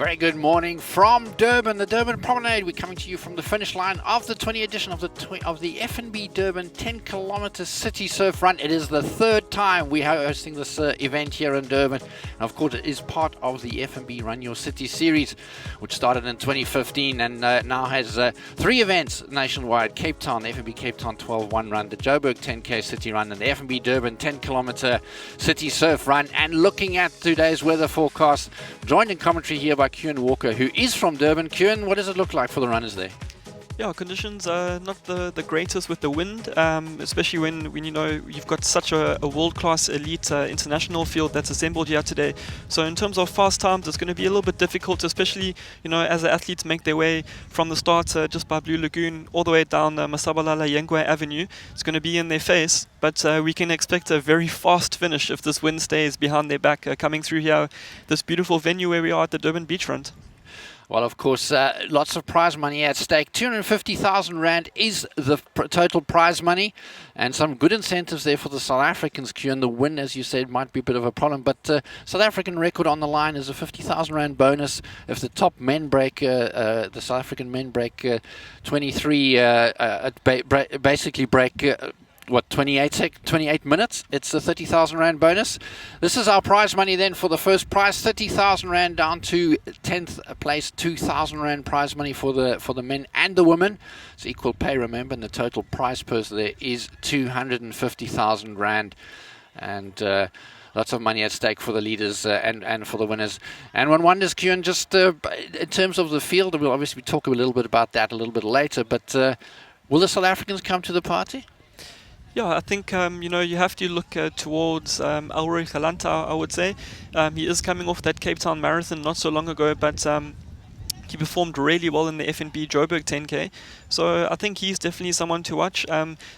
Very good morning from Durban, the Durban Promenade. We're coming to you from the finish line of the 20th edition of the F&B Durban 10-kilometer city surf run. It is the third time we are hosting this event here in Durban. And of course, it is part of the F&B Run Your City series, which started in 2015 and now has three events nationwide: Cape Town, the F&B Cape Town 12-1 run, the Joburg 10K city run, and the F&B Durban 10-kilometer city surf run. And looking at today's weather forecast, joined in commentary here by Kieran Walker, who is from Durban. Kieran, what does it look like for the runners there? Yeah, conditions are not the greatest with the wind, especially when you know you've got such a world-class elite international field that's assembled here today. So in terms of fast times, it's going to be a little bit difficult, especially as the athletes make their way from the start just by Blue Lagoon all the way down Masabalala Yengwe Avenue. It's going to be in their face, but we can expect a very fast finish if this wind stays behind their back coming through here, this beautiful venue where we are at the Durban beachfront. Well, of course, lots of prize money at stake. 250,000 Rand is the total prize money, and some good incentives there for the South Africans, Q. And the win, as you said, might be a bit of a problem, but South African record on the line is a 50,000 Rand bonus. If the top men break, the South African men break 23, basically break 28 minutes, it's a 30,000 Rand bonus. This is our prize money then for the first prize, 30,000 Rand down to 10th place, 2,000 Rand prize money for the men and the women. It's equal pay, remember, and the total prize purse there is 250,000 Rand. And lots of money at stake for the leaders and for the winners. And one wonders, Kieran, just in terms of the field, we'll obviously talk a little bit about that a little bit later, but will the South Africans come to the party? Yeah, I think, you have to look towards Elroy Galanta, I would say. He is coming off that Cape Town marathon not so long ago, but he performed really well in the F&B Joburg 10K. So I think he's definitely someone to watch.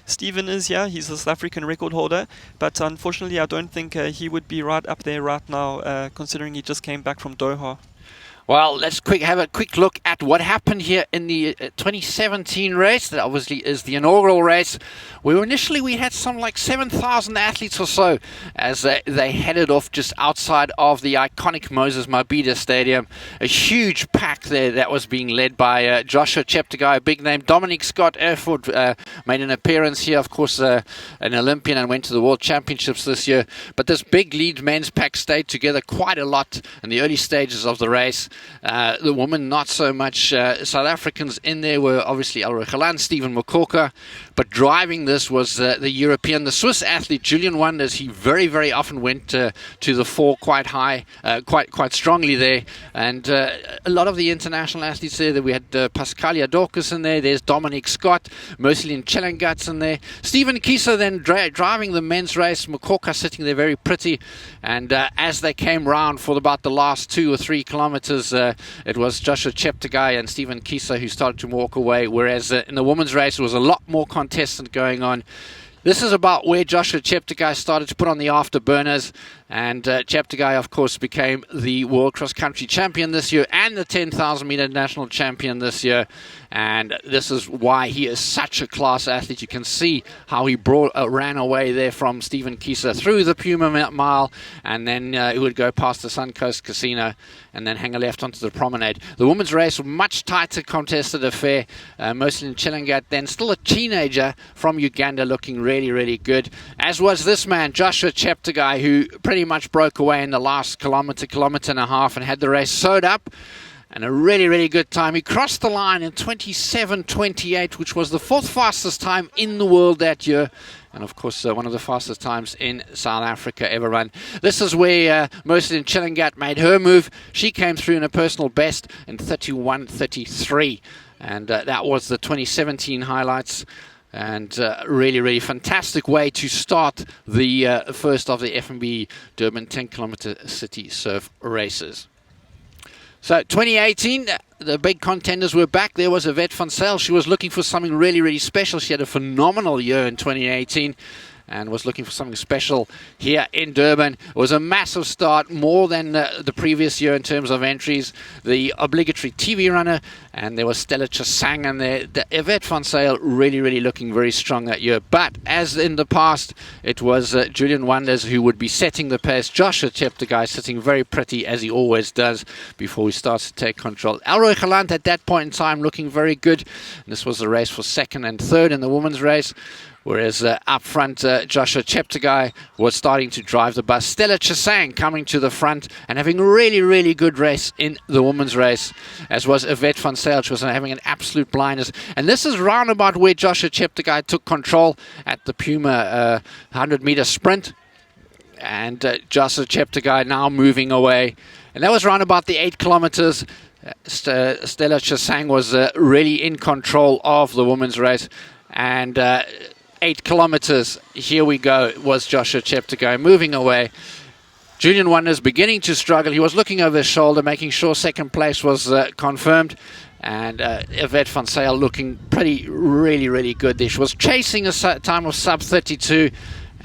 Stephen is here. He's a South African record holder, but unfortunately I don't think he would be right up there right now, considering he just came back from Doha. Well, let's have a quick look at what happened here in the 2017 race. That obviously is the inaugural race, where initially we had some like 7,000 athletes or so as they headed off just outside of the iconic Moses Mabhida Stadium. A huge pack there that was being led by Joshua Cheptegei, a big name. Dominic Scott Erford made an appearance here, of course, an Olympian, and went to the World Championships this year. But this big lead men's pack stayed together quite a lot in the early stages of the race. The women, not so much. South Africans in there were obviously Elroy Galan, Stephen Mokoka, but driving this was the European, the Swiss athlete Julian Wonders. He very, very often went to the fore quite high, quite strongly there. And a lot of the international athletes there, we had Pascalia Dorcas in there, there's Dominic Scott, Merceline Chelengats in there. Stephen Kisa then driving the men's race, Mokoka sitting there very pretty. And as they came round for about the last 2 or 3 kilometers, it was Joshua Cheptegei and Stephen Kisa who started to walk away, whereas in the women's race there was a lot more contestant going on. This is about where Joshua Cheptegei started to put on the afterburners, and Cheptegei, of course, became the World Cross Country Champion this year and the 10,000 meter national champion this year. And this is why he is such a class athlete. You can see how he ran away there from Stephen Kisa through the Puma Mile, and then he would go past the Suncoast Casino and then hang a left onto the promenade. The women's race was much tighter contested affair. Merceline Chelengat, then still a teenager from Uganda, looking really, really good, as was this man, Joshua Cheptegei, who pretty much broke away in the last kilometer and a half and had the race sewed up. And a really, really good time. He crossed the line in 27:28, which was the 4th fastest time in the world that year. And of course, one of the fastest times in South Africa ever run. This is where Merceline Chelengat made her move. She came through in a personal best in 31:33. And that was the 2017 highlights. And really, really fantastic way to start the first of the F&B Durban 10-kilometer city surf races. So 2018, the big contenders were back. There was Yvette van Zyl. She was looking for something really, really special. She had a phenomenal year in 2018. and was looking for something special here in Durban. It was a massive start, more than the previous year in terms of entries. The obligatory TV runner, and there was Stella Chisang and the Yvette van Zyl really looking very strong that year. But as in the past, it was Julian Wonders who would be setting the pace. Joshua Cheptegei sitting very pretty as he always does before he starts to take control. Elroy Galant at that point in time looking very good. And this was the race for second and third in the women's race. Whereas up front, Joshua Cheptegei was starting to drive the bus. Stella Chisang coming to the front and having a really good race in the women's race, as was Yvette van Zyl. She was having an absolute blindness. And this is roundabout where Joshua Cheptegei took control at the Puma 100-meter sprint. And Joshua Cheptegei now moving away. And that was roundabout the 8 kilometers. Stella Chisang was really in control of the women's race. And 8 kilometers, here we go, was Joshua Cheptegei moving away. Julian Wonders beginning to struggle. He was looking over his shoulder, making sure second place was confirmed. And Yvette van Zyl looking really good there. She was chasing a time of sub 32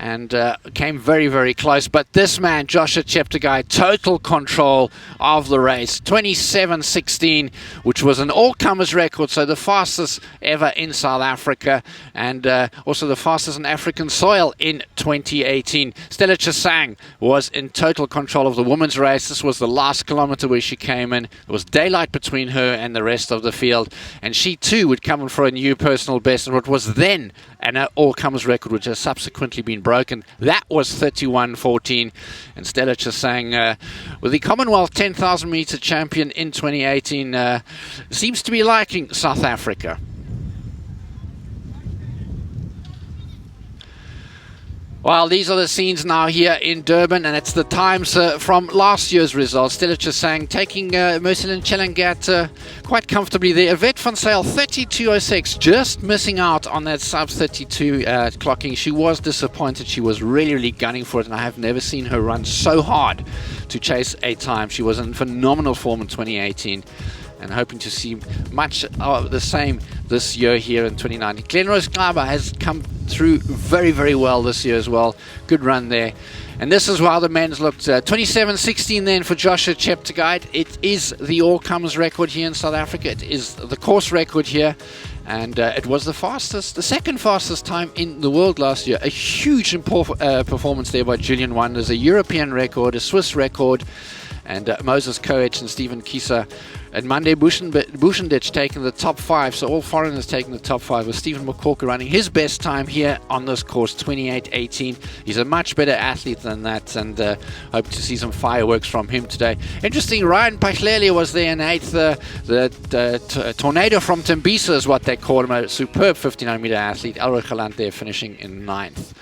and came very close. But this man, Joshua Cheptegei, total control of the race. 27:16, which was an all-comers record, so the fastest ever in South Africa, and also the fastest on African soil in 2018. Stella Chisang was in total control of the women's race. This was the last kilometer where she came in. There was daylight between her and the rest of the field, and she too would come in for a new personal best, and what was then an all-comers record, which has subsequently been broken. That was 31:14, and Stella Chisang, with the Commonwealth 10,000 meter champion in 2018, seems to be liking South Africa. Well, these are the scenes now here in Durban, and it's the times from last year's results. Stella Chisang taking Mercelin Chelangat quite comfortably there. Yvette van Zyl 32:06, just missing out on that sub 32 clocking. She was disappointed. She was really gunning for it, and I have never seen her run so hard to chase a time. She was in phenomenal form in 2018. And hoping to see much of the same this year here in 2019. Glenrose Kleiber has come through very well this year as well. Good run there. And this is how the men's looked. 27:16 then for Joshua Cheptegei. It is the all-comers record here in South Africa. It is the course record here. And it was the second fastest time in the world last year. A huge performance there by Julian Wonders. A European record, a Swiss record. And Moses Koech and Stephen Kieser and Monday Bushendich taking the top 5. So all foreigners taking the top 5, with Stephen McCorker running his best time here on this course, 28:18. He's a much better athlete than that, and hope to see some fireworks from him today. Interesting, Ryan Pachlele was there in 8th. The Tornado from Tembisa is what they call him, a superb 59-meter athlete. Elroy Galant there finishing in 9th.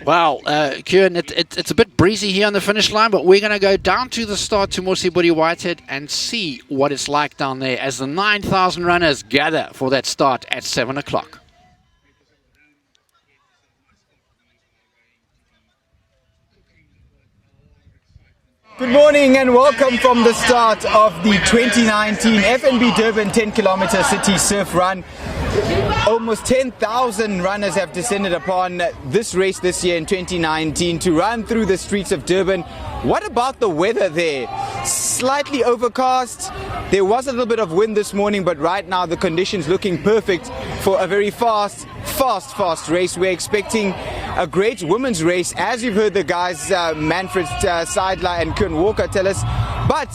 Well, Kieran, it's a bit breezy here on the finish line, but we're going to go down to the start to Mosibudi Whitehead and see what it's like down there as the 9,000 runners gather for that start at 7 o'clock. Good morning and welcome from the start of the 2019 FNB Durban 10-kilometer City Surf Run. Almost 10,000 runners have descended upon this race this year in 2019 to run through the streets of Durban. What about the weather there? Slightly overcast. There was a little bit of wind this morning, but right now the conditions looking perfect for a very fast race. We're expecting a great women's race, as you've heard the guys Manfred Seidler and Kuhn Walker tell us. But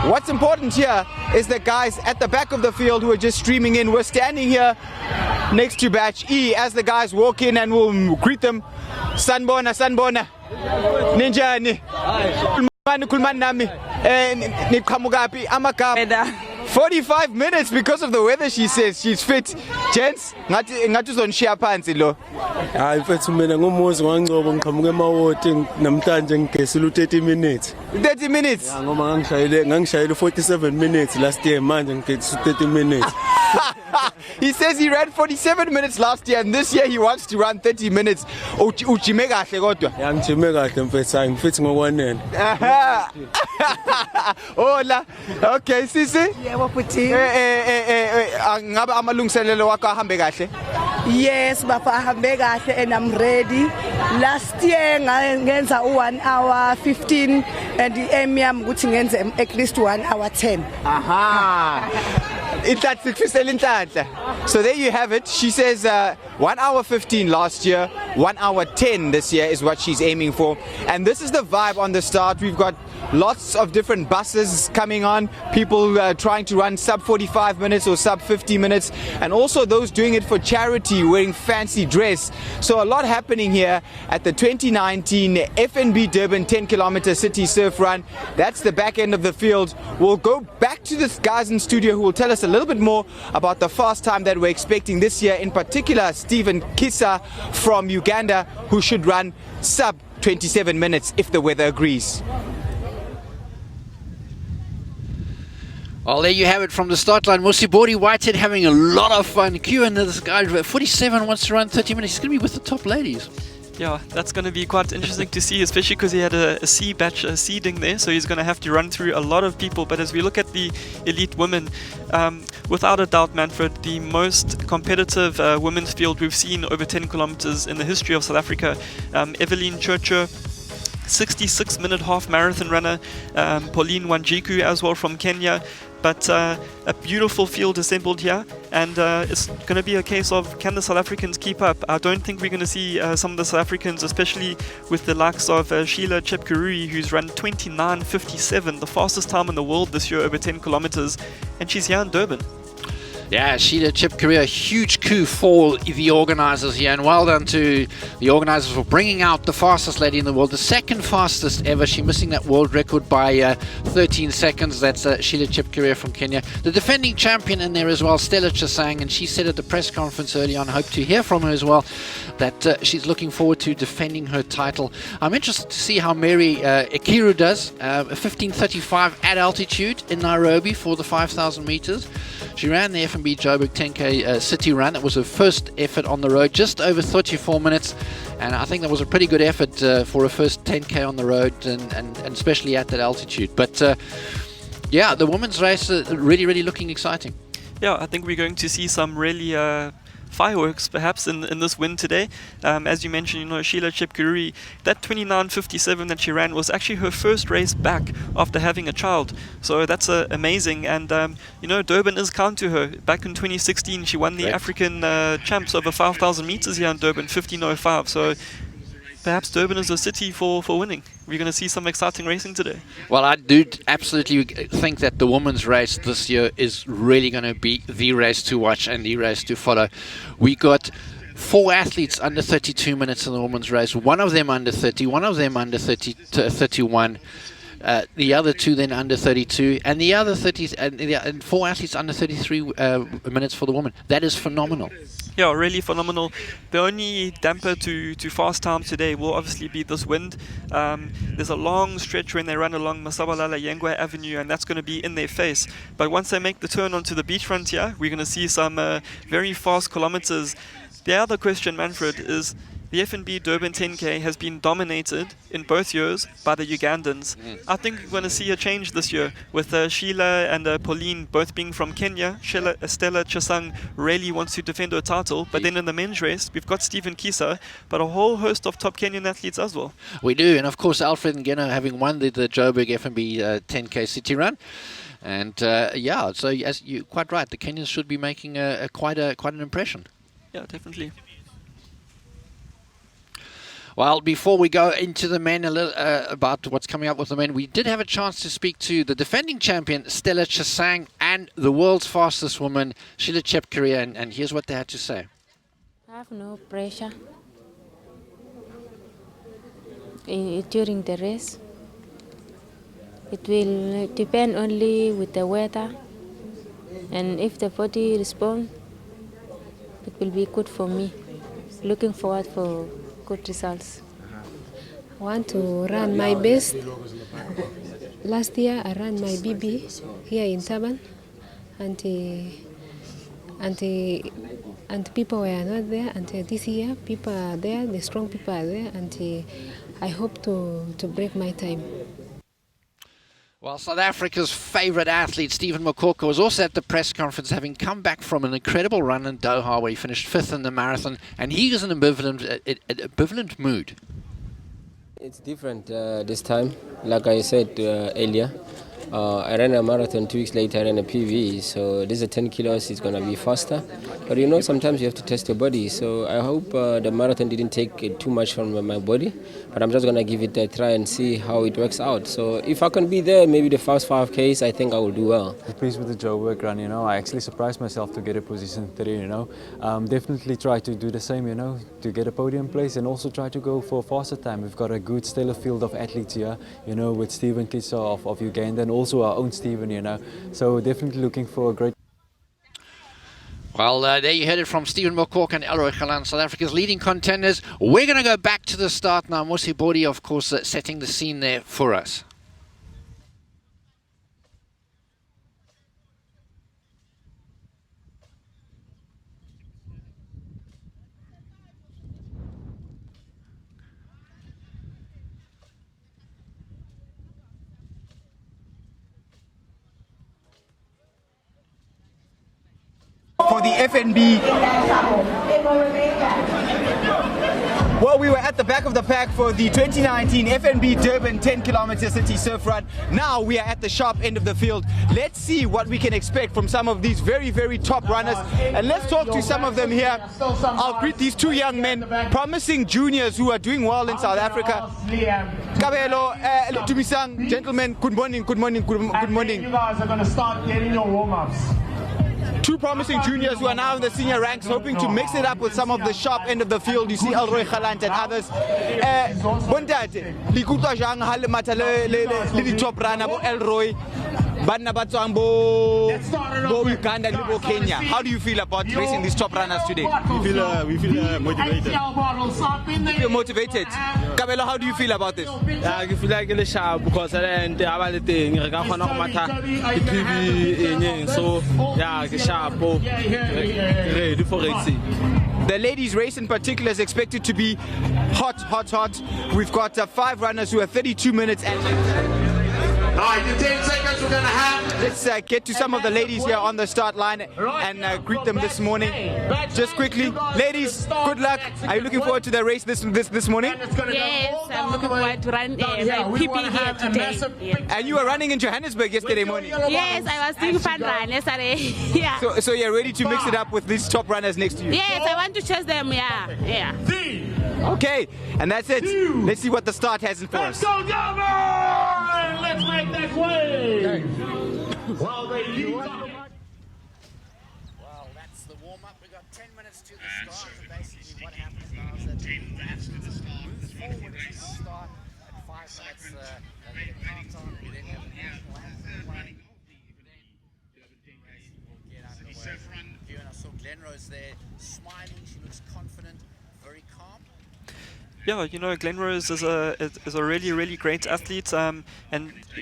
what's important here is the guys at the back of the field who are just streaming in. We're standing here next to Batch E as the guys walk in, and we'll greet them. Sanbona ninjani kulman nami niqhamukapi amagama. 45 minutes because of the weather, she says. She's fit. Gents, ngathi uzonishiya phansi lo. Hayi mfethu mina ngumuzi wangcobo ngiqhamuke emawoti namhlanje ngigesile u30 minutes. 30 minutes. Ya ngoba ngangishayile 47 minutes last year, manje ngigesile 30 minutes. He says he ran 47 minutes last year, and this year he wants to run 30 minutes. Ujime kahle kodwa. Ya ngijime kahle mfethu, hayi ngifithi ngokwanele. Hola. Okay, sisi. Yebo futhi. Ngabe amalungiselelo wakho ahambe kahle? Yes, Baba ahambe kahle and I'm ready. Last year ngenza 1 hour 15 and the aim yami ukuthi ngenze at least 1 hour 10. Aha. So there you have it. She says 1 hour 15 last year, 1 hour 10 this year is what she's aiming for. And this is the vibe on the start. We've got lots of different buses coming on, people trying to run sub 45 minutes or sub 50 minutes, and also those doing it for charity wearing fancy dress. So a lot happening here at the 2019 FNB Durban 10 kilometer city surf run. That's the back end of the field. We'll go back to the guys in studio who will tell us a little bit more about the fast time that we're expecting this year, in particular Stephen Kisa from Uganda, who should run sub 27 minutes if the weather agrees. Well, there you have it from the start line. Musibori Whitehead having a lot of fun. Q and this guy, 47, wants to run 30 minutes. He's going to be with the top ladies. Yeah, that's going to be quite interesting to see, especially because he had a C batch seeding there, so he's going to have to run through a lot of people. But as we look at the elite women, without a doubt, Manfred, the most competitive women's field we've seen over 10 kilometers in the history of South Africa. Evelyn Churcher, 66-minute half marathon runner, Pauline Wanjiku as well from Kenya. But a beautiful field assembled here, and it's going to be a case of, can the South Africans keep up? I don't think we're going to see some of the South Africans, especially with the likes of Sheila Chepkurui, who's run 29:57, the fastest time in the world this year over 10 kilometers, and she's here in Durban. Yeah, Sheila Chepkurui, a huge coup for the organisers here, and well done to the organisers for bringing out the fastest lady in the world, the second fastest ever. She's missing that world record by 13 seconds. That's Sheila Chepkurui from Kenya. The defending champion in there as well, Stella Chesang, and she said at the press conference early on, hope to hear from her as well, that she's looking forward to defending her title. I'm interested to see how Mary Ikiru does, 15:35 at altitude in Nairobi for the 5,000 meters. She ran the FNB Joburg 10K city run. It was her first effort on the road, just over 34 minutes. And I think that was a pretty good effort for her first 10K on the road, and especially at that altitude. But yeah, the women's race really, really looking exciting. Yeah, I think we're going to see some really fireworks perhaps in this win today. As you mentioned, Sheila Chepkurui, that 29:57 that she ran was actually her first race back after having a child. So that's amazing. And Durban is kind to her. Back in 2016, she won the African champs over 5,000 meters here in Durban, 15:05. So perhaps Durban is a city for winning. We're going to see some exciting racing today. Well, I do absolutely think that the women's race this year is really going to be the race to watch and the race to follow. We got 4 athletes under 32 minutes in the women's race, one of them under 30, one of them under 31. The other 2 then under 32, and the other 30, and 4 athletes under 33 minutes for the women. That is phenomenal. Yeah, really phenomenal. The only damper to fast times today will obviously be this wind. There's a long stretch when they run along Masabalala Yengwe Avenue, and that's going to be in their face. But once they make the turn onto the beachfront here, we're going to see some very fast kilometers. The other question, Manfred, is the FNB Durban 10K has been dominated in both years by the Ugandans. I think we're going to see a change this year with Sheila and Pauline both being from Kenya. Stella Chesang really wants to defend her title, but then in the men's race we've got Stephen Kisa, but a whole host of top Kenyan athletes as well. We do, and of course Alfred Ngeno having won the Joburg FNB 10K city run. And yeah, so as you're quite right, the Kenyans should be making quite an impression. Yeah, definitely. Well, before we go into the men, a little about what's coming up with the men, we did have a chance to speak to the defending champion, Stella Chesang, and the world's fastest woman, Sheila Chepkurui, and here's what they had to say. I have no pressure during the race. It will depend only with the weather, and if the body responds, it will be good for me. Looking forward for good results. I want to run my best. Last year I ran my BB here in Durban, and people were not there. And this year people are there, the strong people are there, and I hope to break my time. Well, South Africa's favourite athlete, Stephen Mokoka, was also at the press conference, having come back from an incredible run in Doha where he finished 5th in the marathon, and he is in an ambivalent mood. It's different this time. Like I said earlier, I ran a marathon 2 weeks later, I ran a PV, so this is a 10 kilos, it's going to be faster. But you know, sometimes you have to test your body, so I hope the marathon didn't take too much from my body, but I'm just going to give it a try and see how it works out. So if I can be there, maybe the first 5Ks, I think I will do well. Pleased with the Joburg run, you know, I actually surprised myself to get a position 3, you know. Definitely try to do the same, you know, to get a podium place and also try to go for a faster time. We've got a good stellar field of athletes here, you know, with Stephen Kisa of Uganda and also our own Stephen, you know. So definitely looking for a great... Well, there you heard it from Stephen Mokoka and Elroy Galan, South Africa's leading contenders. We're going to go back to the start now. Musi Bodi, of course, setting the scene there for us. For the FNB. Well, we were at the back of the pack for the 2019 FNB Durban 10 kilometer city surf run. Now we are at the sharp end of the field. Let's see what we can expect from some of these very, very top runners. And let's talk to some of them here. I'll greet these two young men, promising juniors who are doing well in South Africa. Kabelo, Tumisang, gentlemen, good morning, good morning, good morning. You guys are going to start getting your warm-ups. Two promising juniors who are now in the senior ranks, hoping to mix it up with some of the sharp end of the field. You see Elroy Galant and others. Bontate, likuta jang hale matale le top runner bo Elroy. Banna batswang bo Uganda and bo Kenya. How do you feel about racing these top runners today? We feel motivated. You feel motivated. Kabelo, how do you feel about this? I feel like it's sharp because I the thing I can't matter the PV so yeah, it's sharp, ready for racing. The ladies' race in particular is expected to be hot, hot, hot. We've got 5 runners who are 32 minutes and... Alright, in 10 seconds we're going to have... Let's get to some of the ladies here on the start line and greet them this morning. Just quickly, ladies, good luck. Are you looking forward to the race this morning? Yes, I'm looking forward to run my PP here today. Yes. And you were running in Johannesburg yesterday morning? Yes, I was doing fun run yesterday. Yeah. So you're ready to mix it up with these top runners next to you? Yes, I want to choose them, yeah. Okay, and that's it. Let's see what the start has in for us. Let's go, Durban! Let's make that way! Well, they lead on. Well, that's the warm-up. We've got 10 minutes to the start. So basically what happens now is that we have to move forward to the start at 5 minutes. The countdown, we then have a national anthem playing. We'll get underway. Here, and I saw Glenrose there smiling. She looks confident, very calm. Yeah, you know, Glenrose is a really, really great athlete, and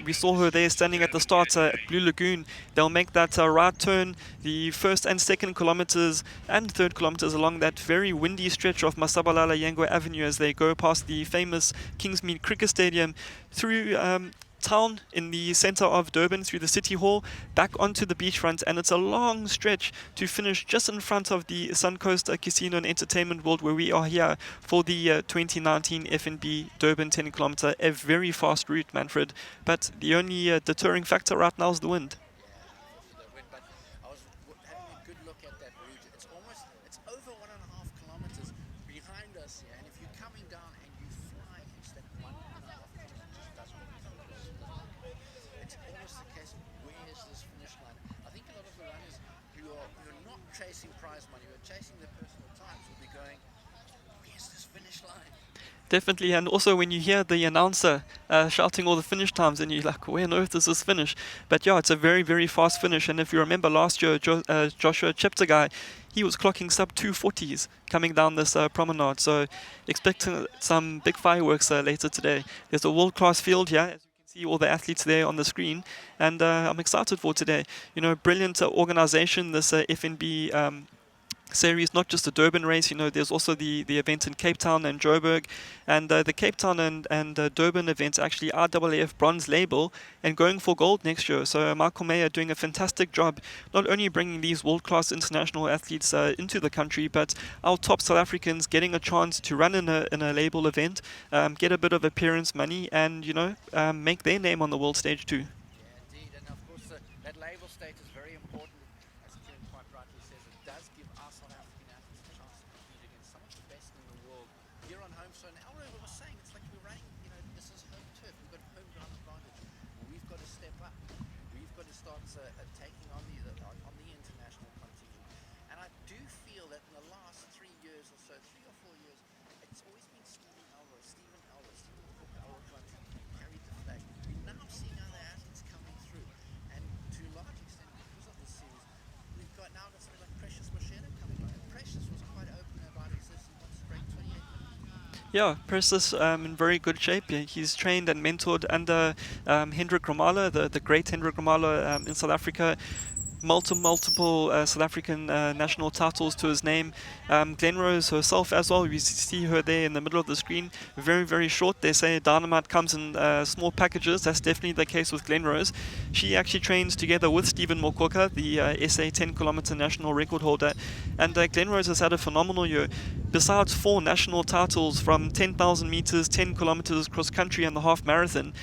we saw her there standing at the start at Blue Lagoon. They'll make that right turn, the first and second kilometers and third kilometers along that very windy stretch of Masabalala Yengwe Avenue as they go past the famous Kingsmead Cricket Stadium through town in the center of Durban, through the city hall, back onto the beachfront, and it's a long stretch to finish just in front of the Suncoast Casino and Entertainment World, where we are here for the 2019 FNB Durban 10 kilometer. A very fast route, Manfred, but the only deterring factor right now is the wind. But I was having a good look at that route. It's over 1.5 kilometers behind us here, and if you're coming down and you fly, it's that 1.5 kilometers just doesn't work. It's almost the case of where is this finish line? I think a lot of the runners who are not chasing prize money, who are chasing their personal times, will be going, where's this finish line? Definitely, and also when you hear the announcer shouting all the finish times, and you're like, where on earth is this finish? But yeah, it's a very, very fast finish, and if you remember last year, Joshua Cheptegei, he was clocking sub 240s coming down this promenade, so expect some big fireworks later today. There's a world-class field here, as you can see all the athletes there on the screen, and I'm excited for today. You know, brilliant organization, this FNB series, not just the Durban race. You know, there's also the event in Cape Town and Joburg, and the Cape Town and Durban events actually RAAF bronze label and going for gold next year. So Michael Mayer doing a fantastic job, not only bringing these world-class international athletes into the country, but our top South Africans getting a chance to run in a label event, get a bit of appearance money, and make their name on the world stage too. Indeed, and of course that label state is very important. As Kieran quite rightly says, it does give our South African athletes a chance to compete against some of the best in the world here on home. So now Elroy was saying it's like we're running, this is home turf. We've got home ground advantage. We've got to step up. We've got to start taking on the international contingent. And I do feel that in the last 3 years or so, 3 or 4 years, it's always been Stephen Elroy trying to carry the flag. We're now seeing other athletes coming through, and to a large extent because of this series, we've now got something like Precious Machado coming on. And Precious was quite open about his he wants to break 28 minutes. Yeah, Precious in very good shape. He's trained and mentored under Hendrik Ramala, the great Hendrik Ramala in South Africa. Multiple South African national titles to his name. Glenrose herself as well, you see her there in the middle of the screen, very, very short. They say dynamite comes in small packages. That's definitely the case with Glenrose. She actually trains together with Stephen Mokoka, the SA 10-kilometer national record holder, and Glenrose has had a phenomenal year. Besides 4 national titles from 10,000 meters, 10 kilometers cross country and the half marathon,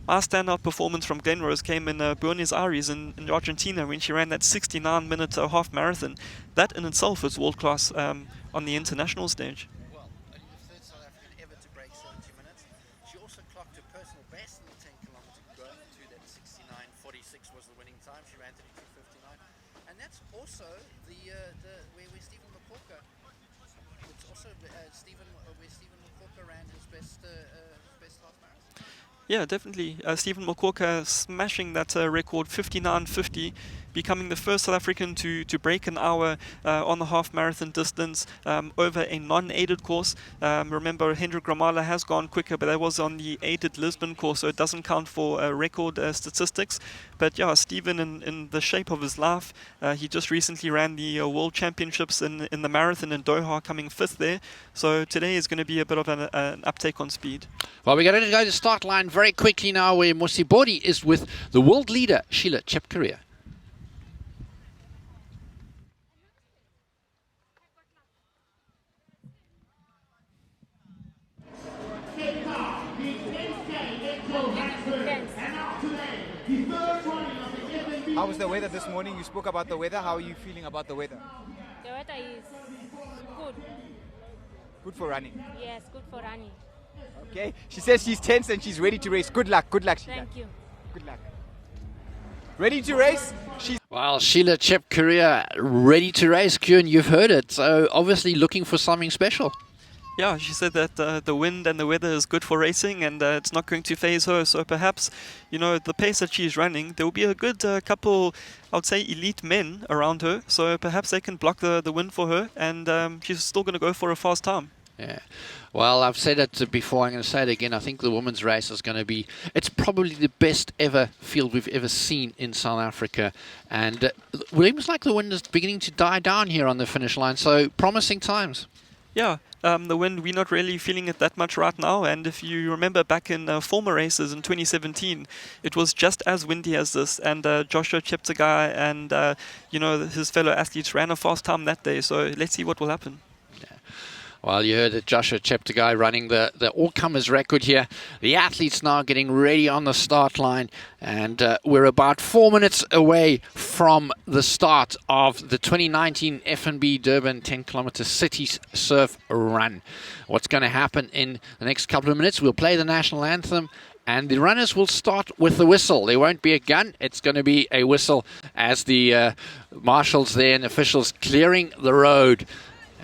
our standout performance from Glenrose came in Buenos Aires in Argentina when she ran that 69-minute half marathon. That in itself is world-class on the international stage. Well, only the third South African ever to break 70 minutes. She also clocked her personal best in the 10-kilometer, going to that 69:46 was the winning time. She ran 32:59, and that's also where Stephen Mokoka. It's also where Stephen Mokoka ran his best half marathon. Yeah, definitely. Stephen Mokoka smashing that record 59:50, becoming the first South African to break an hour on the half marathon distance over a non-aided course. Remember, Hendrik Ramala has gone quicker, but that was on the aided Lisbon course, so it doesn't count for record statistics. But yeah, Stephen in the shape of his life. He just recently ran the World Championships in the marathon in Doha, coming 5th there. So today is going to be a bit of an uptake on speed. Well, we're going to go to the start line very quickly now, where Mosibodi is with the world leader, Sheila Chepkorea. How was the weather this morning? You spoke about the weather. How are you feeling about the weather? The weather is good. Good for running. Yes, good for running. Okay. She says she's tense and she's ready to race. Good luck. Good luck, Sheila. Thank you. Good luck. Ready to race? Well, Sheila Chepkorea ready to race, Kieran, you've heard it. So obviously looking for something special. Yeah, she said that the wind and the weather is good for racing, and it's not going to phase her. So perhaps, the pace that she's running, there will be a good couple, I would say, elite men around her. So perhaps they can block the wind for her, and she's still going to go for a fast time. Yeah. Well, I've said it before, I'm going to say it again. I think the women's race is going to be, it's probably the best ever field we've ever seen in South Africa. And it seems like the wind is beginning to die down here on the finish line. So promising times. Yeah, the wind, we're not really feeling it that much right now. And if you remember back in former races in 2017, it was just as windy as this. And Joshua Cheptegei and, his fellow athletes ran a fast time that day. So let's see what will happen. Well, you heard it, Joshua Cheptegei running the all-comers record here. The athletes now getting ready on the start line. And we're about 4 minutes away from the start of the 2019 FNB Durban 10-kilometer CitySurfRun. What's going to happen in the next couple of minutes? We'll play the national anthem. And the runners will start with the whistle. There won't be a gun. It's going to be a whistle as the marshals there and officials clearing the road.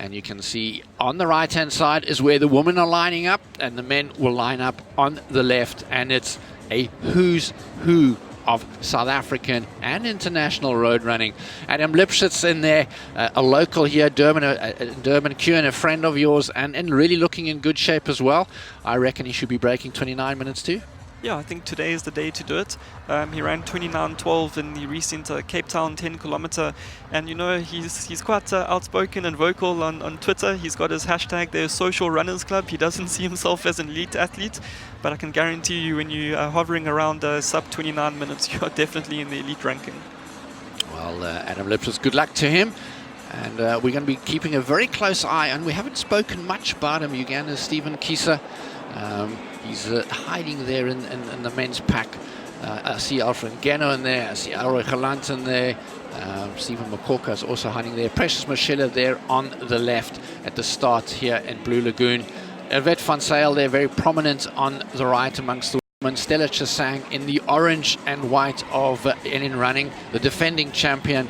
And you can see on the right-hand side is where the women are lining up, and the men will line up on the left. And it's a who's who of South African and international road running. Adam Lipschitz in there, a local here, Durban Q, and a friend of yours, and really looking in good shape as well. I reckon he should be breaking 29 minutes too. Yeah, I think today is the day to do it. He ran 29:12 in the recent Cape Town 10 kilometer, and you know he's quite outspoken and vocal on Twitter. He's got his hashtag there, Social Runners Club. He doesn't see himself as an elite athlete, but I can guarantee you when you are hovering around sub 29 minutes, you are definitely in the elite ranking. Well, Adam Lipschitz, good luck to him. And we're going to be keeping a very close eye, and we haven't spoken much about him, Uganda's Stephen Kisa. He's hiding there in the men's pack. I see Alfred Ngeno in there. I see Alroy Galant in there. Stephen Makoka is also hiding there. Precious Mashela there on the left at the start here in Blue Lagoon. Yvette van Zyl there, very prominent on the right amongst the women. Stella Chisang in the orange and white of NN Running, the defending champion.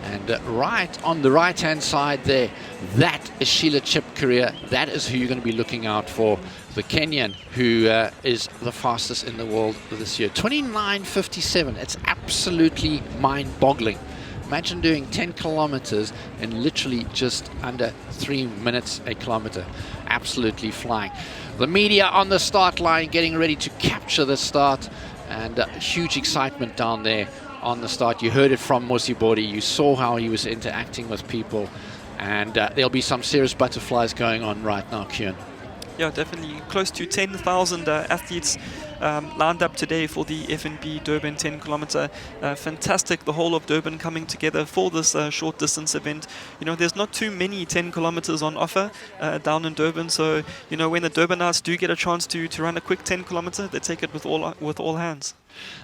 And right on the right-hand side there, that is Sheila Chepkorea. That is who you're going to be looking out for. The Kenyan, who is the fastest in the world this year. 29:57. It's absolutely mind-boggling. Imagine doing 10 kilometers in literally just under 3 minutes a kilometer. Absolutely flying. The media on the start line getting ready to capture the start, and huge excitement down there on the start. You heard it from Mosibodi. You saw how he was interacting with people, and there'll be some serious butterflies going on right now, Kieran. Yeah, definitely close to 10,000 athletes lined up today for the FNB Durban 10 kilometer. Fantastic, the whole of Durban coming together for this short distance event. You know, there's not too many 10 kilometers on offer down in Durban, so you know, when the Durbanites do get a chance to run a quick 10 kilometer, they take it with all hands.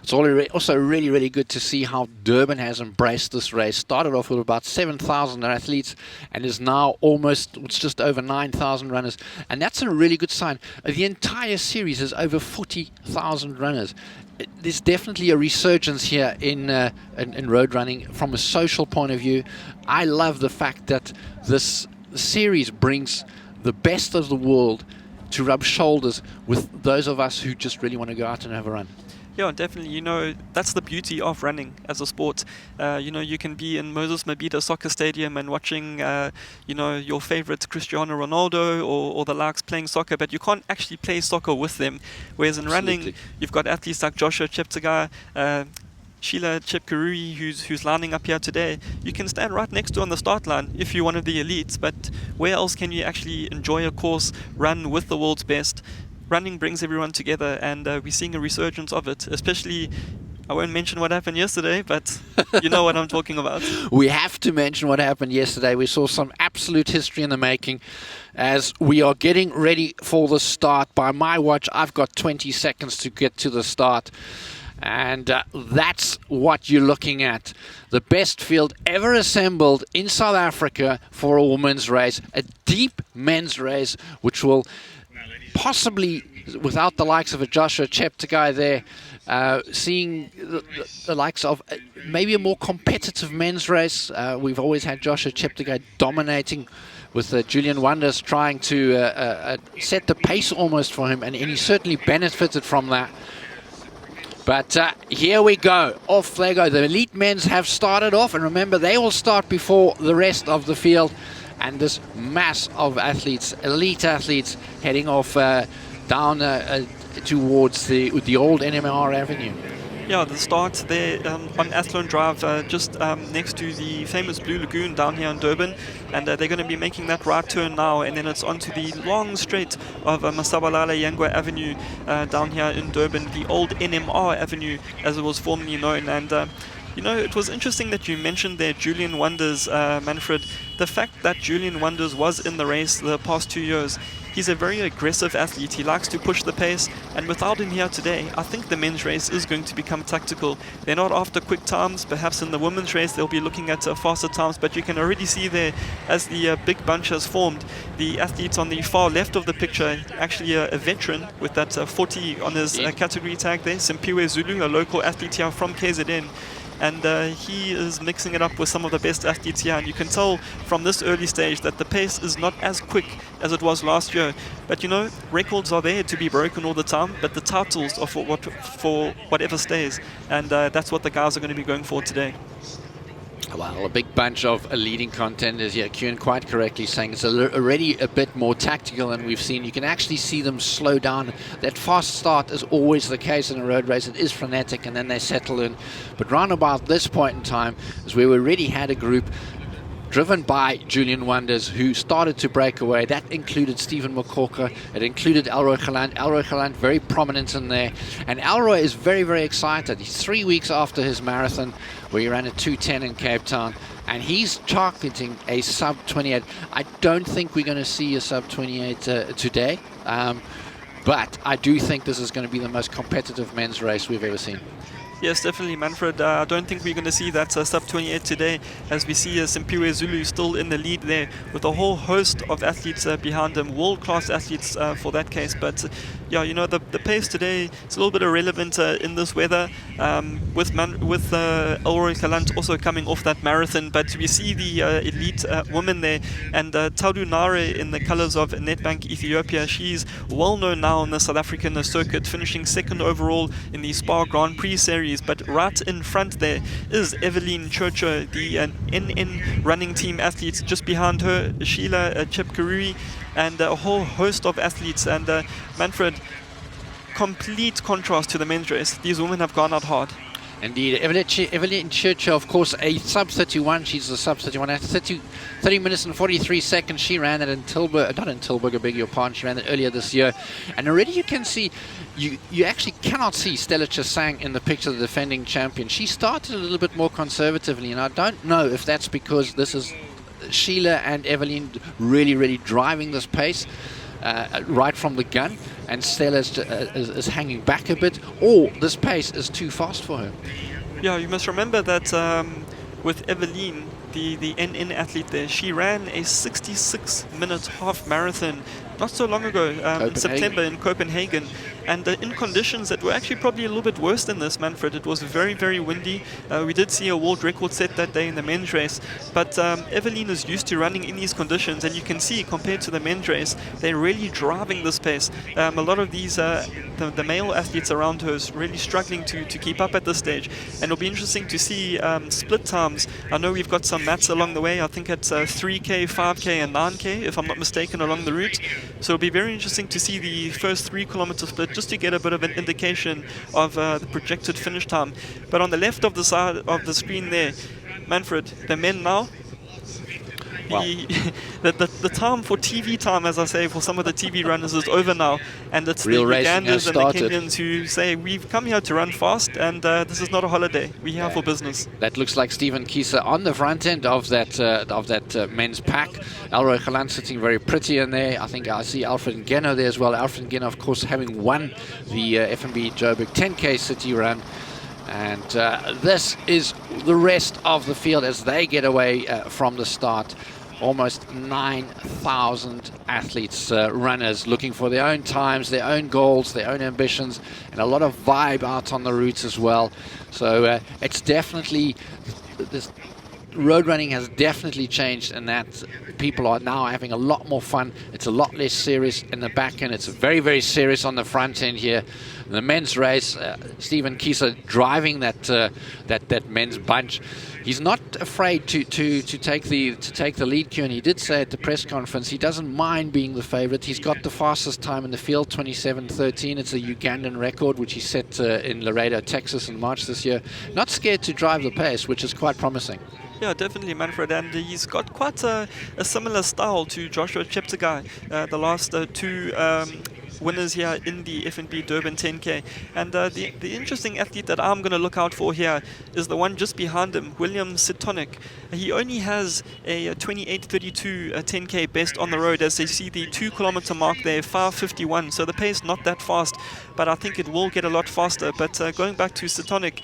It's also really, really good to see how Durban has embraced this race. Started off with about 7,000 athletes and is now it's just over 9,000 runners. And that's a really good sign. The entire series is over 40,000 runners. There's definitely a resurgence here in road running from a social point of view. I love the fact that this series brings the best of the world to rub shoulders with those of us who just really want to go out and have a run. Yeah, definitely. You know, that's the beauty of running as a sport. You know, you can be in Moses Mabhida Soccer Stadium and watching, you know, your favorite Cristiano Ronaldo or the likes playing soccer, but you can't actually play soccer with them. Whereas in running, you've got athletes like Joshua Cheptegei, Sheila Chepkorea, who's lining up here today. You can stand right next to on the start line if you're one of the elites, but where else can you actually enjoy a course, run with the world's best? Running brings everyone together, and we're seeing a resurgence of it, especially, I won't mention what happened yesterday, but you know what I'm talking about. We have to mention what happened yesterday. We saw some absolute history in the making as we are getting ready for the start. By my watch, I've got 20 seconds to get to the start. And that's what you're looking at. The best field ever assembled in South Africa for a women's race. A deep men's race, which will possibly, without the likes of a Joshua Cheptegei there, seeing the likes of maybe a more competitive men's race. We've always had Joshua Cheptegei dominating, with Julian Wonders trying to set the pace almost for him, and he certainly benefited from that. But here we go. Off they go. The elite men's have started off, and remember, they will start before the rest of the field. And this mass of athletes, elite athletes, heading off down towards the old NMR Avenue. Yeah, the start there on Athlone Drive, just next to the famous Blue Lagoon down here in Durban, and they're going to be making that right turn now, and then it's onto the long straight of Masabalala Yangwa Avenue down here in Durban, the old NMR Avenue as it was formerly known. And you know, it was interesting that you mentioned there Julian Wonders, Manfred. The fact that Julian Wonders was in the race the past 2 years, he's a very aggressive athlete. He likes to push the pace, and without him here today, I think the men's race is going to become tactical. They're not after quick times. Perhaps in the women's race they'll be looking at faster times, but you can already see there, as the big bunch has formed, the athlete on the far left of the picture, actually a veteran with that 40 on his category tag there, Simpiwe Zulu, a local athlete here from KZN. And he is mixing it up with some of the best athletes here, and you can tell from this early stage that the pace is not as quick as it was last year. But you know, records are there to be broken all the time, but the titles are for whatever stays, and that's what the guys are going to be going for today. Well, a big bunch of leading contenders here. Kieran quite correctly saying it's already a bit more tactical than we've seen. You can actually see them slow down. That fast start is always the case in a road race. It is frenetic and then they settle in. But round about this point in time is where we already had a group driven by Julian Wonders, who started to break away. That included Stephen McCorker. It included Elroy Galant. Elroy Galant very prominent in there. And Elroy is very, very excited. He's 3 weeks after his marathon, where he ran a 2:10 in Cape Town. And he's targeting a sub 28. I don't think we're going to see a sub 28 today. But I do think this is going to be the most competitive men's race we've ever seen. Yes, definitely, Manfred. I don't think we're going to see that sub 28 today, as we see Simpiwe Zulu still in the lead there with a whole host of athletes behind him, world-class athletes for that case. But yeah, you know, the pace today is a little bit irrelevant in this weather, with Elroy Galant also coming off that marathon. But we see the elite women there, and Taudu Nare in the colors of Nedbank Ethiopia. She's well known now on the South African circuit, finishing second overall in the Spa Grand Prix series. But right in front there is Evelyn Churcher, the NN running team athlete. Just behind her, Sheila Chepkarui, and a whole host of athletes. And Manfred, complete contrast to the men's race. These women have gone out hard. Indeed. Evelyn Churchill, of course, a sub 31. She's a sub 31 at 30 minutes and 43 seconds. She ran that in Tilburg, not in Tilburg, I beg your pardon. She ran that earlier this year. And already you can see, you actually cannot see Stella Chasang in the picture, the defending champion. She started a little bit more conservatively, and I don't know if that's because this is Sheila and Evelyn really, really driving this pace right from the gun, and Stella is hanging back a bit, or this pace is too fast for her. Yeah, you must remember that with Evelyn, the NN athlete there, she ran a 66-minute half marathon not so long ago, in September in Copenhagen, and in conditions that were actually probably a little bit worse than this, Manfred. It was very, very windy. We did see a world record set that day in the men's race, but Evelyn is used to running in these conditions, and you can see compared to the men's race, they're really driving this pace. A lot of these, the male athletes around her is really struggling to keep up at this stage, and it'll be interesting to see split times. I know we've got some mats along the way. I think it's 3K, 5K and 9K, if I'm not mistaken, along the route. So it'll be very interesting to see the first 3 kilometer split, just to get a bit of an indication of the projected finish time. But on the left of the side of the screen there, Manfred, the men now, the time for TV time, as I say, for some of the TV runners is over now, and it's Real the Ugandans and the started. Kenyans who say, we've come here to run fast, and this is not a holiday. We're here for business. That looks like Stephen Kieser on the front end of that men's pack. Elroy Galant sitting very pretty in there. I think I see Alfred Ngeno there as well. Alfred Ngeno, of course, having won the FNB Joburg 10K City Run. And this is the rest of the field as they get away from the start. Almost 9,000 athletes, runners, looking for their own times, their own goals, their own ambitions, and a lot of vibe out on the routes as well. So it's definitely, this road running has definitely changed in that people are now having a lot more fun. It's a lot less serious in the back end. It's very, very serious on the front end here. In the men's race, Stephen Kieser driving that men's bunch. He's not afraid to take the lead, Kieran. He did say at the press conference he doesn't mind being the favourite. He's got the fastest time in the field, 27:13. It's a Ugandan record which he set in Laredo, Texas in March this year. Not scared to drive the pace, which is quite promising. Yeah, definitely, Manfred, and he's got quite a similar style to Joshua Cheptegei, the last two winners here in the FNB Durban 10K. And the interesting athlete that I'm going to look out for here is the one just behind him, William Sitonic. He only has a 28:32 10K best on the road, as they see the 2 kilometer mark there, 5:51. So the pace not that fast, but I think it will get a lot faster. But going back to Sitonic,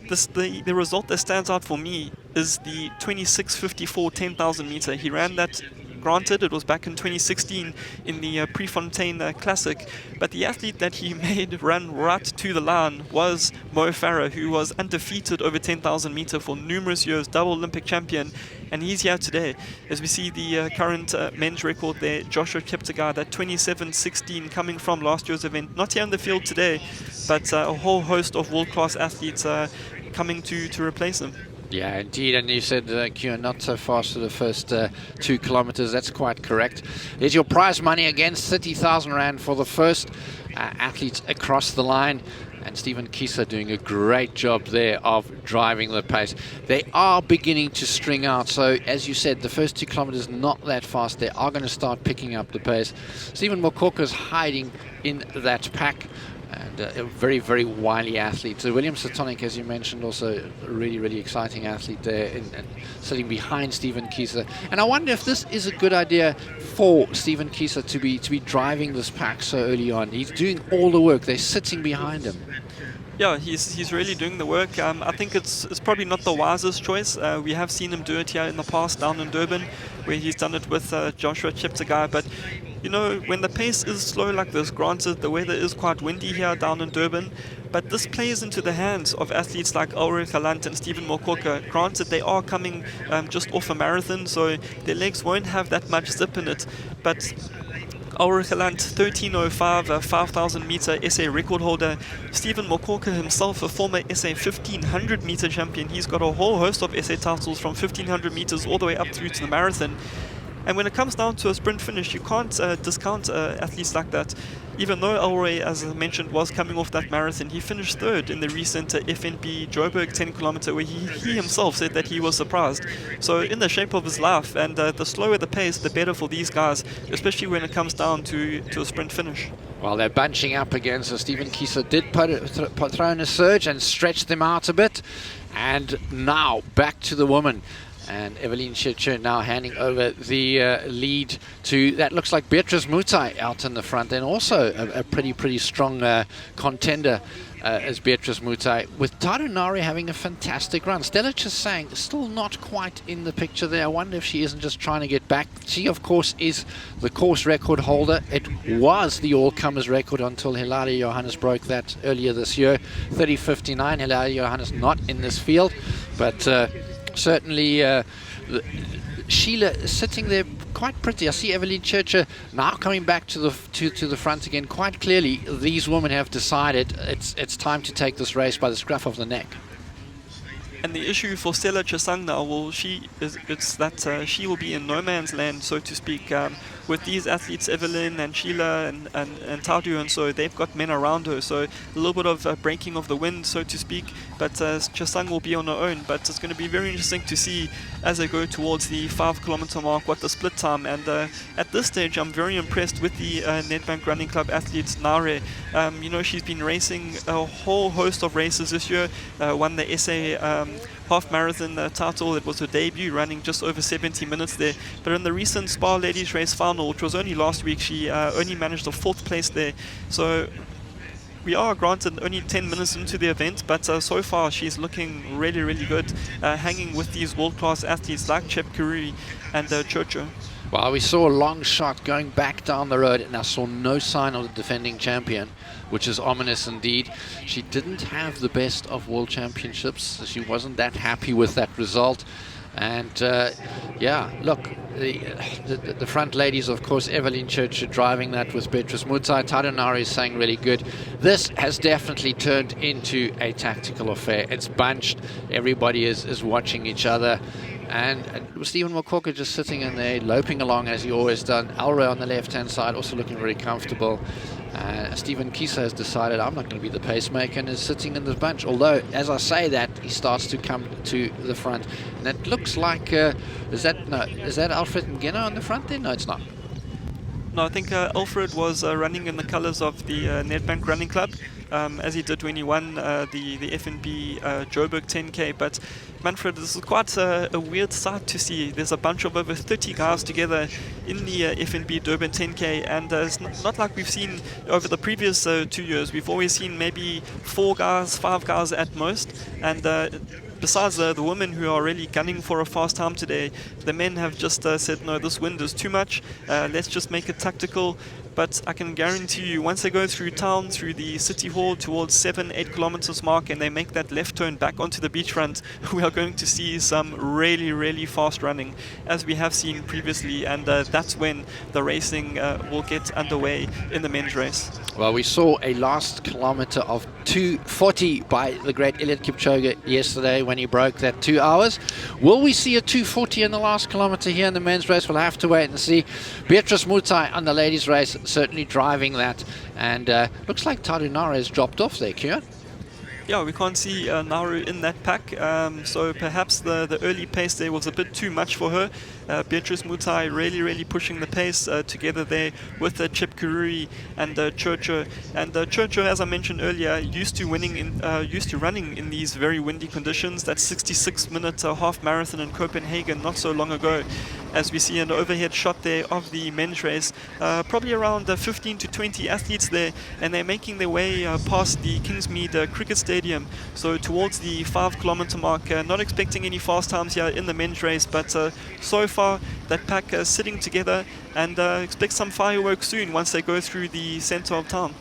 the result that stands out for me is the 26:54 10,000 meter. He ran that. Granted, it was back in 2016 in the Prefontaine Classic, but the athlete that he made run right to the line was Mo Farah, who was undefeated over 10,000 meter for numerous years, double Olympic champion, and he's here today. As we see the current men's record there, Joshua Cheptegei, that 27:16 coming from last year's event, not here in the field today, but a whole host of world-class athletes coming to replace him. Yeah, indeed, and you said Kieran not so fast for the first 2 kilometers. That's quite correct. There's your prize money again, 30,000 Rand for the first athlete across the line. And Stephen Kieser doing a great job there of driving the pace. They are beginning to string out. So, as you said, the first 2 kilometers not that fast. They are going to start picking up the pace. Stephen Mokoka's hiding in that pack. And a very, very wily athlete. So William Satonic, as you mentioned, also a really, really exciting athlete there, and sitting behind Stephen Kieser. And I wonder if this is a good idea for Stephen Kieser to be driving this pack so early on. He's doing all the work. They're sitting behind him. Yeah, he's really doing the work. I think it's probably not the wisest choice. We have seen him do it here in the past down in Durban, where he's done it with Joshua Cheptegei. But you know, when the pace is slow like this, granted the weather is quite windy here down in Durban, but this plays into the hands of athletes like Ulrich Galant and Stephen Mokoka. Granted, they are coming just off a marathon, so their legs won't have that much zip in it. But Ulrich Galant, 13:05, a 5,000 meter SA record holder. Stephen Mokoka himself, a former SA 1500 meter champion. He's got a whole host of SA titles from 1500 meters all the way up through to the marathon. And when it comes down to a sprint finish, you can't discount athletes like that. Even though Ulrich, as I mentioned, was coming off that marathon, he finished third in the recent FNB Joburg 10 kilometer, where he himself said that he was surprised. So in the shape of his life, and the slower the pace, the better for these guys, especially when it comes down to a sprint finish. Well, they're bunching up again, so Stephen Kieser did throw in a surge and stretch them out a bit. And now back to the woman. And Evelyn Schitcher now handing over the lead to, that looks like Beatrice Mutai out in the front. And also a pretty strong contender as Beatrice Mutai, with Taranari having a fantastic run. Stella Chisang still not quite in the picture there. I wonder if she isn't just trying to get back. She, of course, is the course record holder. It was the all-comers record until Hilaria Johannes broke that earlier this year. 30:59. Hilaria Johannes not in this field, but certainly Sheila sitting there quite pretty. I see Evelyn Churcher now coming back to the front again. Quite clearly, these women have decided it's time to take this race by the scruff of the neck. And the issue for Stella Chisang now, well, it's that she will be in no man's land, so to speak, with these athletes, Evelyn and Sheila and Taudu, and so they've got men around her, so a little bit of breaking of the wind, so to speak, but Chisang will be on her own. But it's going to be very interesting to see as they go towards the 5 kilometer mark what the split time, and at this stage I'm very impressed with the Nedbank Running Club athletes. Nare, you know, she's been racing a whole host of races this year, won the SA half marathon title. It was her debut, running just over 70 minutes there. But in the recent Spa Ladies Race final, which was only last week, she only managed a 4th place there. So we are granted only 10 minutes into the event, but so far she's looking really, really good, hanging with these world-class athletes like Chep Kurui and Chocho. Well, we saw a long shot going back down the road, and I saw no sign of the defending champion, which is ominous indeed. She didn't have the best of world championships, so she wasn't that happy with that result. And yeah, look, the front ladies, of course, Evelyn Church driving that with Beatrice Mutai. Taranari is saying really good. This has definitely turned into a tactical affair. It's bunched. Everybody is watching each other. And Stephen Mokoka just sitting in there, loping along as he always done. Alre on the left-hand side, also looking very comfortable. Stephen Kieser has decided, I'm not going to be the pacemaker, and is sitting in the bunch. Although, as I say that, he starts to come to the front. And it looks like, is that Alfred Ngena on the front there? No, it's not. No, I think Alfred was running in the colours of the Nedbank Running Club, as he did when he won the FNB Joburg 10K. But Manfred, this is quite a weird sight to see. There's a bunch of over 30 guys together in the FNB Durban 10K, and it's not like we've seen over the previous 2 years. We've always seen maybe 4 guys, 5 guys at most, and besides the women who are really gunning for a fast time today, the men have just said, no, this wind is too much, let's just make it tactical. But I can guarantee you, once they go through town, through the city hall towards 7-8 kilometers mark, and they make that left turn back onto the beachfront, we are going to see some really fast running, as we have seen previously, and that's when the racing will get underway in the men's race. Well, we saw a last kilometer of 2:40 by the great Eliud Kipchoge yesterday when he broke that 2 hours. Will we see a 2:40 in the last kilometre here in the men's race? We'll have to wait and see. Beatrice Mutai on the ladies' race certainly driving that. And looks like Tadunara has dropped off there, Kieran. Yeah, we can't see Nauru in that pack, so perhaps the early pace there was a bit too much for her. Beatrice Mutai really pushing the pace together there with Chip Kurui and Churcher. And Churcher, as I mentioned earlier, used to running in these very windy conditions. That 66-minute half marathon in Copenhagen not so long ago. As we see an overhead shot there of the men's race, probably around 15 to 20 athletes there, and they're making their way past the Kingsmead Cricket Stadium, so towards the 5-kilometer mark. Not expecting any fast times here in the men's race, but so far that pack sitting together, and expect some fireworks soon once they go through the center of town.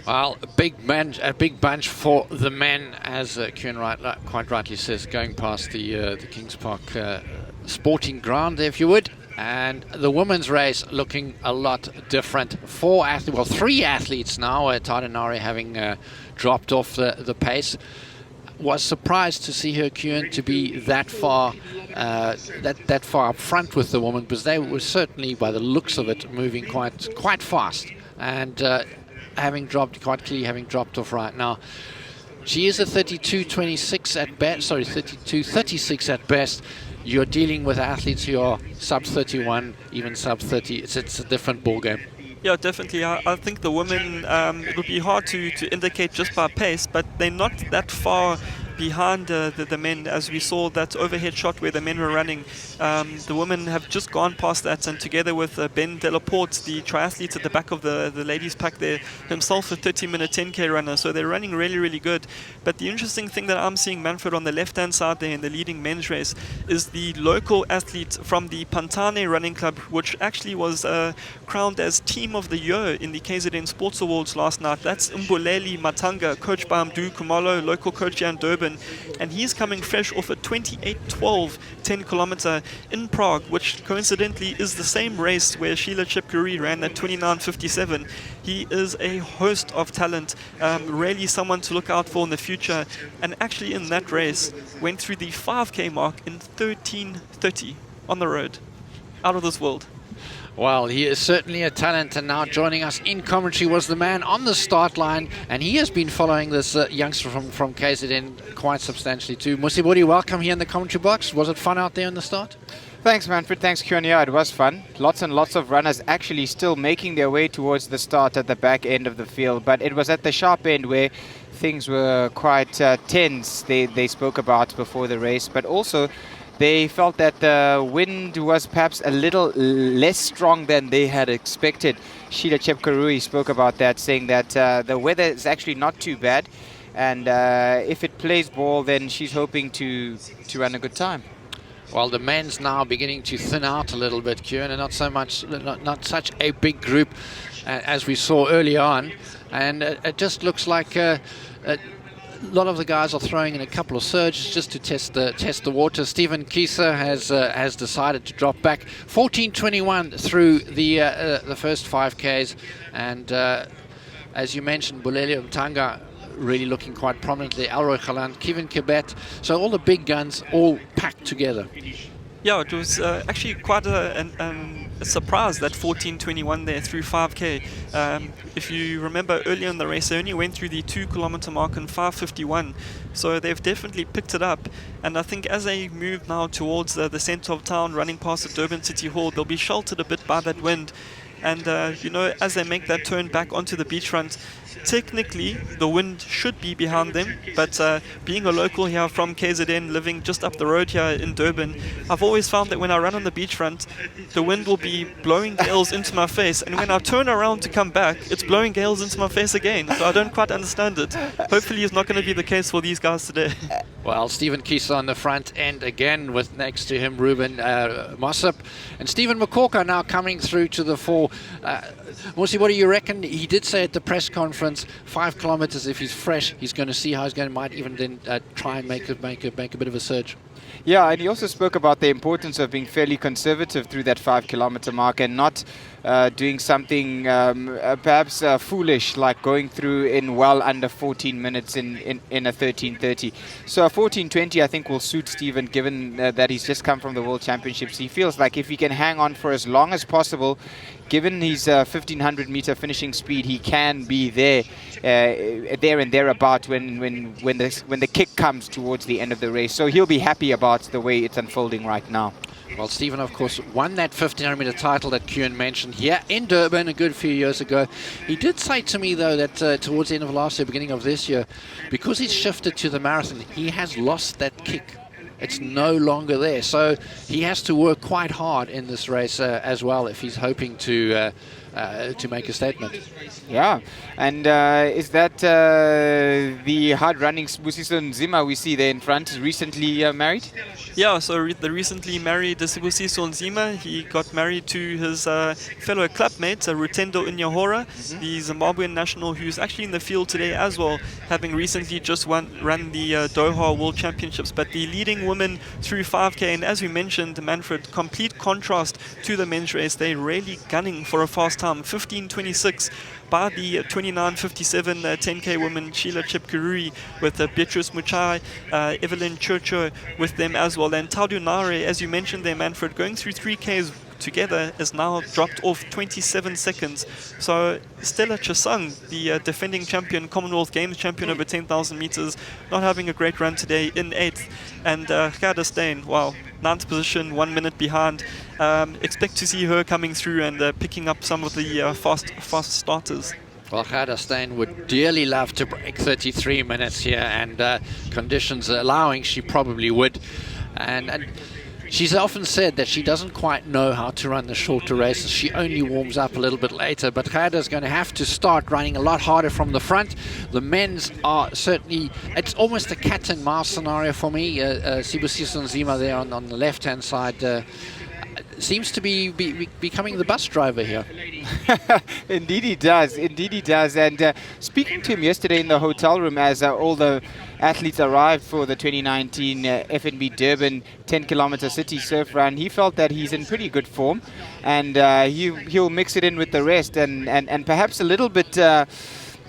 Well, a big bunch for the men, as Kieran quite rightly says, going past the Kings Park sporting ground, if you would. And the women's race looking a lot different. 3 athletes now. Tadunara having dropped off the pace. Was surprised to see her, Kieran, to be that far up front with the woman, because they were certainly, by the looks of it, moving quite fast. And having dropped off right now. She is a 32.26 at best, 32.36 at best. You're dealing with athletes who are sub 31, even sub 30. It's a different ballgame. Yeah, definitely. I think the women, it would be hard to indicate just by pace, but they're not that far behind the men. As we saw that overhead shot where the men were running, the women have just gone past that, and together with Ben Delaporte, the triathlete at the back of the ladies pack there, himself a 30-minute 10k runner, so they're running really good. But the interesting thing that I'm seeing, Manfred, on the left-hand side there in the leading men's race is the local athlete from the Pantane Running Club, which actually was crowned as Team of the Year in the KZN Sports Awards last night. That's Mbuleli Matanga, coached by Mdu Kumalo, local coach here in Durban. And he's coming fresh off a 28:12 10-kilometer in Prague, which coincidentally is the same race where Sheila Chipkuri ran that 29:57. He is a host of talent, really someone to look out for in the future. And actually in that race went through the 5k mark in 13:30 on the road. Out of this world. Well, he is certainly a talent, and now joining us in commentary was the man on the start line, and he has been following this youngster from KZN quite substantially too. Musiburi, welcome here in the commentary box. Was it fun out there in the start? Thanks, Manfred. Thanks, Kieran. Yeah, it was fun. Lots and lots of runners actually still making their way towards the start at the back end of the field, but it was at the sharp end where things were quite tense. They spoke about before the race, but also they felt that the wind was perhaps a little less strong than they had expected. Sheila Chepkarui spoke about that, saying that the weather is actually not too bad, and if it plays ball, then she's hoping to run a good time. Well, the men's now beginning to thin out a little bit, Kieran, and not such a big group as we saw early on, and it just looks like a lot of the guys are throwing in a couple of surges just to test the water. Stephen Kieser has decided to drop back 14:21 through the first 5Ks, and as you mentioned, Buleli Mtanga really looking quite prominently. Elroy Galant, Kevin Kibet, so all the big guns all packed together. Yeah, it was actually quite a surprise, that 14:21 there through 5k. If you remember earlier in the race, they only went through the 2-kilometer mark in 5:51, so they've definitely picked it up. And I think as they move now towards the center of town, running past the Durban City Hall, they'll be sheltered a bit by that wind. And as they make that turn back onto the beachfront, technically the wind should be behind them, but being a local here from KZN, living just up the road here in Durban, I've always found that when I run on the beachfront, the wind will be blowing gales into my face, and when I turn around to come back, it's blowing gales into my face again, so I don't quite understand it. Hopefully it's not going to be the case for these guys today. Well, Stephen Kieser on the front end again, with next to him Ruben Mossop, and Stephen McCorker now coming through to the fore. Morsi, what do you reckon? He did say at the press conference, 5 kilometers, if he's fresh, he's going to see how he's going to might even then try and make a bit of a surge. Yeah, and he also spoke about the importance of being fairly conservative through that 5-kilometer mark and not doing something perhaps foolish like going through in well under 14 minutes in a 13:30. So a 14:20 I think will suit Stephen, given that he's just come from the World Championships. He feels like if he can hang on for as long as possible, given his 1500 meter finishing speed, he can be there and thereabout when the kick comes towards the end of the race. So he'll be happy about the way it's unfolding right now. Well, Stephen, of course, won that 1500 meter title that Kuhn mentioned here in Durban a good few years ago. He did say to me, though, that towards the end of last year, beginning of this year, because he's shifted to the marathon, he has lost that kick. It's no longer there. So he has to work quite hard in this race as well if he's hoping to make a statement. Yeah, and is that the hard-running Sibusiso Nzima we see there in front, recently married? Yeah, so the recently married Sibusiso Nzima, he got married to his fellow clubmate, Rutendo Inyahora, the Zimbabwean national who's actually in the field today as well, having recently just run the Doha World Championships. But the leading women through 5K, and as we mentioned, Manfred, complete contrast to the men's race. They're really gunning for a fast time, 15:26 by the 29:57 10K woman Sheila Chepkurui, with Beatrice Muchai, Evelyn Churcho with them as well. And Taudu Nare, as you mentioned there, Manfred, going through 3Ks together is now dropped off 27 seconds. So Stella Chasang, the defending champion, Commonwealth Games champion over 10,000 meters, not having a great run today in 8th. And Gerda Steyn, wow, 9th position, 1 minute behind. Expect to see her coming through and picking up some of the fast starters. Well, Gerda Steyn would dearly love to break 33 minutes here, and conditions allowing, she probably would. And she's often said that she doesn't quite know how to run the shorter races. She only warms up a little bit later, but Gerda's going to have to start running a lot harder from the front. The men's are certainly, it's almost a cat and mouse scenario for me. Sibusiso Nzima there on the left-hand side seems to be becoming the bus driver here. Indeed he does, indeed he does. And speaking to him yesterday in the hotel room as all the athletes arrived for the 2019 FNB Durban 10-kilometer city surf run, he felt that he's in pretty good form, and he'll mix it in with the rest, and perhaps a little bit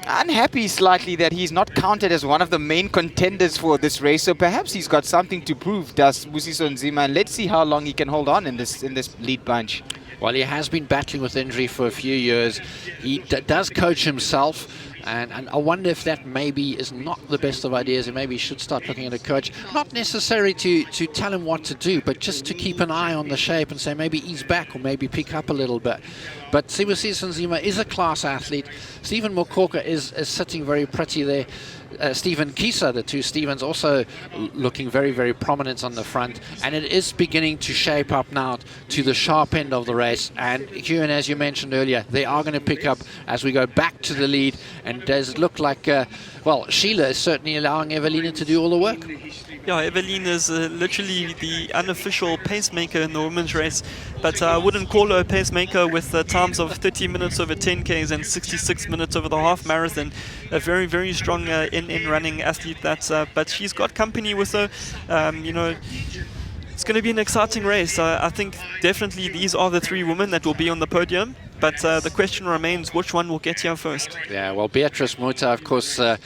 unhappy slightly that he's not counted as one of the main contenders for this race. So perhaps he's got something to prove, does Sibusiso Nzima, and let's see how long he can hold on in this lead bunch. Well, he has been battling with injury for a few years. He does coach himself, and I wonder if that maybe is not the best of ideas, and maybe he should start looking at a coach. Not necessarily to tell him what to do, but just to keep an eye on the shape and say maybe ease back or maybe pick up a little bit. But Sibusiso Nzima is a class athlete. Stephen Mokoka is sitting very pretty there. Stephen Kisa, the two Stephens, also looking very, very prominent on the front. And it is beginning to shape up now to the sharp end of the race. And Ewan, as you mentioned earlier, they are going to pick up as we go back to the lead. And does it look like, well, Sheila is certainly allowing Evelina to do all the work. Yeah, Evelyn is literally the unofficial pacemaker in the women's race, but I wouldn't call her a pacemaker with times of 30 minutes over 10Ks and 66 minutes over the half marathon. A very, very strong in running athlete, but she's got company with her. You know, it's going to be an exciting race. I think definitely these are the three women that will be on the podium. But the question remains, which one will get here first? Yeah, well, Beatrice Muta, of course, her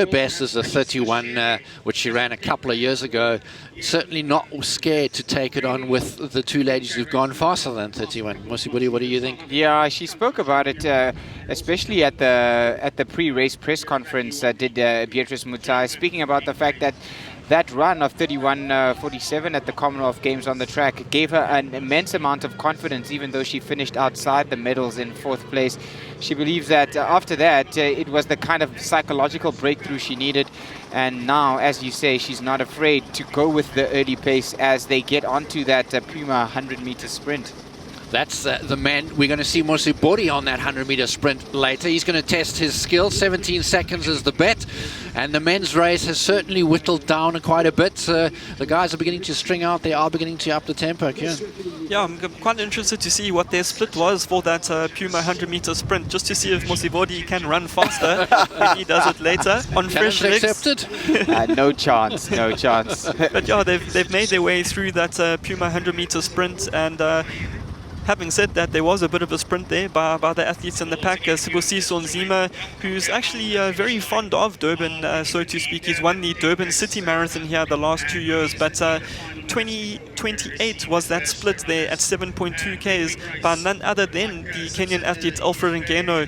best is a 31, which she ran a couple of years ago. Certainly not scared to take it on with the two ladies who've gone faster than 31. Musibudi, what do you think? Yeah, she spoke about it, especially at the pre-race press conference. Did Beatrice Muta, speaking about the fact that run of 31:47 at the Commonwealth Games on the track gave her an immense amount of confidence, even though she finished outside the medals in 4th place. She believes that after that, it was the kind of psychological breakthrough she needed. And now, as you say, she's not afraid to go with the early pace as they get onto that Puma 100-meter sprint. That's the man. We're going to see Musibudi on that 100-meter sprint later. He's going to test his skill. 17 seconds is the bet. And the men's race has certainly whittled down quite a bit. The guys are beginning to string out. They are beginning to up the tempo. Yeah, I'm quite interested to see what their split was for that Puma 100-meter sprint, just to see if Mosibodi can run faster when he does it later on fresh legs. Accepted? No chance, no chance. But yeah, they've made their way through that Puma 100-meter sprint, and having said that, there was a bit of a sprint there by the athletes in the pack. Sibusiso Nzima, who's actually very fond of Durban, so to speak. He's won the Durban City Marathon here the last 2 years, but 2028 was that split there at 7.2 Ks by none other than the Kenyan athlete Alfred Ngeno,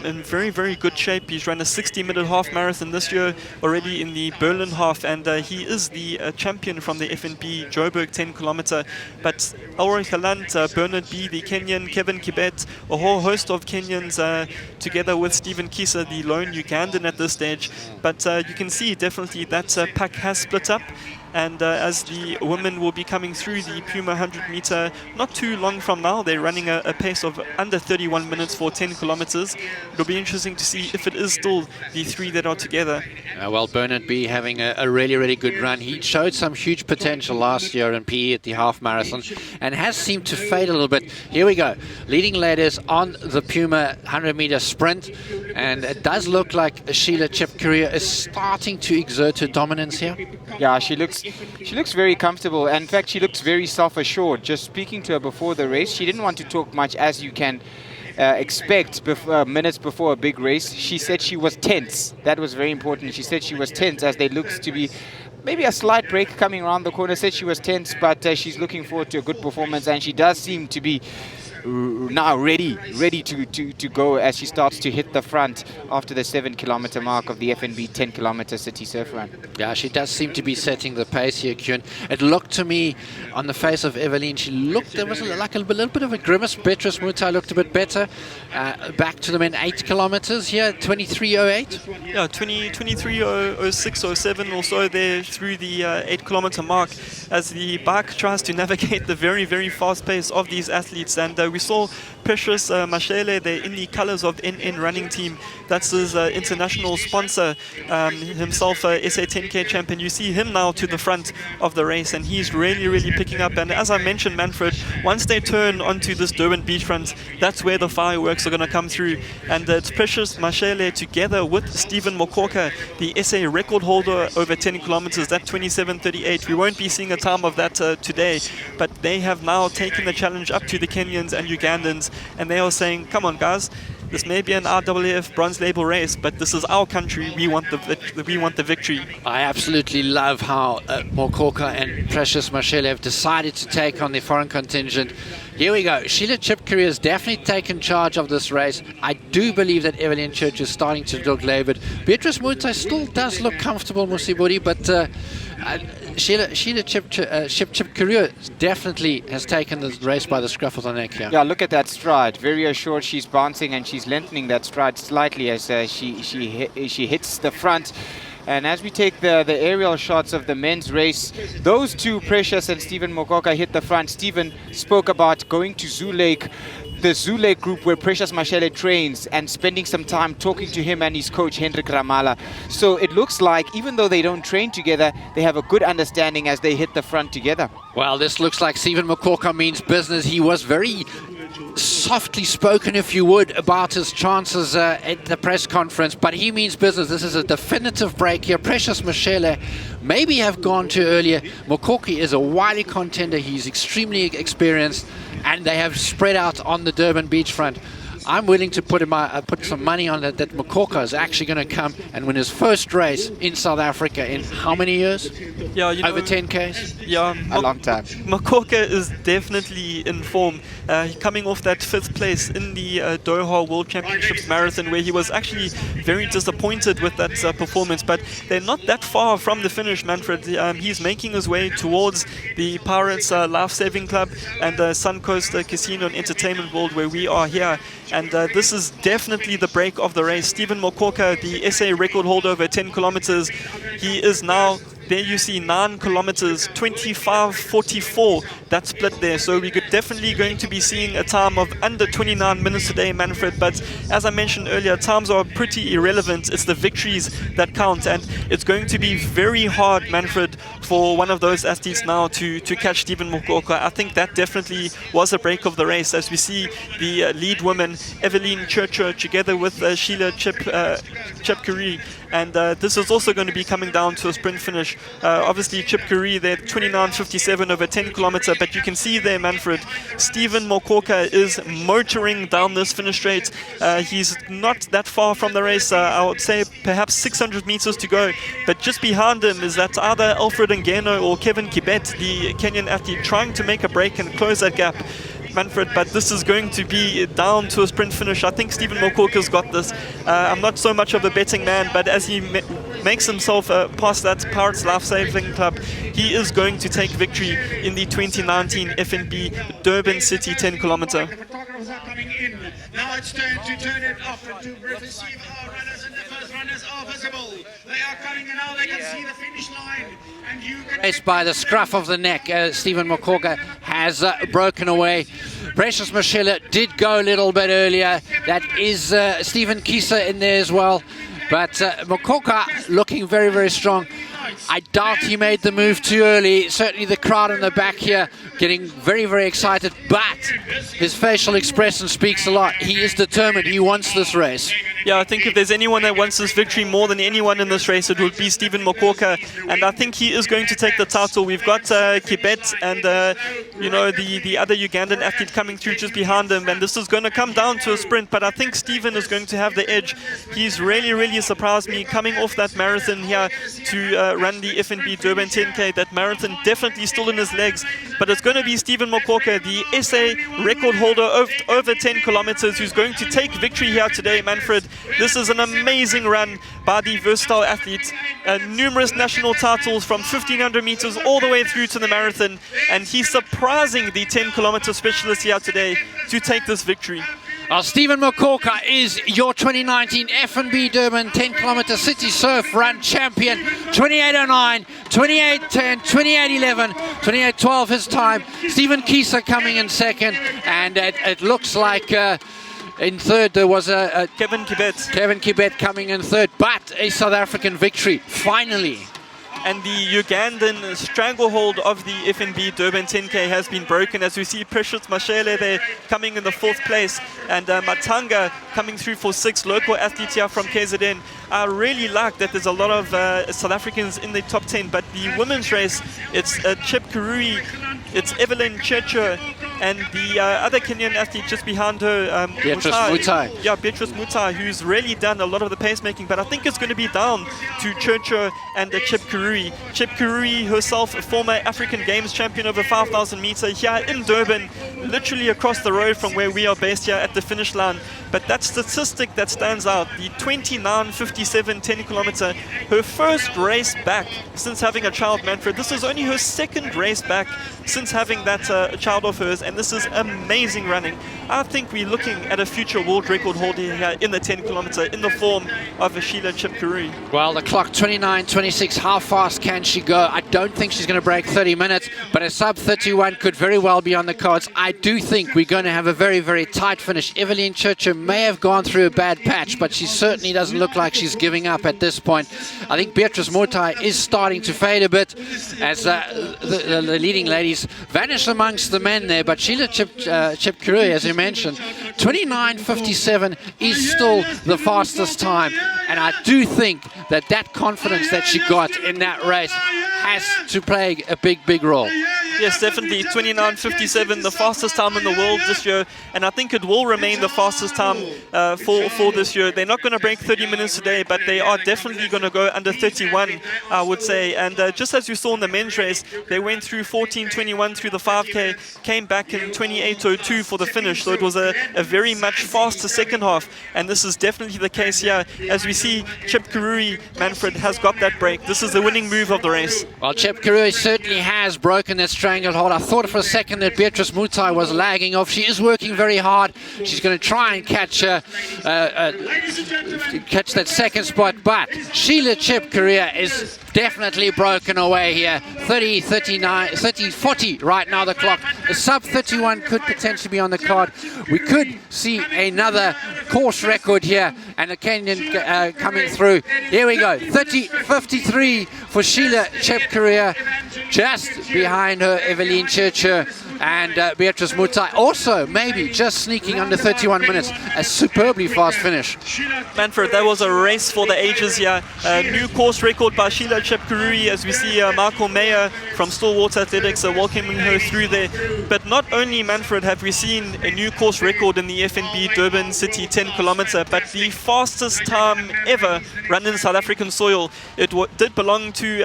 in very, very good shape. He's run a 60-minute half marathon this year, already in the Berlin half, and he is the champion from the FNB Joburg 10 kilometer. But Elroy Galant, Bernard B, the Kenyan, Kevin Kibet, a whole host of Kenyans together with Stephen Kisa, the lone Ugandan at this stage. But you can see definitely that pack has split up. And as the women will be coming through the Puma 100 meter not too long from now, they're running a pace of under 31 minutes for 10 kilometers. It'll be interesting to see if it is still the three that are together. Well, Bernard B having a really, really good run. He showed some huge potential last year in PE at the half marathon and has seemed to fade a little bit. Here we go. Leading ladies on the Puma 100 meter sprint. And it does look like Sheila Chepkorea is starting to exert her dominance here. Yeah, she looks very comfortable. And in fact, she looks very self-assured. Just speaking to her before the race, she didn't want to talk much, as you can expect minutes before a big race. She said she was tense. That was very important. She said she was tense as there looks to be maybe a slight break coming around the corner. Said she was tense, but she's looking forward to a good performance, and she does seem to be now ready to go as she starts to hit the front after the 7-kilometer mark of the FNB 10-kilometer City Surf Run. Yeah, she does seem to be setting the pace here, Kuhn. It looked to me on the face of Eveline, there was like a little bit of a grimace. Beatrice Mutai looked a bit better. Back to the men, 8 kilometers here, 23:08. Yeah, 23:06 or 07 or so there through the 8-kilometer mark as the bike tries to navigate the very, very fast pace of these athletes. And we saw Precious Mashele there in the colors of NN Running Team. That's his international sponsor, himself SA 10K champion. You see him now to the front of the race, and he's really, really picking up. And as I mentioned, Manfred, once they turn onto this Durban beachfront, that's where the fireworks are going to come through. And it's Precious Mashele together with Stephen Mokoka, the SA record holder over 10 kilometers, that 27:38. We won't be seeing a time of that today, but they have now taken the challenge up to the Kenyans and Ugandans, and they are saying, come on guys, this may be an RWF bronze label race, but this is our country. We want the victory. I absolutely love how Mokoka and Precious Mashele have decided to take on the foreign contingent. Here we go. Sheila Chepkorea has definitely taken charge of this race. I do believe that Evelyn Church is starting to look laboured. Beatrice Mutai still does look comfortable, Musibodi, but Sheila Chepkorea definitely has taken the race by the scruff of the neck here. Yeah, look at that stride. Very assured. She's bouncing and she's lengthening that stride slightly as she hits the front. And as we take the aerial shots of the men's race, those two, Precious and Stephen Mokoka, hit the front. Stephen spoke about going to Zoo Lake, the Zoo Lake group where Precious Mashele trains, and spending some time talking to him and his coach, Hendrik Ramala. So it looks like, even though they don't train together, they have a good understanding as they hit the front together. Well, this looks like Stephen Mokoka means business. He was very softly spoken, if you would, about his chances at the press conference, but he means business. This is a definitive break here. Precious Mashele maybe have gone too earlier. Mokoki is a wily contender. He's extremely experienced, and they have spread out on the Durban beachfront. I'm willing to put some money on that Mokoka is actually going to come and win his first race in South Africa in how many years? Yeah, over 10Ks? Yeah, a long time. Mokoka is definitely in form. Coming off that 5th place in the Doha World Championships Marathon, where he was actually very disappointed with that performance, but they're not that far from the finish, Manfred. He's making his way towards the Pirates Life Saving Club and Suncoast Casino and Entertainment World, where we are here. And this is definitely the break of the race. Stephen Mokoka, the SA record holder over 10 kilometers, he is now, there you see, 9 kilometers, 25:44, that split there. So we could definitely going to be seeing a time of under 29 minutes today, Manfred. But as I mentioned earlier, times are pretty irrelevant. It's the victories that count, and it's going to be very hard, Manfred, for one of those athletes now to catch Stephen Mokoka. I think that definitely was a break of the race, as we see the lead woman, Evelyn Churcher, together with Sheila Chepkirui. And this is also going to be coming down to a sprint finish. Obviously, Chepkirui, they're 29.57 over 10 kilometer, but you can see there, Manfred, Stephen Mokoka is motoring down this finish straight. He's not that far from the race. I would say perhaps 600 meters to go, but just behind him is that either Alfred Ngeno or Kevin Kibet, the Kenyan athlete, trying to make a break and close that gap, Manfred. But this is going to be down to a sprint finish. I think Stephen Mokoka's got this. I'm not so much of a betting man, but as he makes himself past that Pirates Life Saving Club, he is going to take victory in the 2019 FNB Durban City 10 kilometer. Photographers are coming in. Now it's time to turn it off and to receive our runners, and the first runners are visible. They are coming, and now they can see the finish line. And you can... It's by the scruff of the neck. Stephen Mokoka has broken away. Precious Michelle did go a little bit earlier. That is Stephen Kisa in there as well. But Mokoka looking very, very strong. I doubt he made the move too early. Certainly the crowd in the back here getting very, very excited. But his facial expression speaks a lot. He is determined. He wants this race. Yeah, I think if there's anyone that wants this victory more than anyone in this race, it would be Stephen Mokoka. And I think he is going to take the title. We've got Kibet and, you know, the other Ugandan athlete coming through just behind him. And this is going to come down to a sprint. But I think Stephen is going to have the edge. He's really, really surprised me coming off that marathon here to run the FNB Durban 10K. That marathon definitely still in his legs. But it's going to be Stephen Mokoka, the SA record holder of over 10 kilometers, who's going to take victory here today, Manfred. This is an amazing run by the versatile athlete. Numerous national titles from 1500 meters all the way through to the marathon. And he's surprising the 10 kilometer specialist here today to take this victory. Well, Stephen Mokoka is your 2019 FNB Durban 10 kilometer City Surf Run champion. 28:09, 28:10, 28:11, 28:12 his time. Stephen Kisa coming in second, and it looks like in third there was a Kevin Kibet. Kevin Kibet coming in third, but a South African victory finally. And the Ugandan stranglehold of the FNB Durban 10K has been broken, as we see Precious Mashele there coming in the fourth place, and Matanga coming through for sixth, local athlete here from KZN. I really like that there's a lot of South Africans in the top 10, but the women's race, it's Chepkirui, it's Evelyn Churcher, and the other Kenyan athlete just behind her, Beatrice Mutai. Yeah, Beatrice Mutai, who's really done a lot of the pacemaking, but I think it's going to be down to Churcher and Chepkirui. Chepkirui herself, a former African Games champion over 5,000 meters here in Durban, literally across the road from where we are based here at the finish line. But that statistic that stands out, the 29:57 10 kilometer, her first race back since having a child, Manfred. This is only her second race back since having that child of hers, and this is amazing running. I think we're looking at a future world record holder here in the 10 kilometer in the form of Sheila Chepkirui. Well, the clock 29:26. How fast can she go? I don't think she's going to break 30 minutes, but a sub 31 could very well be on the cards. I do think we're going to have a very, very tight finish. Evelyn Churcher may have gone through a bad patch, but she certainly doesn't look like she's giving up at this point. I think Beatrice Mutai is starting to fade a bit as the leading ladies vanish amongst the men there, but Sheila Chepkirui, as you mentioned, 29:57 is still the fastest time, and I do think that confidence that she got in that race has to play a big role. Yes, definitely. 29:57, the fastest time in the world this year, and I think it will remain the fastest time for this year. They're not going to break 30 minutes today, but they are definitely going to go under 31, I would say. And just as you saw in the men's race, they went through 14:21 through the 5K, came back in 28:02 for the finish. So it was a very much faster second half, and this is definitely the case here. As we see, Chepkirui, Manfred, has got that break. This is the winning move of the race. Well, Chepkirui certainly has broken that stranglehold. I thought for a second that Beatrice Mutai was lagging off. She is working very hard. She's going to try and catch that second spot, but Sheila Chepkirui is definitely broken away here. 30, 39, 30, 40 right now the clock. A sub 31 could potentially be on the card. We could see another course record here and a Kenyan coming through. Here we go, 30.53 for Sheila Chepkorea. Just behind her, Evelyn Churcher and Beatrice Mutai. Also, maybe just sneaking under 31 minutes. A superbly fast finish. Manfred, that was a race for the ages here. New course record by Sheila Chepkorea, as we see Michael Mayer from Stillwater Athletics welcoming her through there. But not only, Manfred, have we seen a new course record in the FNB Durban City 10 kilometer, but the fastest time ever run in South African soil. It did belong to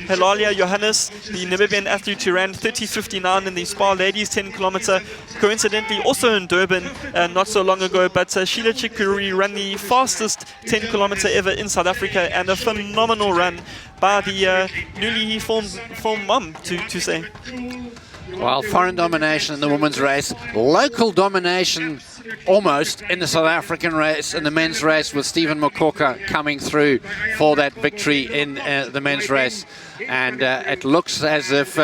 Helalia Johannes, the Namibian athlete who ran 30.59 in the Spa Ladies 10 kilometer, coincidentally also in Durban not so long ago. But Sheila Chepkorea ran the fastest 10 kilometer ever in South Africa, and a phenomenal run by the newly formed mum, to say. Well, foreign domination in the women's race, local domination almost in the South African race, in the men's race, with Stephen Mokoka coming through for that victory in the men's race. And it looks as if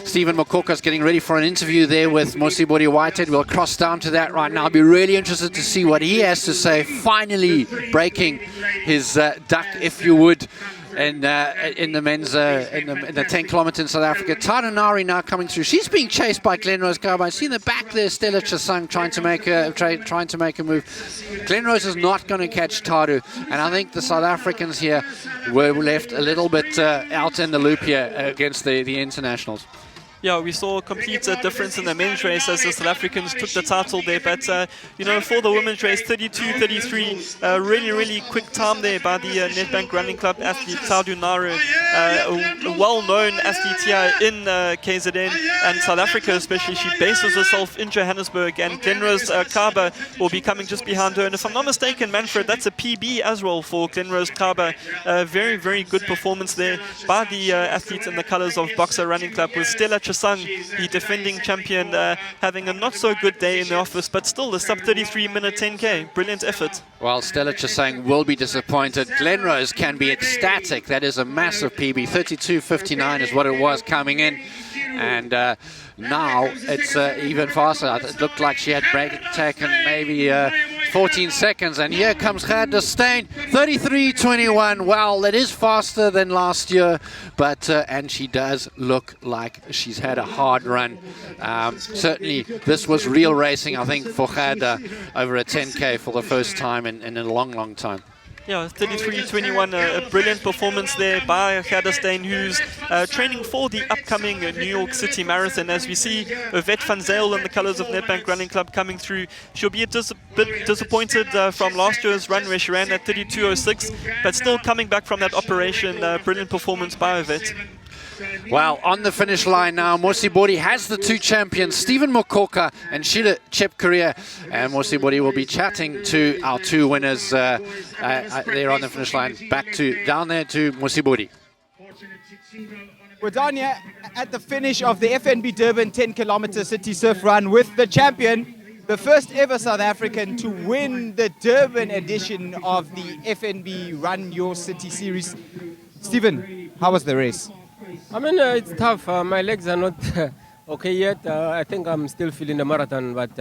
Stephen Mokoka is getting ready for an interview there with Mosibori Whitehead. We'll cross down to that right now. I'll be really interested to see what he has to say, finally breaking his duck, if you would, in the men's in the 10 kilometer in South Africa. Tadu Nari now coming through. She's being chased by Glenrose Garba. I see in the back there Stella Chasang trying to make a move. Glenrose is not going to catch Tadu, and I think the South Africans here were left a little bit out in the loop here against the internationals. Yeah, we saw a complete difference in the men's race as the South Africans took the title there. But, you know, for the women's race, 32.33, really quick time there by the Nedbank Running Club athlete Tadu Naru, a well-known athlete here in KZN and South Africa especially. She bases herself in Johannesburg, and Glenrose Kaba will be coming just behind her. And if I'm not mistaken, Manfred, that's a PB as well for Glenrose Kaba. Very good performance there by the athlete in the colours of Boxer Running Club, with Stella Chasang, the defending champion, having a not so good day in the office, but still a sub 33 minute 10k. Brilliant effort. Well, Stella Chasang will be disappointed. Glenrose can be ecstatic. That is a massive PB. 32.59 is what it was coming in, and now it's even faster. It looked like she had taken maybe 14 seconds, and here comes Gerda Steyn, 33.21. Well, that is faster than last year, but and she does look like she's had a hard run. Certainly, this was real racing, I think, for Gerda over a 10k for the first time in a long time. Yeah, 33.21, a brilliant performance there by Gerda Steyn, who's training for the upcoming New York City Marathon. As we see Yvette van Zyl in the colours of Nedbank Running Club coming through. She'll be a bit disappointed from last year's run where she ran at 32.06, but still coming back from that operation. Brilliant performance by Yvette. Well, on the finish line now, Mosibori has the two champions, Stephen Mokoka and Sheila Chepkorea. And Mosibori will be chatting to our two winners there on the finish line. Down there to Mosibori. We're down here at the finish of the FNB Durban 10 kilometer City Surf Run with the champion, the first ever South African to win the Durban edition of the FNB Run Your City series. Stephen, how was the race? I mean, it's tough. My legs are not okay yet. I think I'm still feeling the marathon, but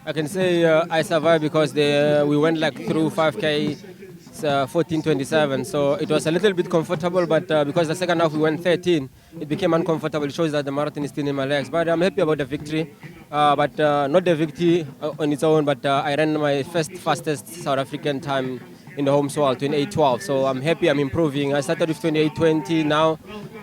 I can say I survived because we went like through 5K, 14:27. So it was a little bit comfortable, but because the second half we went 13, it became uncomfortable. It shows that the marathon is still in my legs. But I'm happy about the victory. But not the victory on its own, but I ran my first fastest South African time in the home soil, 28:12. So I'm happy, I'm improving. I started with 28:20, now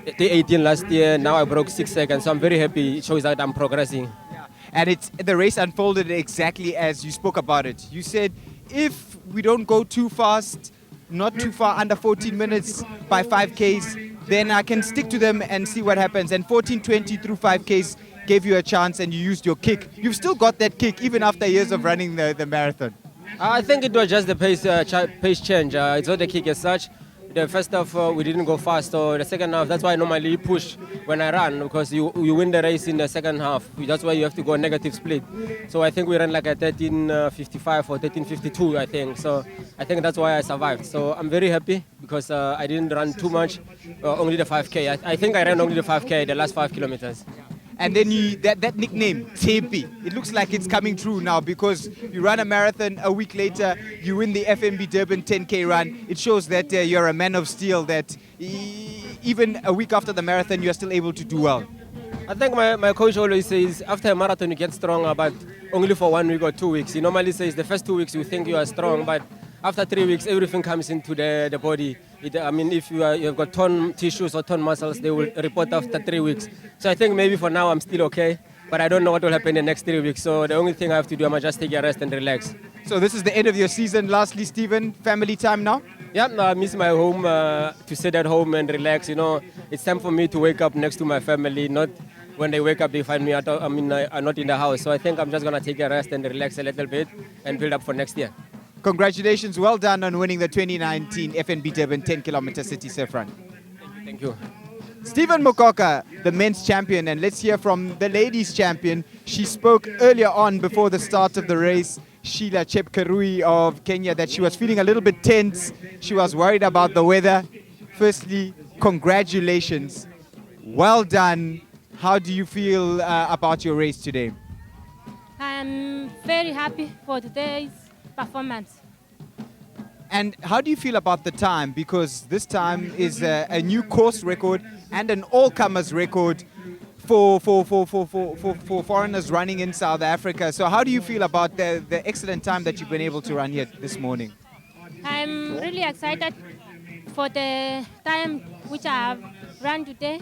18 last year, now I broke 6 seconds. So I'm very happy. It shows that I'm progressing. Yeah. And the race unfolded exactly as you spoke about it. You said, if we don't go too fast, not too far under 14 minutes by 5Ks, then I can stick to them and see what happens. And 14:20 through 5Ks gave you a chance and you used your kick. You've still got that kick even after years of running the marathon. I think it was just the pace change. It's not the kick as such. The first half we didn't go fast, so the second half, that's why I normally push when I run, because you win the race in the second half. That's why you have to go negative split. So I think we ran like a 13:55 or 13:52, I think. So I think that's why I survived. So I'm very happy because I didn't run too much, only the 5K. I think I ran only the 5K, the last 5 kilometers. And then that nickname, Tepi, it looks like it's coming true now because you run a marathon, a week later you win the FNB Durban 10K run. It shows that you're a man of steel, that even a week after the marathon you're still able to do well. I think my coach always says after a marathon you get stronger, but only for 1 week or 2 weeks. He normally says the first 2 weeks you think you are strong, but after 3 weeks everything comes into the body. I mean, if you've got torn tissues or torn muscles, they will report after 3 weeks. So I think maybe for now I'm still okay, but I don't know what will happen in the next 3 weeks. So the only thing I have to do, I'm just take a rest and relax. So this is the end of your season. Lastly, Stephen, family time now? Yeah, I miss my home, to sit at home and relax. You know, it's time for me to wake up next to my family, not when they wake up they find me I'm not in the house. So I think I'm just going to take a rest and relax a little bit and build up for next year. Congratulations, well done on winning the 2019 FNB Durban 10-kilometer City Surf Run. Thank you. Stephen Mokoka, the men's champion, and let's hear from the ladies champion. She spoke earlier on before the start of the race, Sheila Chepkerui of Kenya, that she was feeling a little bit tense. She was worried about the weather. Firstly, congratulations. Well done. How do you feel about your race today? I'm very happy for today's performance. And how do you feel about the time? Because this time is a new course record and an all-comers record for foreigners running in South Africa. So how do you feel about the excellent time that you've been able to run here this morning? I'm really excited for the time which I have run today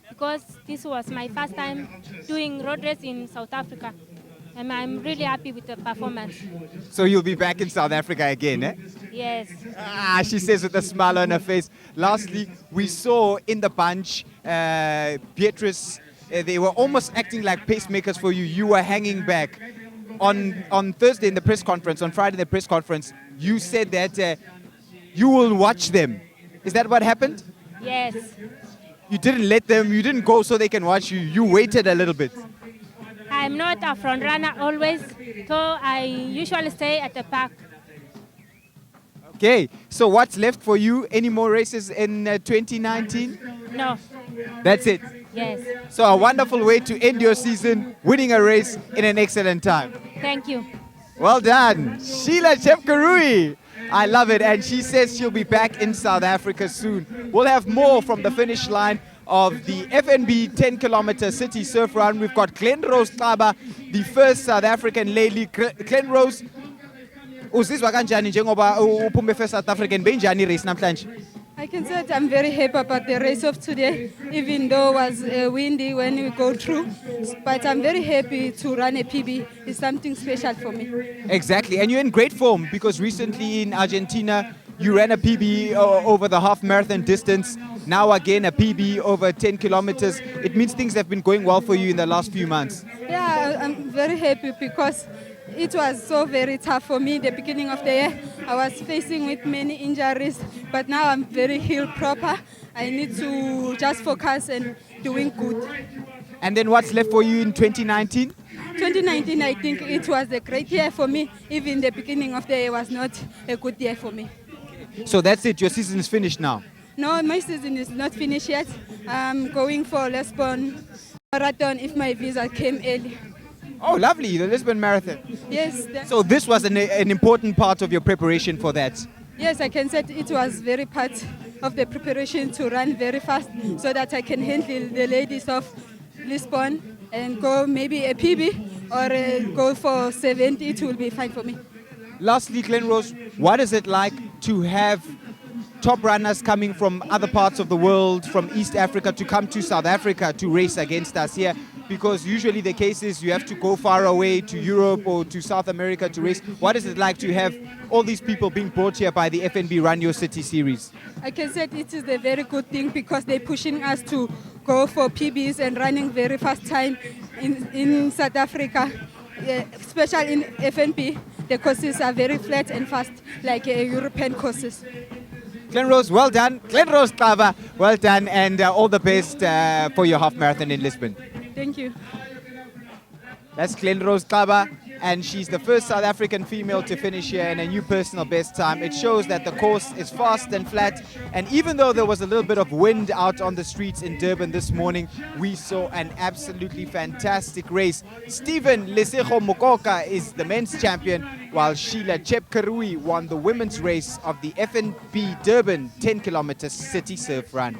because this was my first time doing road race in South Africa. And I'm really happy with the performance. So you'll be back in South Africa again, eh? Yes. She says with a smile on her face. Lastly, we saw in the bunch, Beatrice, they were almost acting like pacemakers for you. You were hanging back. On Thursday in the press conference, on Friday in the press conference, you said that you will watch them. Is that what happened? Yes. You didn't let them, you didn't go so they can watch you. You waited a little bit. I'm not a front runner always, so I usually stay at the back. Okay, so what's left for you? Any more races in 2019? No. That's it? Yes. So a wonderful way to end your season, winning a race in an excellent time. Thank you. Well done, Sheila Chepkerui. I love it, and she says she'll be back in South Africa soon. We'll have more from the finish line of the FNB 10-kilometer City Surf Run. We've got Glenrose Xaba, the first South African lady. Glenrose, uzizwa kanjani njengoba uphume first South African? Benjani race namhlanje? I can say that I'm very happy about the race of today, even though it was windy when we go through. But I'm very happy to run a PB. It's something special for me. Exactly, and you're in great form because recently in Argentina, you ran a PB over the half marathon distance. Now again a PB over 10 kilometers. It means things have been going well for you in the last few months. Yeah, I'm very happy because it was so very tough for me in the beginning of the year. I was facing with many injuries, but now I'm very healed proper. I need to just focus and doing good. And then what's left for you in 2019? 2019, I think it was a great year for me. Even the beginning of the year was not a good year for me. So that's it, your season is finished now? No, my season is not finished yet. I'm going for Lisbon marathon if my visa came early. Oh, lovely, the Lisbon Marathon. Yes. So this was an important part of your preparation for that? Yes, I can say it was very part of the preparation to run very fast so that I can handle the ladies of Lisbon and go maybe a PB or go for 70. It will be fine for me. Lastly, Glenrose, what is it like to have top runners coming from other parts of the world, from East Africa, to come to South Africa to race against us here? Because usually the case is you have to go far away to Europe or to South America to race. What is it like to have all these people being brought here by the FNB Run Your City series? I can say it is a very good thing because they're pushing us to go for PBs and running very fast time in South Africa, especially in FNB. The courses are very flat and fast, like European courses. Glenrose, well done. Glenrose Xaba, well done, and all the best for your half marathon in Lisbon. Thank you. That's Glenrose Xaba. and she's the first South African female to finish here in a new personal best time. It shows that the course is fast and flat, and even though there was a little bit of wind out on the streets in Durban this morning, we saw an absolutely fantastic race. Stephen Lesego Mokoka is the men's champion, while Sheila Chepkerui won the women's race of the FNB Durban 10-kilometer city surf run.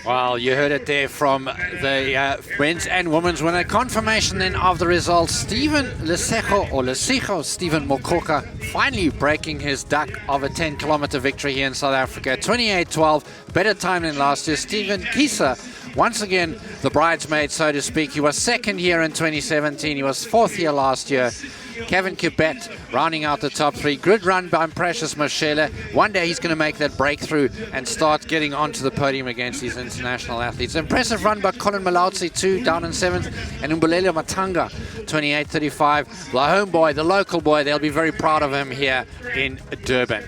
Well, you heard it there from the men's and women's winner. Confirmation then of the results. Stephen Lesego, Stephen Mokoka, finally breaking his duck of a 10-kilometer victory here in South Africa. 28:12, better time than last year. Stephen Kisa, once again, the bridesmaid, so to speak. He was second here in 2017. He was fourth here last year. Kevin Kibet rounding out the top three. Good run by Precious Mashele. One day he's going to make that breakthrough and start getting onto the podium against these international athletes. Impressive run by Colin Malautsi too, down in 7th. And Umbulelo Matanga, 28:35. The homeboy, the local boy, they'll be very proud of him here in Durban.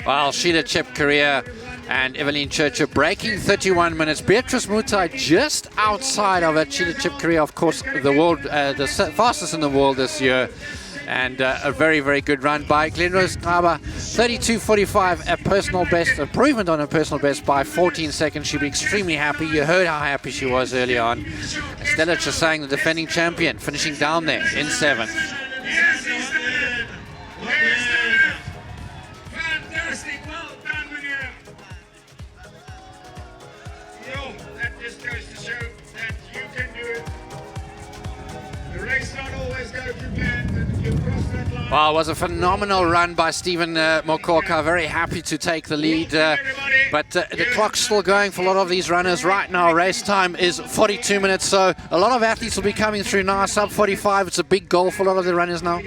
Well, Sheila Chepkerui and Evelyn Churcher breaking 31 minutes. Beatrice Mutai just outside of it. Sheila Chepkerui, of course, the fastest in the world this year. And a very, very good run by Glenrose Ngaba. 32:45, a personal best, improvement on a personal best by 14 seconds. She'll be extremely happy. You heard how happy she was earlier on. Stella Chasang, the defending champion, finishing down there in 7th. Well, it was a phenomenal run by Stephen Mokoka. Very happy to take the lead. But the clock's still going for a lot of these runners right now. Race time is 42 minutes, so a lot of athletes will be coming through now. Sub 45, it's a big goal for a lot of the runners now.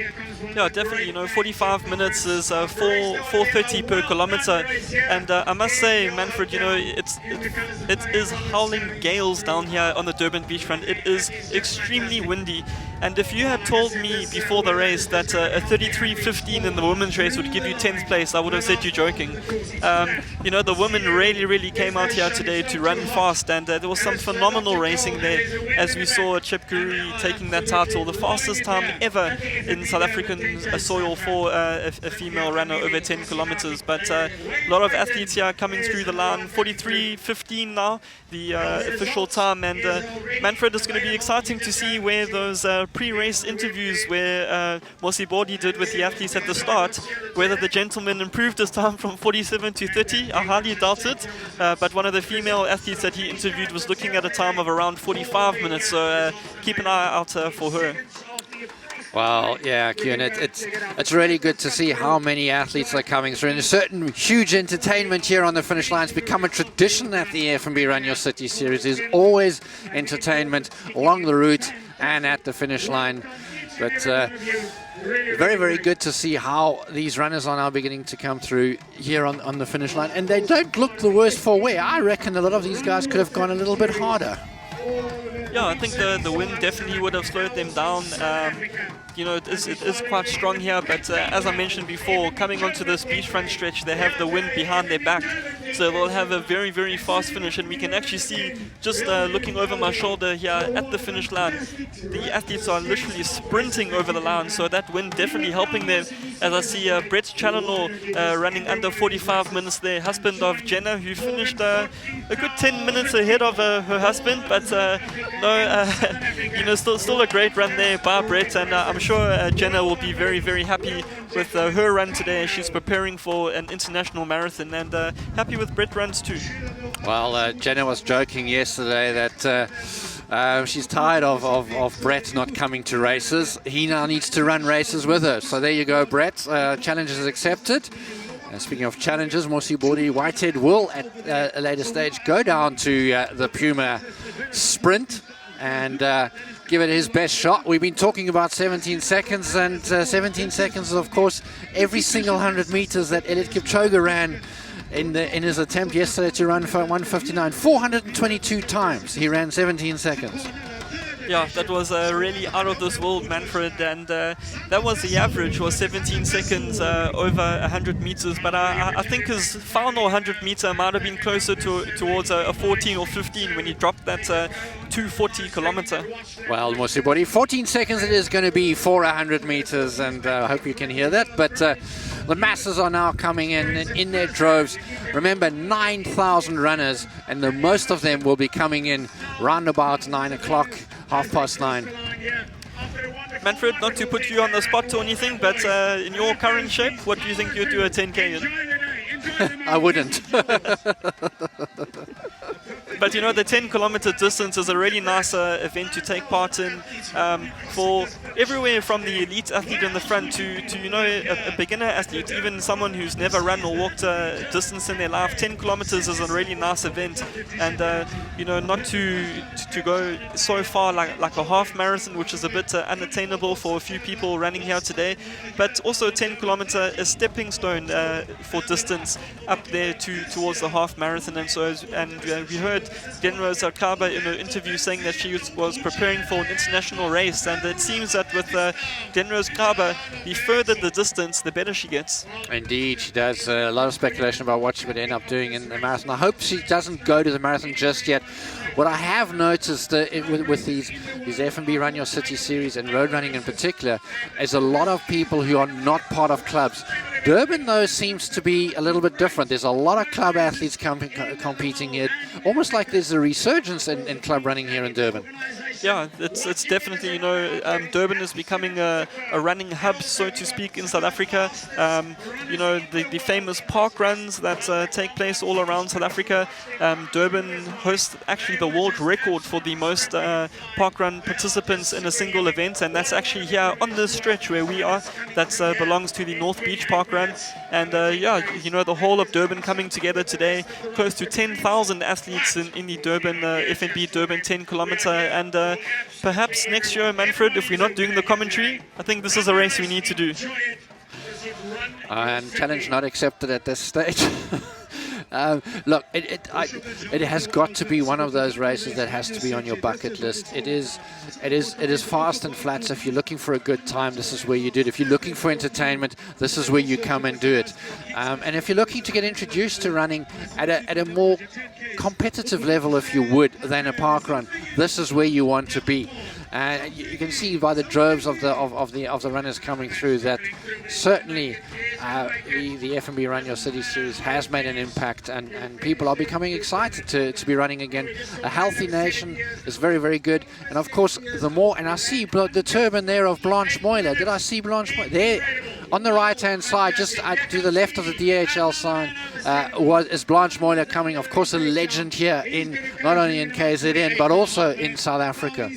Yeah, definitely. 45 minutes is 4:30 per kilometer, and I must say, Manfred, it is howling gales down here on the Durban beachfront. It is extremely windy, and if you had told me before the race that a 33:15 in the women's race would give you 10th place, I would have said you're joking. The women really came out here today to run fast, and there was some phenomenal racing there, as we saw Chepkerui taking that title, the fastest time ever in South African soil for a female runner over 10 kilometers. But a lot of athletes here coming through the line. 43:15 now, the official time, and Manfred, it's going to be exciting to see where those pre-race interviews where Mosi Bodi did with the athletes at the start, whether the gentleman improved his time from 47 to 30. I highly doubt it, but one of the female athletes that he interviewed was looking at a time of around 45 minutes, so keep an eye out for her. Well, yeah, Kuhn, it's really good to see how many athletes are coming through. And a certain huge entertainment here on the finish line. It's become a tradition at the FNB Run Your City series. There's always entertainment along the route and at the finish line. But very, very good to see how these runners are now beginning to come through here on the finish line. And they don't look the worst for wear. I reckon a lot of these guys could have gone a little bit harder. Yeah, I think the wind definitely would have slowed them down. It is quite strong here, but as I mentioned before, coming onto this beachfront stretch, they have the wind behind their back, so they'll have a very, very fast finish. And we can actually see, just looking over my shoulder here at the finish line, the athletes are literally sprinting over the line, so that wind definitely helping them. As I see Brett Challenor running under 45 minutes there, husband of Jenna, who finished a good 10 minutes ahead of her husband, but still a great run there by Brett, and I'm sure Jenna will be very, very happy with her run today. She's preparing for an international marathon, and happy with Brett runs too. Well, Jenna was joking yesterday that she's tired of Brett not coming to races. He now needs to run races with her. So there you go, Brett. Challenge is accepted. Speaking of challenges, Mosi Bodi Whitehead will at a later stage go down to the Puma Sprint and give it his best shot. We've been talking about 17 seconds, and 17 seconds is, of course, every single 100 meters that Eliud Kipchoge ran in his attempt yesterday to run for 1:59. 422 times he ran 17 seconds. Yeah, that was really out of this world, Manfred, and that was the average, was 17 seconds over 100 meters, but I think his final 100 meter might have been closer towards a 14 or 15 when he dropped that 240 kilometer. Well, Mosibori, 14 seconds it is going to be for 100 meters, and I hope you can hear that, but the masses are now coming in their droves. Remember, 9,000 runners, and most of them will be coming in round about 9 o'clock, 9:30. Manfred, not to put you on the spot or anything, but in your current shape, what do you think you'd do a 10K in? I wouldn't. But you know, the 10 kilometer distance is a really nice event to take part in for everywhere from the elite athlete in the front to you know, a beginner athlete, even someone who's never run or walked a distance in their life. 10 kilometers is a really nice event, and you know, not to go so far like a half marathon, which is a bit unattainable for a few people running here today, but also 10 kilometer a stepping stone for distance up there towards the half marathon. And so we heard Denrose Akaba in an interview saying that she was preparing for an international race, and it seems that with Denrose Akaba, the further the distance, the better she gets. Indeed, she does. A lot of speculation about what she would end up doing in the marathon. I hope she doesn't go to the marathon just yet. What I have noticed with these F&B Run Your City series and road running in particular is a lot of people who are not part of clubs. Durban, though, seems to be a little bit different. There's a lot of club athletes competing here. Almost like there's a resurgence in club running here in Durban. Yeah, it's definitely, you know, Durban is becoming a running hub, so to speak, in South Africa. You know, the famous park runs that take place all around South Africa. Durban hosts actually the world record for the most park run participants in a single event, and that's actually here on this stretch where we are. That belongs to the North Beach Park Run. And yeah, you know, the whole of Durban coming together today, close to 10,000 athletes in the Durban FNB Durban 10 kilometer, and perhaps next year, Manfred, if we're not doing the commentary, I think this is a race we need to do. And challenge not accepted at this stage. Look, it has got to be one of those races that has to be on your bucket list. It is fast and flat. So if you're looking for a good time, this is where you do it. If you're looking for entertainment, this is where you come and do it. And if you're looking to get introduced to running at a more competitive level, if you would, than a park run, this is where you want to be. You can see by the droves of the runners coming through that certainly the F&B Run Your City series has made an impact, and people are becoming excited to be running again. A healthy nation is very, very good, and of course the more, and I see the turban there of Blanche Moyler. Did I see Blanche Moyler there? On the right-hand side, just to the left of the DHL sign, is Blanche Moyler coming, of course, a legend here not only in KZN but also in South Africa.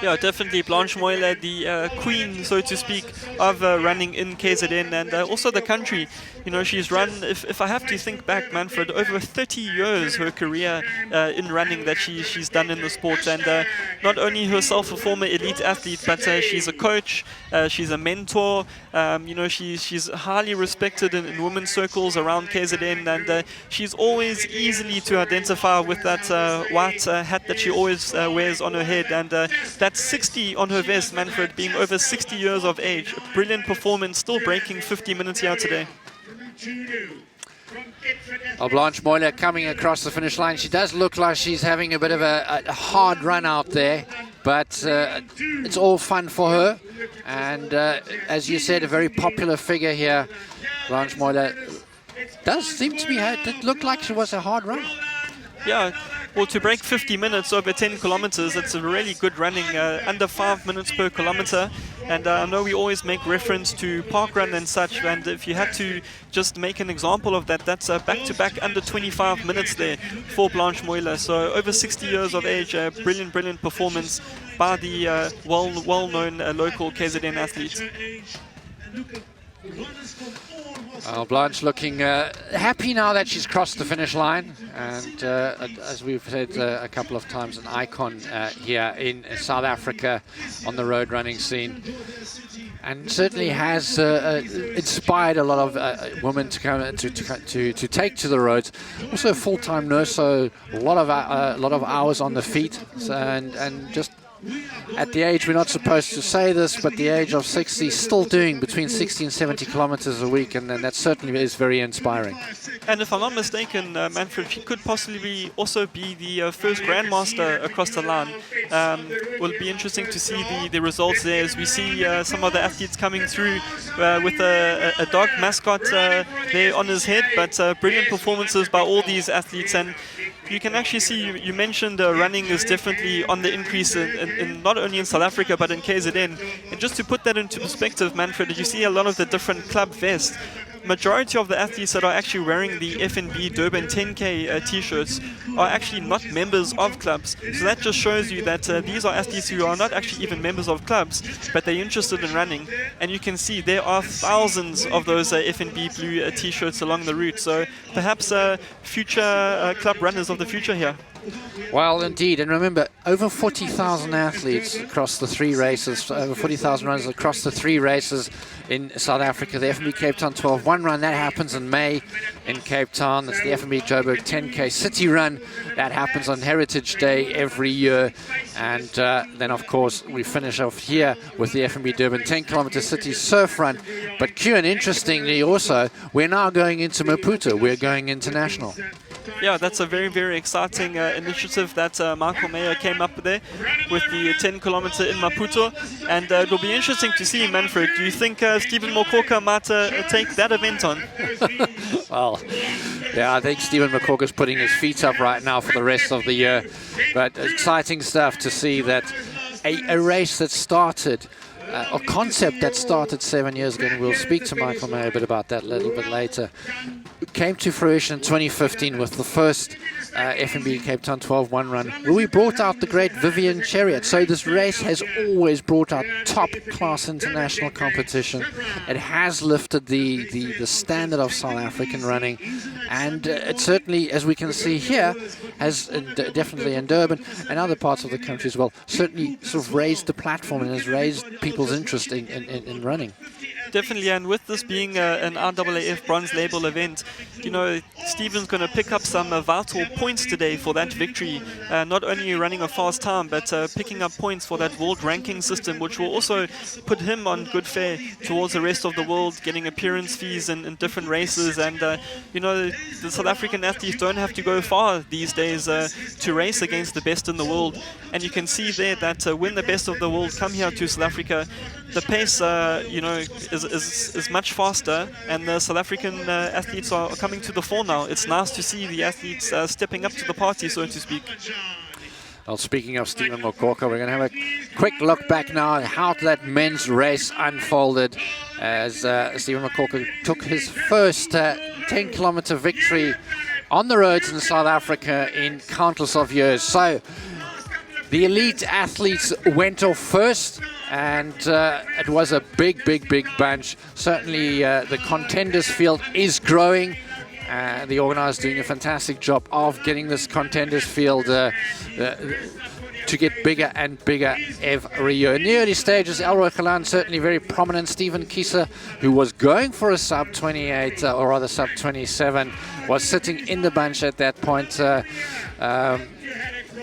Yeah, definitely Blanche Moyler, the queen, so to speak, of running in KZN and also the country. You know, she's run, if I have to think back, Manfred, over 30 years her career in running that she's done in the sport. And not only herself a former elite athlete, but she's a coach, she's a mentor. You know, she's highly respected in women's circles around KZN, and she's always easily to identify with that white hat that she always wears on her head. And that's 60 on her vest, Manfred, being over 60 years of age. A brilliant performance, still breaking 50 minutes here today. Blanche Moyler coming across the finish line. She does look like she's having a bit of a hard run out there, but it's all fun for her. And as you said, a very popular figure here. Blanche Moyler does seem to be, it looked like she was a hard run. Yeah, well, to break 50 minutes over 10 kilometers, it's a really good running, under 5 minutes per kilometer. And I know we always make reference to parkrun and such, and if you had to just make an example of that, that's back-to-back under 25 minutes there for Blanche Moyler. So over 60 years of age, a brilliant performance by the well-known local KZN athlete. Blanche looking happy now that she's crossed the finish line, and as we've said a couple of times, an icon here in South Africa on the road running scene, and certainly has inspired a lot of women to come to take to the roads. Also a full-time nurse, so a lot of hours on the feet, and just at the age, we're not supposed to say this, but the age of 60, still doing between 60 and 70 kilometers a week, and that certainly is very inspiring. And if I'm not mistaken, Manfred, he could possibly also be the first Grandmaster across the line. Will be interesting to see the results there as we see some of the athletes coming through with a dog mascot there on his head, but brilliant performances by all these athletes. And you can actually see, you mentioned running is definitely on the increase in not only in South Africa but in KZN. And just to put that into perspective, Manfred, you see a lot of the different club vests. Majority of the athletes that are actually wearing the FNB Durban 10K t-shirts are actually not members of clubs. So that just shows you that these are athletes who are not actually even members of clubs, but they're interested in running. And you can see there are thousands of those FNB blue t-shirts along the route. So perhaps future club runners of the future here. Well, indeed, and remember, over 40,000 athletes across the 3 races, over 40,000 runners across the 3 races in South Africa. The FNB Cape Town 12-1 run, that happens in May in Cape Town. It's the FNB Joburg 10K City Run, that happens on Heritage Day every year. And then, of course, we finish off here with the FNB Durban 10-kilometer City Surf Run. But Kuan, interestingly also, we're now going into Maputo. We're going international. Yeah, that's a very, very exciting initiative that Michael Mayer came up there with the 10-kilometer in Maputo. And it will be interesting to see, Manfred, do you think Stephen Mokoka might take that event on? Well, yeah, I think Stephen Mokoka's putting his feet up right now for the rest of the year. But exciting stuff to see that a race that started, a concept that started 7 years ago, and we'll speak to Michael Mayer a bit about that a little bit later, came to fruition in 2015 with the first FNB Cape Town 12-1 run, where we brought out the great Vivian Chariot. So this race has always brought out top-class international competition. It has lifted the standard of South African running, and it certainly, as we can see here, has definitely in Durban and other parts of the country as well, certainly sort of raised the platform and has raised people's interest in running. Definitely, and with this being an RAAF bronze label event, you know, Stephen's going to pick up some vital points today for that victory. Not only running a fast time, but picking up points for that world ranking system, which will also put him on good fare towards the rest of the world, getting appearance fees in different races. And, you know, the South African athletes don't have to go far these days to race against the best in the world. And you can see there that when the best of the world come here to South Africa, the pace, you know, is much faster, and the South African athletes are coming to the fore now. It's nice to see the athletes stepping up to the party, so to speak. Well, speaking of Stephen Mokoka, we're going to have a quick look back now at how that men's race unfolded as Stephen Mokoka took his first 10-kilometer victory on the roads in South Africa in countless of years. So the elite athletes went off first, and it was a big bunch. Certainly the contenders field is growing. The organizers doing a fantastic job of getting this contenders field to get bigger and bigger every year. In the early stages, Elroy Galan certainly very prominent. Stephen Kieser, who was going for a sub 28, or rather sub 27, was sitting in the bunch at that point.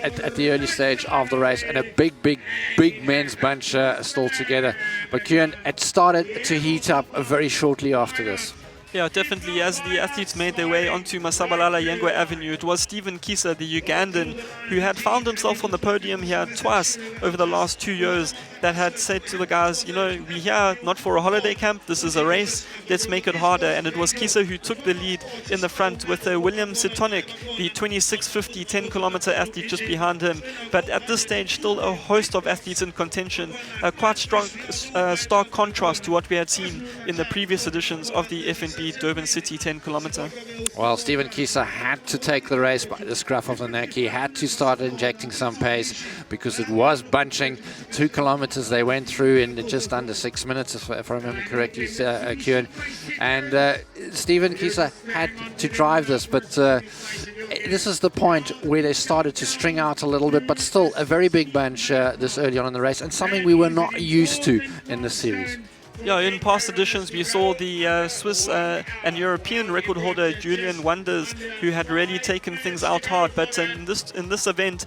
At the early stage of the race, and a big men's bunch still together. But Kuan, it started to heat up very shortly after this. Yeah, definitely. As the athletes made their way onto Masabalala Yengwe Avenue, it was Stephen Kieser, the Ugandan, who had found himself on the podium here twice over the last 2 years, that had said to the guys, you know, we're here not for a holiday camp, this is a race, let's make it harder. And it was Kieser who took the lead in the front with William Sitonic, the 2650 10-kilometer athlete just behind him. But at this stage, still a host of athletes in contention, quite strong, stark contrast to what we had seen in the previous editions of the FNB Durban City 10-kilometer. Well, Stephen Kieser had to take the race by the scruff of the neck. He had to start injecting some pace because it was bunching. 2 kilometers they went through in just under 6 minutes, if I remember correctly, Kuan. And Stephen Kieser had to drive this, but this is the point where they started to string out a little bit, but still a very big bunch this early on in the race, and something we were not used to in this series. Yeah, in past editions we saw the Swiss and European record holder Julian Wonders, who had really taken things out hard. But in this event,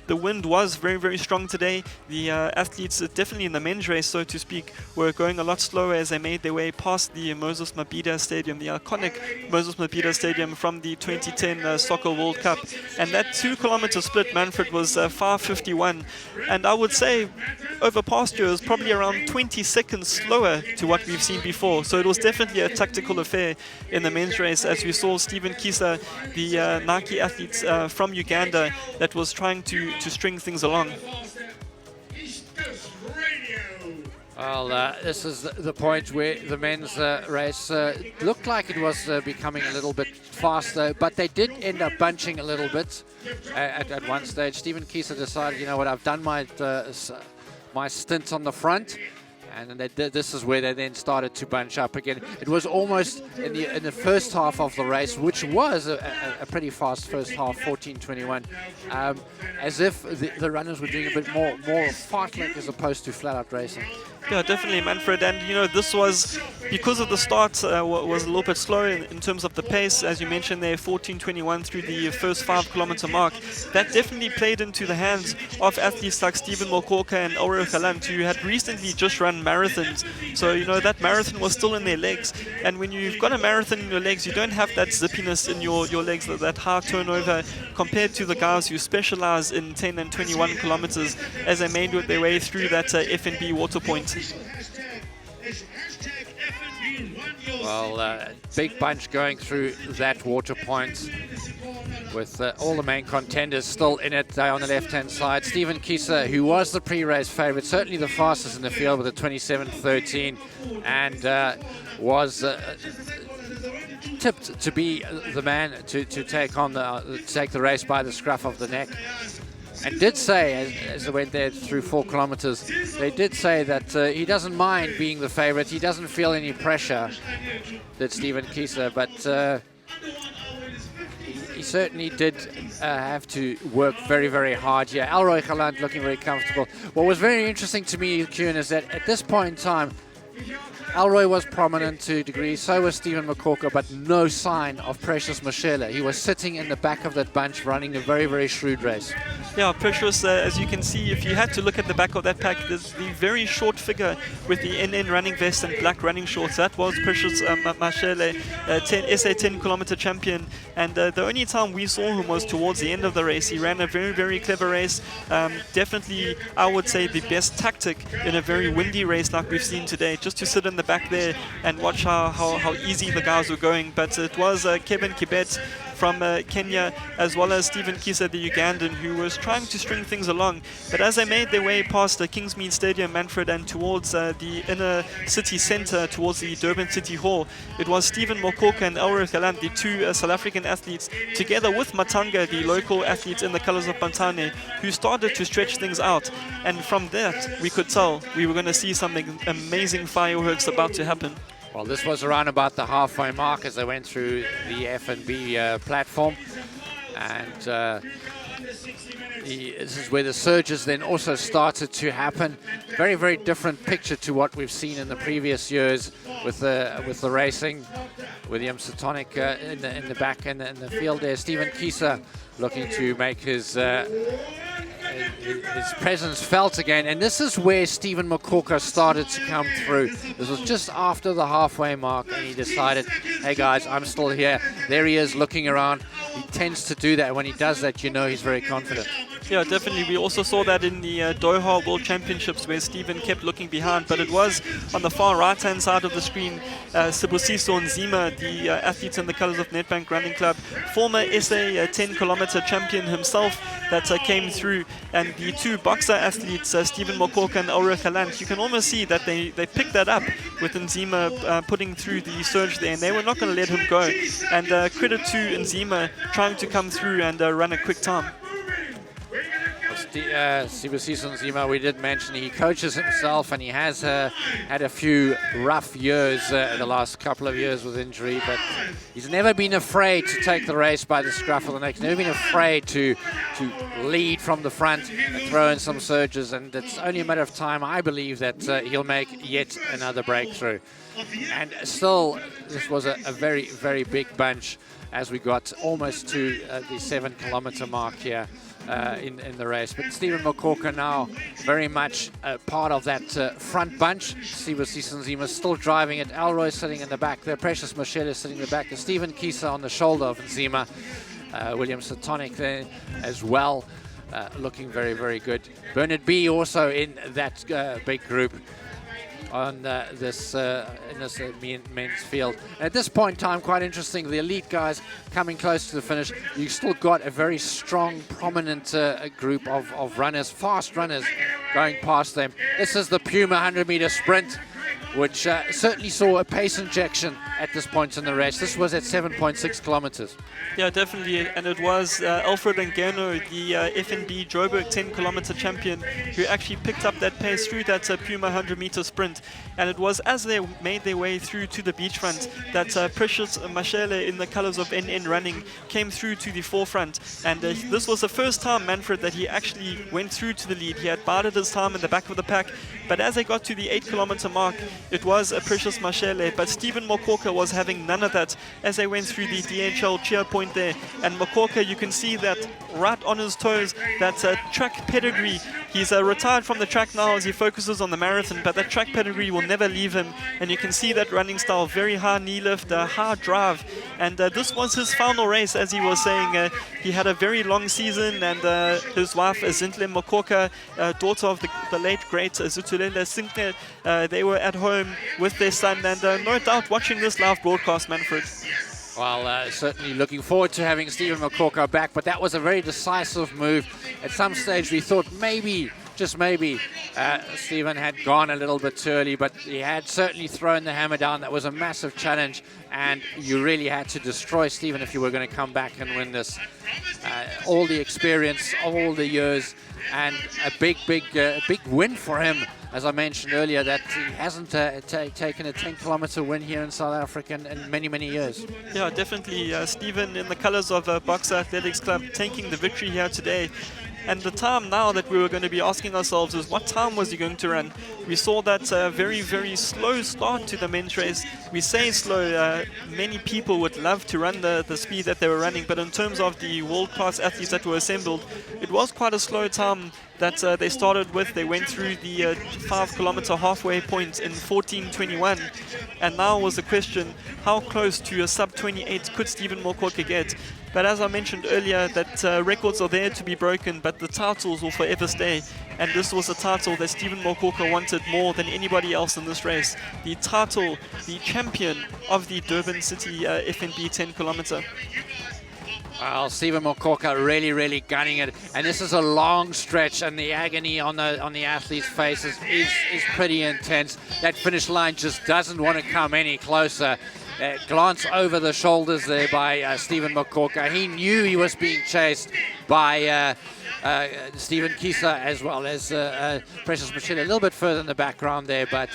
the wind was very, very strong today. The athletes, definitely in the men's race, so to speak, were going a lot slower as they made their way past the Moses Mabhida Stadium, the iconic Moses Mabhida Stadium from the 2010 Soccer World Cup. And that 2-kilometer split, Manfred, was 5:51. And I would say over past years, probably around 20 seconds slower to what we've seen before. So it was definitely a tactical affair in the men's race, as we saw Stephen Kisa, the Nike athlete from Uganda, that was trying to string things along. Well, this is the point where the men's race looked like it was becoming a little bit faster, but they did end up bunching a little bit at one stage. Stephen Kisa decided, you know what, I've done my stint on the front, and this is where they then started to bunch up again. It was almost in the first half of the race, which was a pretty fast first half, 14:21, as if the runners were doing a bit more fartlek as opposed to flat-out racing. Yeah, definitely, Manfred. And, you know, this was, because of the start, was a little bit slow in terms of the pace. As you mentioned there, 14:21 through the first 5-kilometer mark. That definitely played into the hands of athletes like Stephen Mokoka and Ulrich Galant, who had recently just run marathons. So, you know, that marathon was still in their legs. And when you've got a marathon in your legs, you don't have that zippiness in your legs, that high turnover, compared to the guys who specialize in 10 and 21 kilometers as they made their way through that FNB water point. Well, big bunch going through that water point with all the main contenders still in it on the left-hand side. Stephen Kisa, who was the pre-race favorite, certainly the fastest in the field with a 27:13, and was tipped to be the man to take the race by the scruff of the neck. And did say, as they went there through 4 kilometers, they did say that he doesn't mind being the favorite. He doesn't feel any pressure, that Stephen Kisa, but he certainly did have to work very, very hard here. Ulrich Galant looking very comfortable. What was very interesting to me, Kuhn, is that at this point in time, Alroy was prominent to a degree, so was Stephen Mokoka, but no sign of Precious Mashela. He was sitting in the back of that bunch running a very, very shrewd race. Yeah, Precious, as you can see, if you had to look at the back of that pack, there's the very short figure with the NN running vest and black running shorts. That was Precious Mashele, SA 10-kilometer champion. And the only time we saw him was towards the end of the race. He ran a very, very clever race. Definitely, I would say, the best tactic in a very windy race like we've seen today, just to sit in the back there and watch how easy the guys were going. But it was Kevin Kibet from Kenya, as well as Stephen Kisa, the Ugandan, who was trying to string things along. But as they made their way past the Kingsmead Stadium, Manfred, and towards the inner city centre, towards the Durban City Hall, it was Stephen Mokoka and Ulrich Galant, the two South African athletes, together with Matanga, the local athlete in the colours of Bantane, who started to stretch things out. And from that, we could tell we were going to see something amazing fireworks about to happen. Well, this was around about the halfway mark as they went through the F&B platform. And this is where the surges then also started to happen. Very, very different picture to what we've seen in the previous years with the racing. William Satonic in the back and in the field there. Stephen Kisa looking to make his presence felt again, and this is where Stephen Mokoka started to come through. This was just after the halfway mark, and he decided, hey guys, I'm still here. There he is looking around. He tends to do that. When he does that, you know he's very confident. Yeah, definitely. We also saw that in the Doha World Championships, where Stephen kept looking behind. But it was on the far right-hand side of the screen, Sibusiso Nzima, the athlete in the colours of Nedbank Running Club, former SA 10-kilometer champion himself, that came through. And the two boxer athletes, Stephen Mokoka and Ulrich Galant, you can almost see that they picked that up with Nzima putting through the surge there, and they were not going to let him go. And credit to Nzima trying to come through and run a quick time. Sibusiso Nzima, we did mention he coaches himself, and he has had a few rough years the last couple of years with injury, but he's never been afraid to take the race by the scruff of the neck. He's never been afraid to lead from the front and throw in some surges, and it's only a matter of time, I believe, that he'll make yet another breakthrough. And still, this was a very, very big bunch as we got almost to the 7 kilometer mark here in the race. But Stephen Mokoka now very much part of that front bunch. Sibusiso Nzima still driving it. Elroy sitting in the back there. Precious Mashele sitting in the back. Stephen Kisa on the shoulder of Nzima. William Satonic there as well, looking very, very good. Bernard B also in that big group on this men's field. At this point in time, quite interesting, the elite guys coming close to the finish. You've still got a very strong, prominent group of runners, fast runners going past them. This is the Puma 100-meter sprint, which certainly saw a pace injection at this point in the race. This was at 7.6 kilometers. Yeah, definitely, and it was Alfred Ngeno, the FNB Joburg 10-kilometer champion, who actually picked up that pace through that Puma 100-meter sprint. And it was as they made their way through to the beachfront that Precious Mashele, in the colors of NN Running, came through to the forefront. And this was the first time, Manfred, that he actually went through to the lead. He had bided his time in the back of the pack, but as they got to the 8-kilometer mark, it was Precious Mashele, but Stephen Mokoka was having none of that as they went through the DHL cheer point there. And Mokoka, you can see that right on his toes, that track pedigree. He's retired from the track now as he focuses on the marathon, but that track pedigree will never leave him. And you can see that running style, very high knee lift, high drive. And this was his final race, as he was saying. He had a very long season, and his wife, Zintle Mokoka, daughter of the late great Zutulele Sinkle, they were at home with their son, and no doubt watching this live broadcast, Manfred. Well, certainly looking forward to having Stephen Mokoka back, but that was a very decisive move. At some stage we thought maybe, just maybe, Stephen had gone a little bit too early, but he had certainly thrown the hammer down. That was a massive challenge, and you really had to destroy Stephen if you were going to come back and win this. All the experience, all the years, and a big win for him. As I mentioned earlier, that he hasn't taken a 10-kilometer win here in South Africa in many, many years. Yeah, definitely. Stephen, in the colors of Boxer Athletics Club, taking the victory here today. And the time now that we were going to be asking ourselves is, what time was he going to run? We saw that very, very slow start to the men's race. We say slow. Many people would love to run the speed that they were running, but in terms of the world-class athletes that were assembled, it was quite a slow time that they started with. They went through the 5-kilometer halfway point in 14:21, and now was the question, how close to a sub-28 could Stephen Mokoka get? But as I mentioned earlier, that records are there to be broken, but the titles will forever stay. And this was a title that Stephen Mokoka wanted more than anybody else in this race. The title, the champion of the Durban City FNB 10-kilometer. Well, Stephen Mokoka really, really gunning it, and this is a long stretch, and the agony on the athlete's faces is pretty intense. That finish line just doesn't want to come any closer. Glance over the shoulders there by Stephen Mokoka. He knew he was being chased by Stephen Kisa as well as Precious Mashele, a little bit further in the background there, but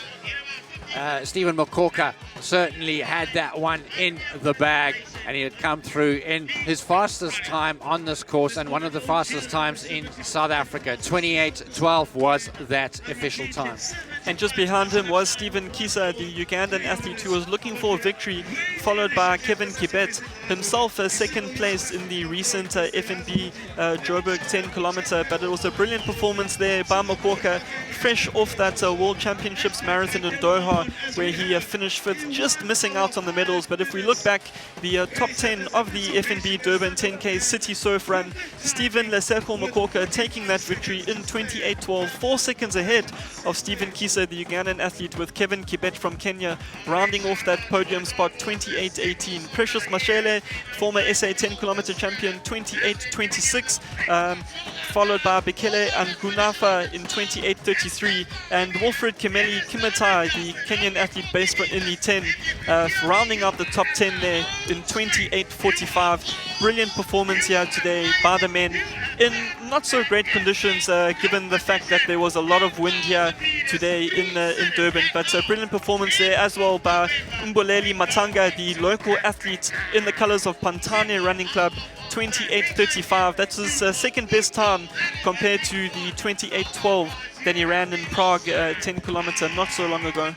Stephen Mokoka certainly had that one in the bag, and he had come through in his fastest time on this course and one of the fastest times in South Africa. 28:12 was that official time. And just behind him was Stephen Kisa, the Ugandan athlete who was looking for a victory, followed by Kevin Kibet, himself second place in the recent FNB Joburg 10-kilometer. But it was a brilliant performance there by Mokoka, fresh off that World Championships marathon in Doha, where he finished fifth, just missing out on the medals. But if we look back, the top 10 of the FNB Durban 10K CitySurfRun, Stephen Leseko Mokoka taking that victory in 28:12, 4 seconds ahead of Stephen Kisa, the Ugandan athlete, with Kevin Kibet from Kenya rounding off that podium spot, 28:18. Precious Mashele, former SA 10-kilometer champion, 28:26, followed by Bekele and Gunafa in 28:33, and Wilfred Kimeli Kimatai, the Kenyan athlete based in the 10, rounding out the top 10 there in 28:45. Brilliant performance here today by the men in not so great conditions given the fact that there was a lot of wind here today in Durban. But a brilliant performance there as well by Mboleli Matanga, the local athlete in the colours of Pantane Running Club. 28:35. That's his second best time compared to the 28:12 that he ran in Prague 10 kilometer not so long ago.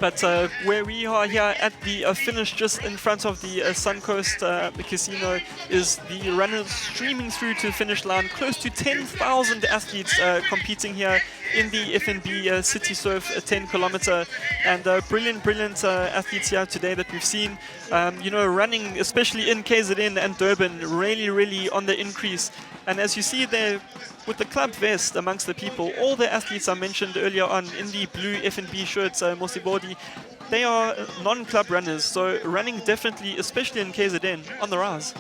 But where we are here at the finish, just in front of the Suncoast the casino, is the runners streaming through to the finish line. Close to 10,000 athletes competing here in the FNB City Surf 10 kilometer, and brilliant athletes here today that we've seen. Running, especially in KZN and Durban, really on the increase. And as you see there, with the club vest amongst the people, all the athletes I mentioned earlier on in the blue FNB shirts, Mosibodi, they are non-club runners. So running definitely, especially in KZN, on the rise.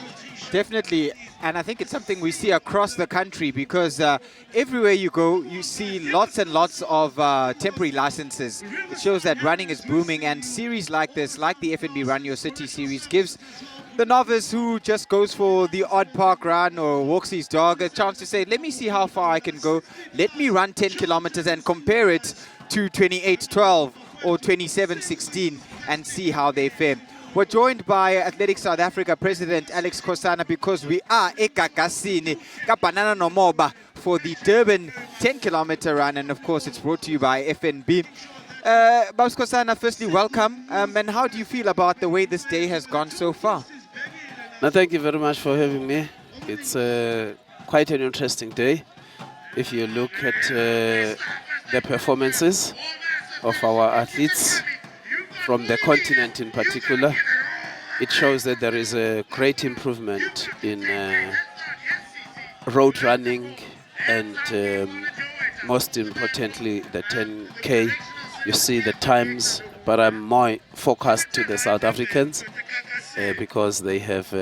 Definitely, and I think it's something we see across the country because everywhere you go, you see lots and lots of temporary licenses. It shows that running is booming, and series like this, like the FNB Run Your City series, gives the novice who just goes for the odd park run or walks his dog a chance to say, let me see how far I can go. Let me run 10 kilometers and compare it to 28:12 or 27:16 and see how they fare. We're joined by Athletics South Africa President Alex Kosana because we are eKakasini kaBanana nomoba for the Durban 10-kilometer run, and of course it's brought to you by FNB. Babs Kosana, firstly, welcome. And how do you feel about the way this day has gone so far? No, thank you very much for having me. It's quite an interesting day. If you look at the performances of our athletes from the continent in particular, it shows that there is a great improvement in road running and most importantly the 10K. You see the times, but I'm more focused to the South Africans because they have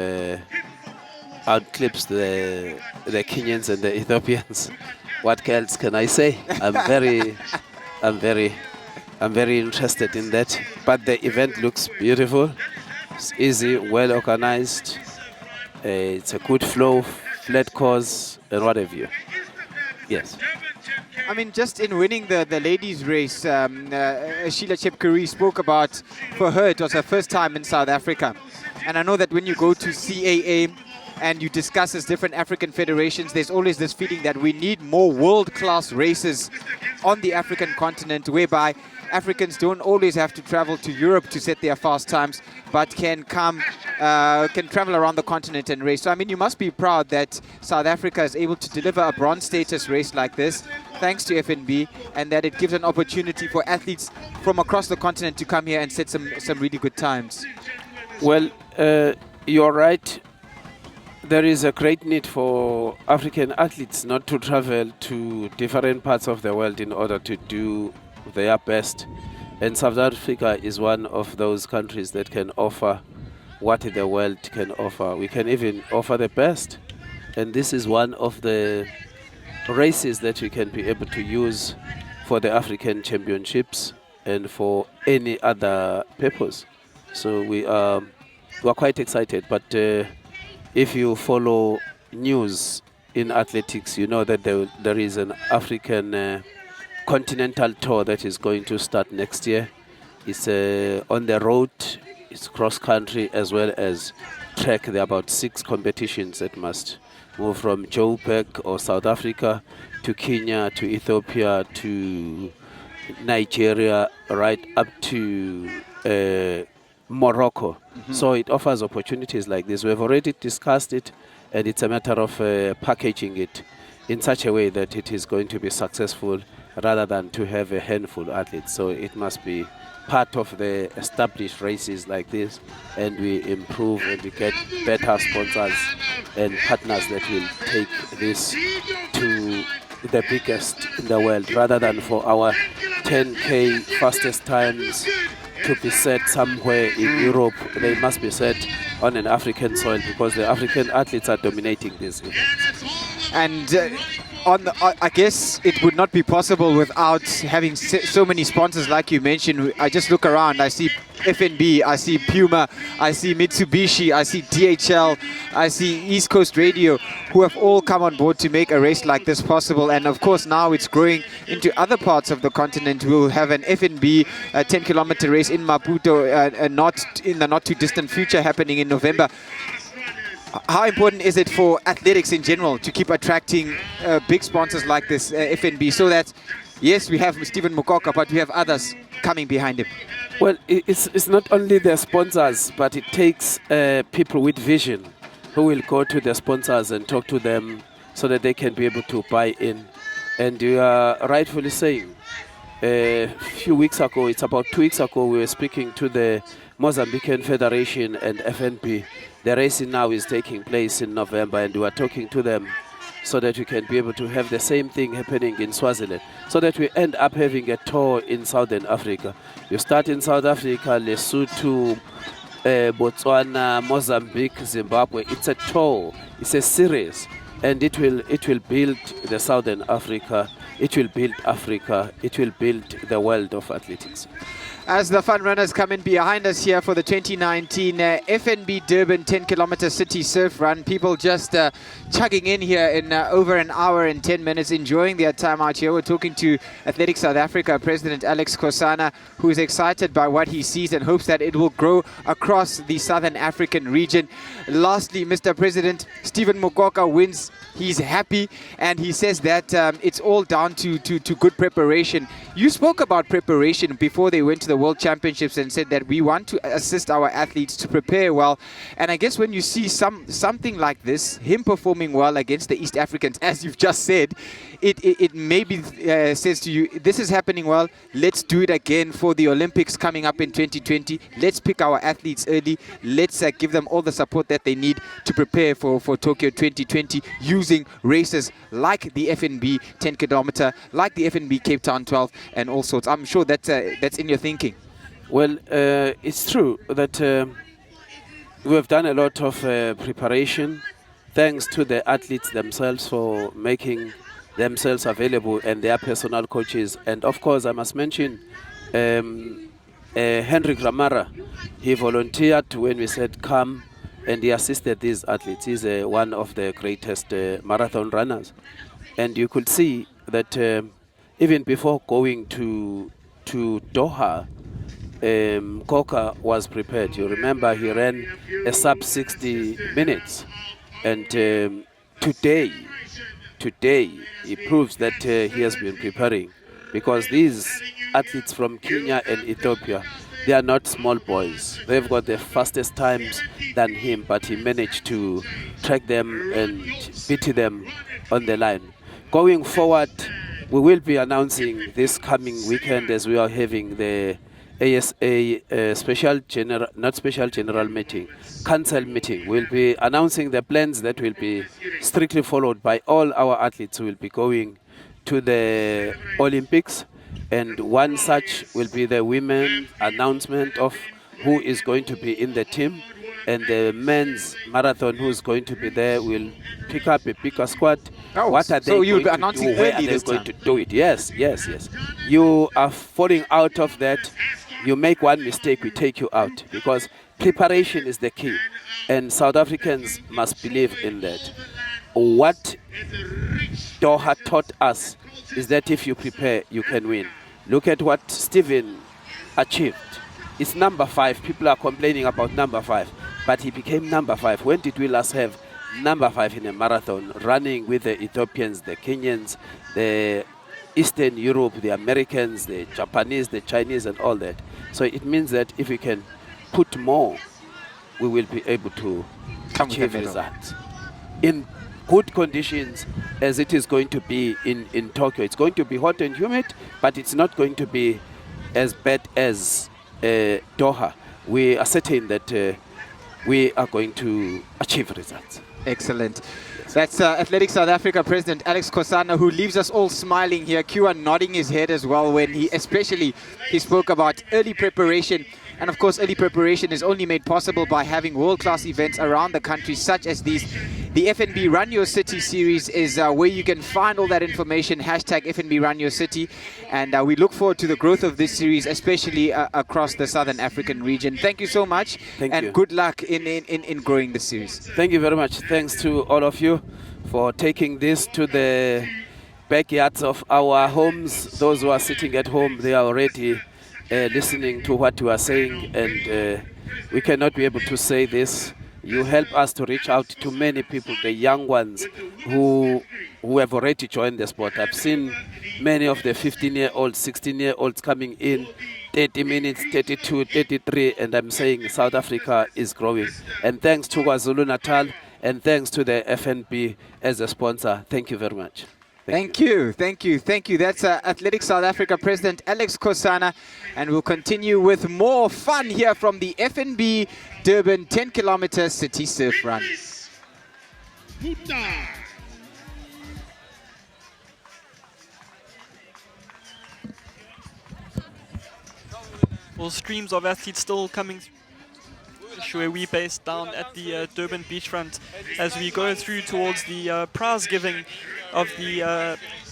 outclipped the Kenyans and the Ethiopians. What else can I say? I'm very interested in that. But the event looks beautiful. It's easy, well organized. It's a good flow, flat course, and what have you. Yes. I mean, just in winning the ladies' race, Sheila Chepkuri spoke about, for her, it was her first time in South Africa. And I know that when you go to CAA and you discuss as different African federations, there's always this feeling that we need more world-class races on the African continent, whereby Africans don't always have to travel to Europe to set their fast times, but can travel around the continent and race. So, I mean, you must be proud that South Africa is able to deliver a bronze status race like this, thanks to FNB, and that it gives an opportunity for athletes from across the continent to come here and set some really good times. Well, you're right. There is a great need for African athletes not to travel to different parts of the world in order to do their best. And South Africa is one of those countries that can offer what the world can offer. We can even offer the best. And this is one of the races that we can be able to use for the African Championships and for any other purpose. So we are quite excited. But if you follow news in athletics, you know that there is an African continental tour that is going to start next year. It's on the road, it's cross-country as well as track. There are about 6 competitions that must move from Joburg or South Africa to Kenya, to Ethiopia, to Nigeria, right up to Morocco. Mm-hmm. So it offers opportunities like this. We've already discussed it, and it's a matter of packaging it in such a way that it is going to be successful rather than to have a handful of athletes. So it must be part of the established races like this, and we improve and we get better sponsors and partners that will take this to the biggest in the world, rather than for our 10K fastest times to be set somewhere in Europe. They must be set on an African soil because the African athletes are dominating this event. And I guess it would not be possible without having so many sponsors like you mentioned. I just look around, I see FNB, I see Puma, I see Mitsubishi, I see DHL, I see East Coast Radio, who have all come on board to make a race like this possible. And of course now it's growing into other parts of the continent. We'll have an FNB 10-kilometer race in Maputo, not in the not too distant future, happening in November. How important is it for athletics in general to keep attracting big sponsors like this FNB, so that, yes, we have Stephen Mokoka, but we have others coming behind him? Well, it's not only the sponsors, but it takes people with vision who will go to the sponsors and talk to them so that they can be able to buy in. And you are rightfully saying, a few weeks ago, it's about 2 weeks ago, we were speaking to the Mozambican Federation and FNB. The racing now is taking place in November, and we are talking to them so that we can be able to have the same thing happening in Swaziland, so that we end up having a tour in Southern Africa. You start in South Africa, Lesotho, Botswana, Mozambique, Zimbabwe. It's a tour, it's a series, and it will build the Southern Africa, it will build Africa, it will build the world of athletics. As the fun runners come in behind us here for the 2019 FNB Durban 10-kilometer city surf run, people just chugging in here in over an hour and 10 minutes, enjoying their time out here. We're talking to Athletics South Africa President Alex Kosana, who is excited by what he sees and hopes that it will grow across the Southern African region. Lastly, Mr. President, Stephen Mokoka wins. He's happy, and he says that it's all down to good preparation. You spoke about preparation before they went to the World Championships and said that we want to assist our athletes to prepare well. And I guess when you see something like this, him performing well against the East Africans, as you've just said, it maybe says to you, this is happening well, let's do it again for the Olympics coming up in 2020. Let's pick our athletes early. Let's give them all the support that they need to prepare for Tokyo 2020, using races like the FNB 10 kilometer, like the FNB Cape Town 12, and all sorts. I'm sure that's in your thinking. Well, it's true that we have done a lot of preparation, thanks to the athletes themselves for making themselves available and their personal coaches. And of course, I must mention Henrik Ramara. He volunteered when we said come, and he assisted these athletes. He's one of the greatest marathon runners. And you could see that even before going to Doha, Koka was prepared. You remember he ran a sub 60 minutes. And today he proves that he has been preparing, because these athletes from Kenya and Ethiopia, they are not small boys. They've got the fastest times than him, but he managed to track them and beat them on the line. Going forward, we will be announcing this coming weekend, as we are having the ASA general meeting, council meeting. We'll be announcing the plans that will be strictly followed by all our athletes who will be going to the Olympics. And one such will be the women's announcement of who is going to be in the team. And the men's marathon who is going to be there will pick up a bigger squad. Oh, what are they so you'll going be to announcing do? Where early are they this going time? to do it? Yes. You are falling out of that. You make one mistake, we take you out, because preparation is the key. And South Africans must believe in that. What Doha taught us is that if you prepare, you can win. Look at what Stephen achieved. It's number 5. People are complaining about number 5, but he became number 5. When did we last have number 5 in a marathon, running with the Ethiopians, the Kenyans, the Eastern Europe, the Americans, the Japanese, the Chinese, and all that? So it means that if we can put more, we will be able to achieve results in good conditions, as it is going to be in Tokyo. It's going to be hot and humid, but it's not going to be as bad as Doha. We are certain that we are going to achieve results. Excellent. That's Athletics South Africa President Alex Kosana, who leaves us all smiling here. Kua nodding his head as well when he spoke about early preparation. And of course, early preparation is only made possible by having world-class events around the country, such as these. The FNB Run Your City series is where you can find all that information, hashtag FNB Run Your City. And we look forward to the growth of this series, especially across the Southern African region. Thank you so much. Thank you. Good luck in growing the series. Thank you very much. Thanks to all of you for taking this to the backyards of our homes. Those who are sitting at home, they are already listening to what we are saying, and we cannot be able to say this. You help us to reach out to many people, the young ones who have already joined the sport. I've seen many of the 15-year-olds, 16-year-olds coming in, 30 minutes, 32, 33, and I'm saying South Africa is growing. And thanks to KwaZulu-Natal, and thanks to the FNB as a sponsor. Thank you very much. Thank you. That's Athletics South Africa President Alex Kosana, and we'll continue with more fun here from the FNB Durban 10-kilometer City Surf Run. Well, streams of athletes still coming where we based down at the Durban beachfront as we go through towards the prize giving of the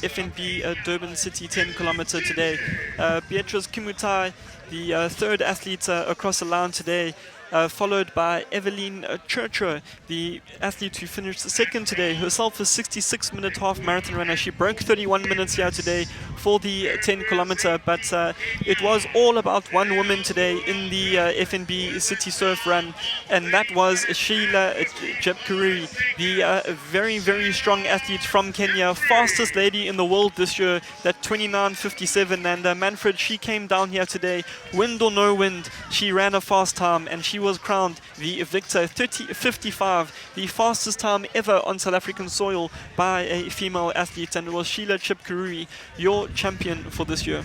FNB Durban City 10-kilometer today. Beatrice Kimutai, the third athlete across the line today, followed by Evelyn Churcher, the athlete who finished second today, herself a 66-minute half marathon runner. She broke 31 minutes here today for the 10-kilometer, but it was all about one woman today in the FNB City Surf Run, and that was Sheila Chepkurui, the very, very strong athlete from Kenya, fastest lady in the world this year, that 29:57. And Manfred, she came down here today, wind or no wind, she ran a fast time, and she was crowned the victor, 30:55, the fastest time ever on South African soil by a female athlete, and it was Sheila Chepkurui, your champion for this year.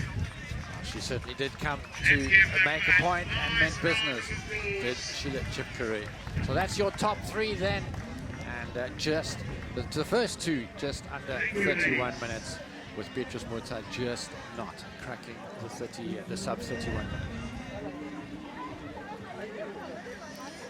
She certainly did come to make a point and meant business, did Sheila Chepkurui. So that's your top three then, and just the first two just under 31 minutes, with Beatrice Mutai just not cracking the sub 31 minutes.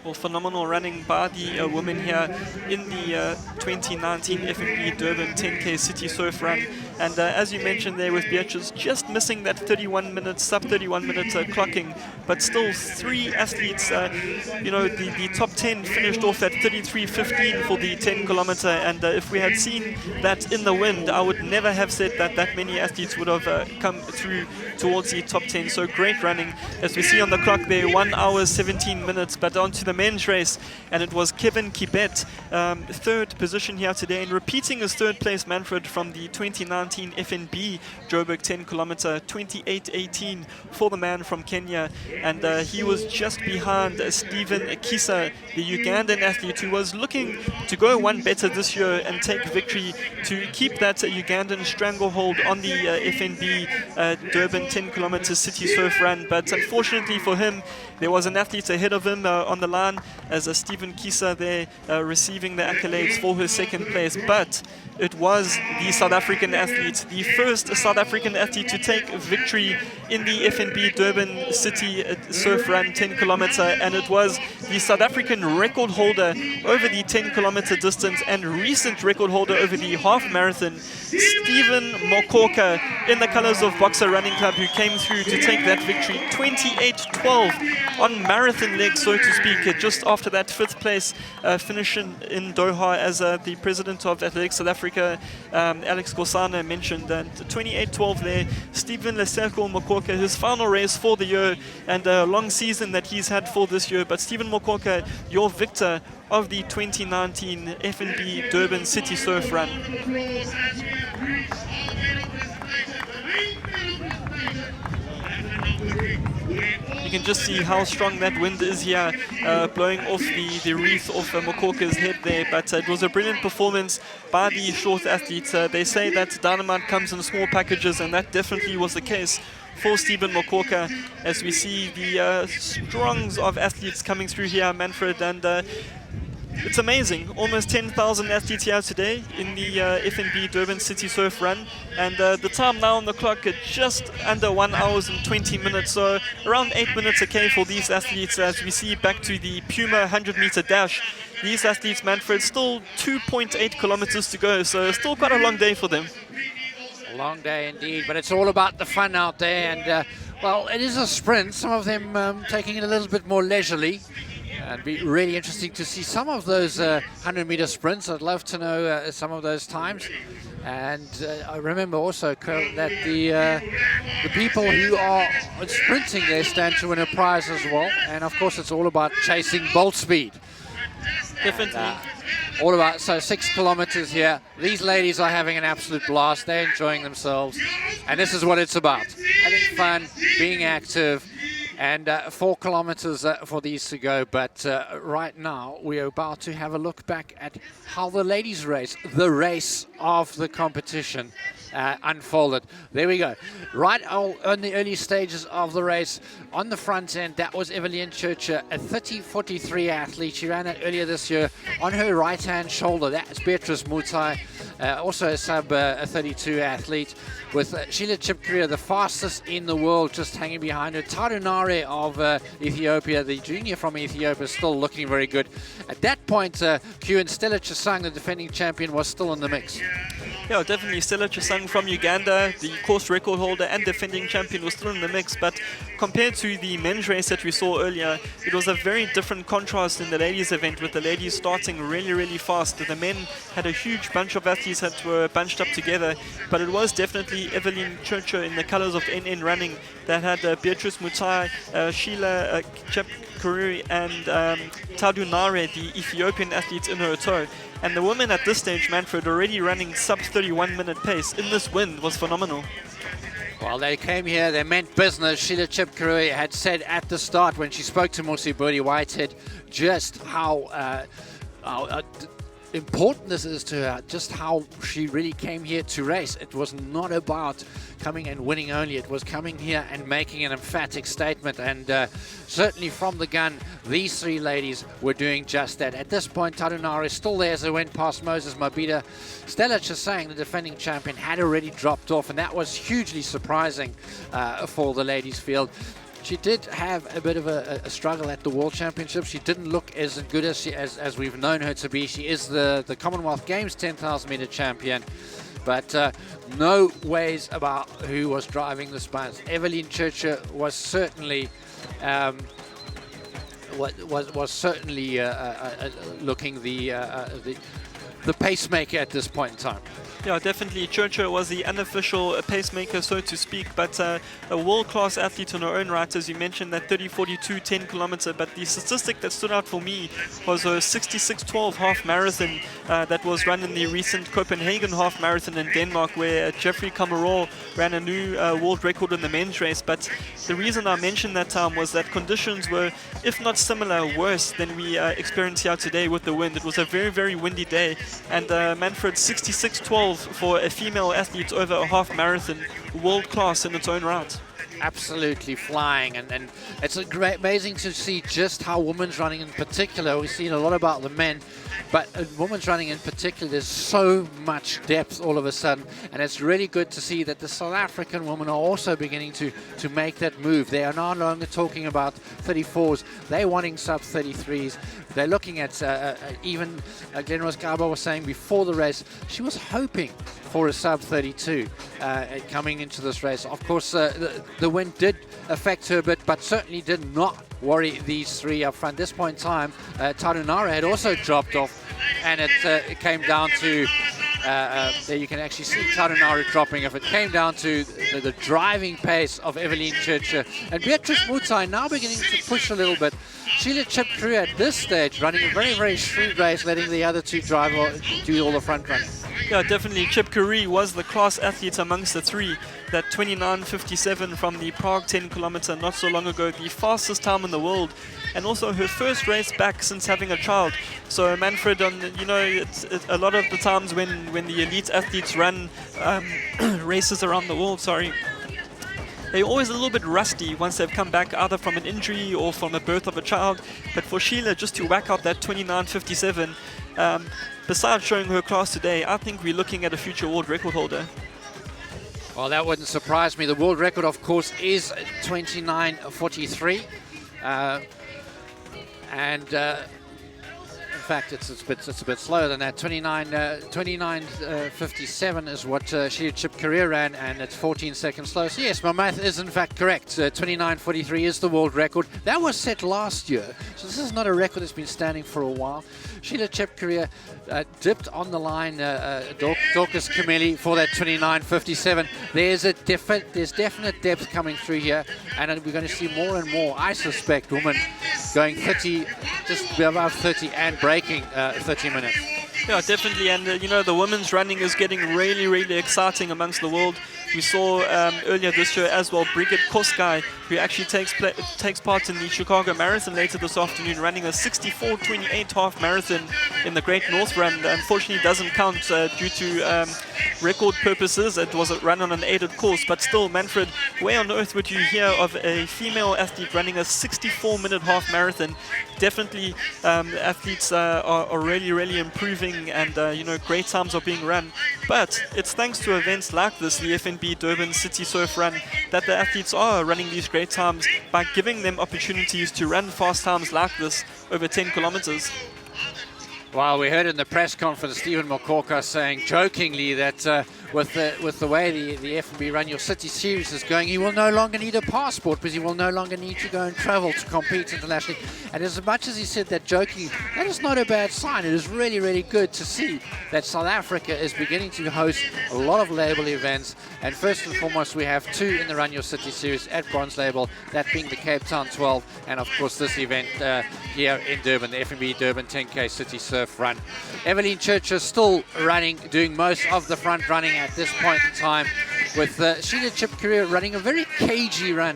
Well, phenomenal running by the women here in the 2019 FNB Durban 10K City Surf Run. And as you mentioned there with Beatrice, just missing that 31 minutes, sub 31 minute clocking, but still three athletes, the top 10 finished off at 33:15 for the 10-kilometer. And if we had seen that in the wind, I would never have said that many athletes would have come through towards the top 10. So great running. As we see on the clock there, 1 hour 17 minutes, but on to the men's race, and it was Kevin Kibet, third position here today, and repeating his third place, Manfred, from the 2019 FNB Joburg 10-kilometer, 28:18 for the man from Kenya. And he was just behind Stephen Kisa, the Ugandan athlete, who was looking to go one better this year and take victory to keep that Ugandan stranglehold on the FNB Durban 10-kilometer City Surf Run. But unfortunately for him, there was an athlete ahead of him on the line, as Stephen Kisa there receiving the accolades for his second place. But it was the South African athlete, the first South African athlete to take victory in the FNB Durban City Surf Run 10-kilometer, and it was the South African record holder over the 10-kilometer distance and recent record holder over the half marathon, Stephen Mokoka, in the colors of Boxer Running Club, who came through to take that victory, 28:12 on marathon legs, so to speak, just after that fifth place finish in Doha, as the president of Athletics South Africa, Alex Kosana, mentioned. And 28:12 there, Stephen Leseko Mokoka, his final race for the year, and a long season that he's had for this year. But Stephen Mokoka, your victor of the 2019 FNB Durban City Surf Run. You can just see how strong that wind is here, blowing off the wreath of Mokoka's head there. But it was a brilliant performance by the short athletes. They say that dynamite comes in small packages, and that definitely was the case for Stephen Mokoka, as we see the strongs of athletes coming through here, Manfred. And It's amazing. Almost 10,000 athletes here today in the FNB Durban City Surf Run, and the time now on the clock at just under 1 hour and 20 minutes, so around 8 minutes a K for these athletes. As we see back to the Puma 100-meter dash, these athletes, Manfred, still 2.8 kilometers to go, so still quite a long day for them. A long day indeed, but it's all about the fun out there, and well, it is a sprint, some of them taking it a little bit more leisurely. It'd be really interesting to see some of those 100-meter sprints. I'd love to know some of those times. And I remember also, Carl, that the people who are sprinting there stand to win a prize as well. And of course, it's all about chasing bolt speed. Definitely. And, all about, so 6 kilometers here. These ladies are having an absolute blast. They're enjoying themselves. And this is what it's about. Having fun, being active. And 4 kilometers for these to go, but right now we're about to have a look back at how the ladies race, the race of the competition, unfolded. There we go. Right on the early stages of the race, on the front end, that was Evelyn Churcher, a 30:43 athlete. She ran that earlier this year. On her right-hand shoulder, that's Beatrice Mutai, also a sub-32 athlete, with Sheila Chipkorea, the fastest in the world, just hanging behind her. Tarunare of Ethiopia, the junior from Ethiopia, still looking very good. At that point, Q and Stella Chesang, the defending champion, was still in the mix. Yeah, definitely. Stella Chesang from Uganda, the course record holder and defending champion, was still in the mix. But compared to the men's race that we saw earlier, it was a very different contrast in the ladies' event, with the ladies starting really, really fast. The men had a huge bunch of athletes that were bunched up together, but it was definitely Evelyn Churcher in the colors of NN Running that had Beatrice Mutai, Sheila Chipkorea and Tadunare, the Ethiopian athletes, in her tow. And the women at this stage, Manfred, already running sub-31 minute pace in this wind was phenomenal. Well, they came here, they meant business. Sheila Chipkorea had said at the start when she spoke to Musiburi Whitehead just how important this is to her, just how she really came here to race. It was not about coming and winning only, it was coming here and making an emphatic statement, and certainly from the gun, these 3 ladies were doing just that. At this point, Tarunara is still there as they went past Moses Mabida. Stella Chesang, the defending champion, had already dropped off, and that was hugely surprising for the ladies field. She did have a bit of a struggle at the World Championships. She didn't look as good as we've known her to be. She is the Commonwealth Games 10,000 meter champion. But no ways about who was driving the spins. Evelyn Churcher was certainly looking the pacemaker at this point in time. Yeah, definitely. Churcher was the unofficial pacemaker, so to speak, but a world-class athlete in her own right, as you mentioned, that 30:42 10 kilometer. But the statistic that stood out for me was her 66:12 half marathon that was run in the recent Copenhagen half marathon in Denmark, where Jeffrey Cameron ran a new world record in the men's race. But the reason I mentioned that time was that conditions were, if not similar, worse than we experience here today with the wind. It was a very, very windy day, and Manfred 66:12 for a female athlete over a half marathon, world class in its own right. Absolutely flying, and it's amazing to see just how women's running in particular, we've seen a lot about the men, but women's running in particular, there's so much depth all of a sudden, and it's really good to see that the South African women are also beginning to make that move. They are no longer talking about 34s, they're wanting sub 33s. They're looking at even Glen Rose Garbo was saying before the race, she was hoping for a sub 32 coming into this race. Of course, the wind did affect her a bit, but certainly did not worry these 3 up front. At this point in time, Tarunara had also dropped off, and it came down to there you can actually see Tarunara dropping. If it came down to the driving pace of Evelyn Churcher and Beatrice Mutai now beginning to push a little bit. Sheila Chipkorea at this stage running a very, very shrewd race, letting the other 2 drive do all the front running. Yeah, definitely. Chipkorea was the class athlete amongst the 3. That 29:57 from the Prague 10 kilometer not so long ago, the fastest time in the world, and also her first race back since having a child. So Manfred, it's a lot of the times when the elite athletes run races around the world, they're always a little bit rusty once they've come back either from an injury or from the birth of a child. But for Sheila just to whack out that 29.57, besides showing her class today, I think we're looking at a future world record holder. Well, that wouldn't surprise me. The world record, of course, is 29.43. In fact, it's a bit slower than that. 29.57 is what Sheila Chip Korea ran, and it's 14 seconds slow. So yes, my math is in fact correct. 29.43 is the world record. That was set last year, so this is not a record that's been standing for a while. Sheila Chip Korea dipped on the line, Dorcas Camilli, for that 29.57. There's definite depth coming through here, and we're going to see more and more, I suspect, women going 30, just above 30 and breaking 30 minutes. Yeah, definitely, and the women's running is getting really, really exciting amongst the world. We saw earlier this year as well Brigitte Koskai, who actually takes part in the Chicago Marathon later this afternoon, running a 64:28 half marathon in the Great North Run. Unfortunately, doesn't count due to record purposes. It was a run on an aided course, but still, Manfred, where on earth would you hear of a female athlete running a 64-minute half marathon? Definitely, athletes are really, really improving, and great times are being run. But it's thanks to events like this, the FNB Durban CitySurfRun, that the athletes are running these great times by giving them opportunities to run fast times like this over 10 kilometers. Well, we heard in the press conference Stephen Mokorka saying jokingly that with the way the FNB Run Your City series is going, he will no longer need a passport because he will no longer need to go and travel to compete internationally. And as much as he said that jokingly, that is not a bad sign. It is really, really good to see that South Africa is beginning to host a lot of label events. And first and foremost, we have two in the Run Your City series at Bronze Label, that being the Cape Town 12, and of course this event here in Durban, the FNB Durban 10K City Surf Run. Evelyn Church is still running, doing most of the front running at this point in time, with Sheila Chip Korea running a very cagey run,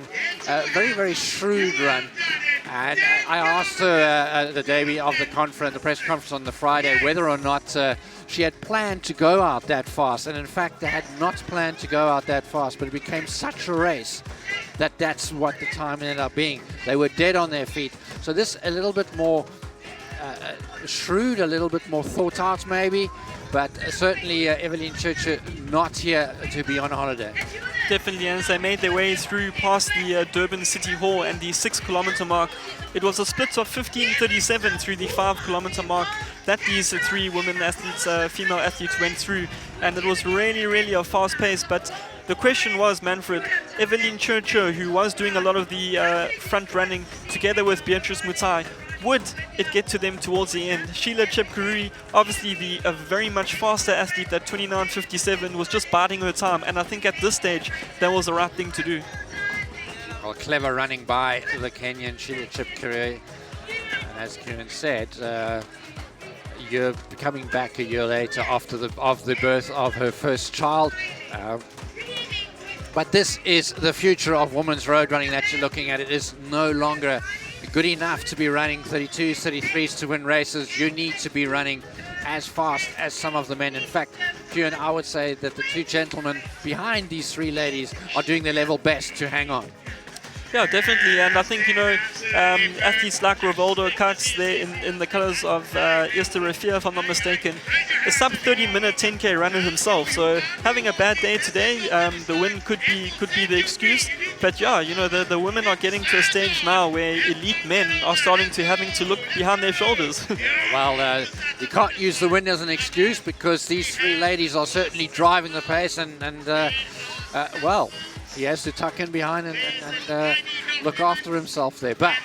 very, very shrewd run. And I asked her the day of the press conference on the Friday, whether or not she had planned to go out that fast. And in fact, they had not planned to go out that fast, but it became such a race that that's what the time ended up being. They were dead on their feet. So this a little bit more shrewd, a little bit more thought out maybe, but certainly Evelyn Church not here to be on holiday. Definitely, as they made their way through past the Durban City Hall and the 6-kilometer mark, it was a split of 15:37 through the 5-kilometer mark that these three women athletes, female athletes, went through, and it was really, really a fast pace. But the question was, Manfred, Evelyn Church, who was doing a lot of the front running together with Beatrice Mutai, would it get to them towards the end? Sheila Chip Korea, obviously a very much faster athlete, that 29.57 was just biding her time, and I think at this stage that was the right thing to do. Well, clever running by the Kenyan Sheila Chip Korea, and as Kieran said, you're coming back a year later after the birth of her first child. But this is the future of women's road running that you're looking at. It is no longer good enough to be running 32s, 33s to win races. You need to be running as fast as some of the men. In fact, Kieran, I would say that the two gentlemen behind these three ladies are doing their level best to hang on. Yeah, definitely, and I think, athletes like Rivaldo Katz there in the colours of Esther Rafia, if I'm not mistaken, a sub 30-minute 10K runner himself, so having a bad day today, the win could be the excuse. But yeah, the women are getting to a stage now where elite men are starting to having to look behind their shoulders. Well, you can't use the win as an excuse, because these three ladies are certainly driving the pace, and well, he has to tuck in behind and look after himself there. But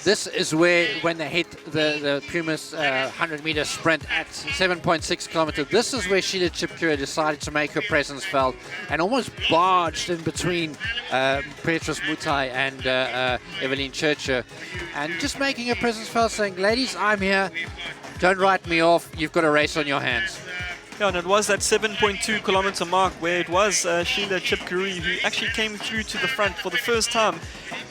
this is where, when they hit the Pumas 100-meter sprint at 7.6 kilometers, this is where Sheila Chip Korea decided to make her presence felt and almost barged in between Beatrice Mutai and Evelyn Churcher, and just making her presence felt, saying, ladies, I'm here, don't write me off, you've got a race on your hands. Yeah, and it was that 7.2 kilometer mark where it was Sheila Chip Korea who actually came through to the front for the first time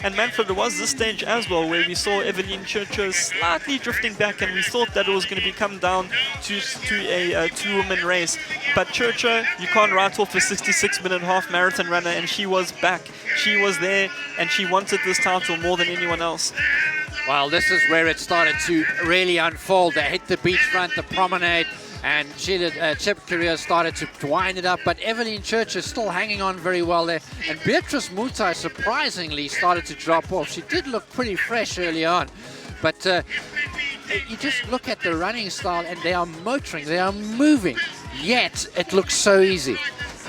And Manfred, there was this stage as well where we saw Evelyn Churcher slightly drifting back, and we thought that it was going to come down to a two-woman race. But Churcher, you can't write off a 66-minute half marathon runner, and she was back. She was there, and she wanted this title more than anyone else. Well, this is where it started to really unfold. They hit the beachfront, the promenade, and Sheila Chepkorea started to wind it up. But Evelyn Church is still hanging on very well there. And Beatrice Mutai surprisingly started to drop off. She did look pretty fresh early on. But you just look at the running style, and they are motoring, they are moving. Yet it looks so easy.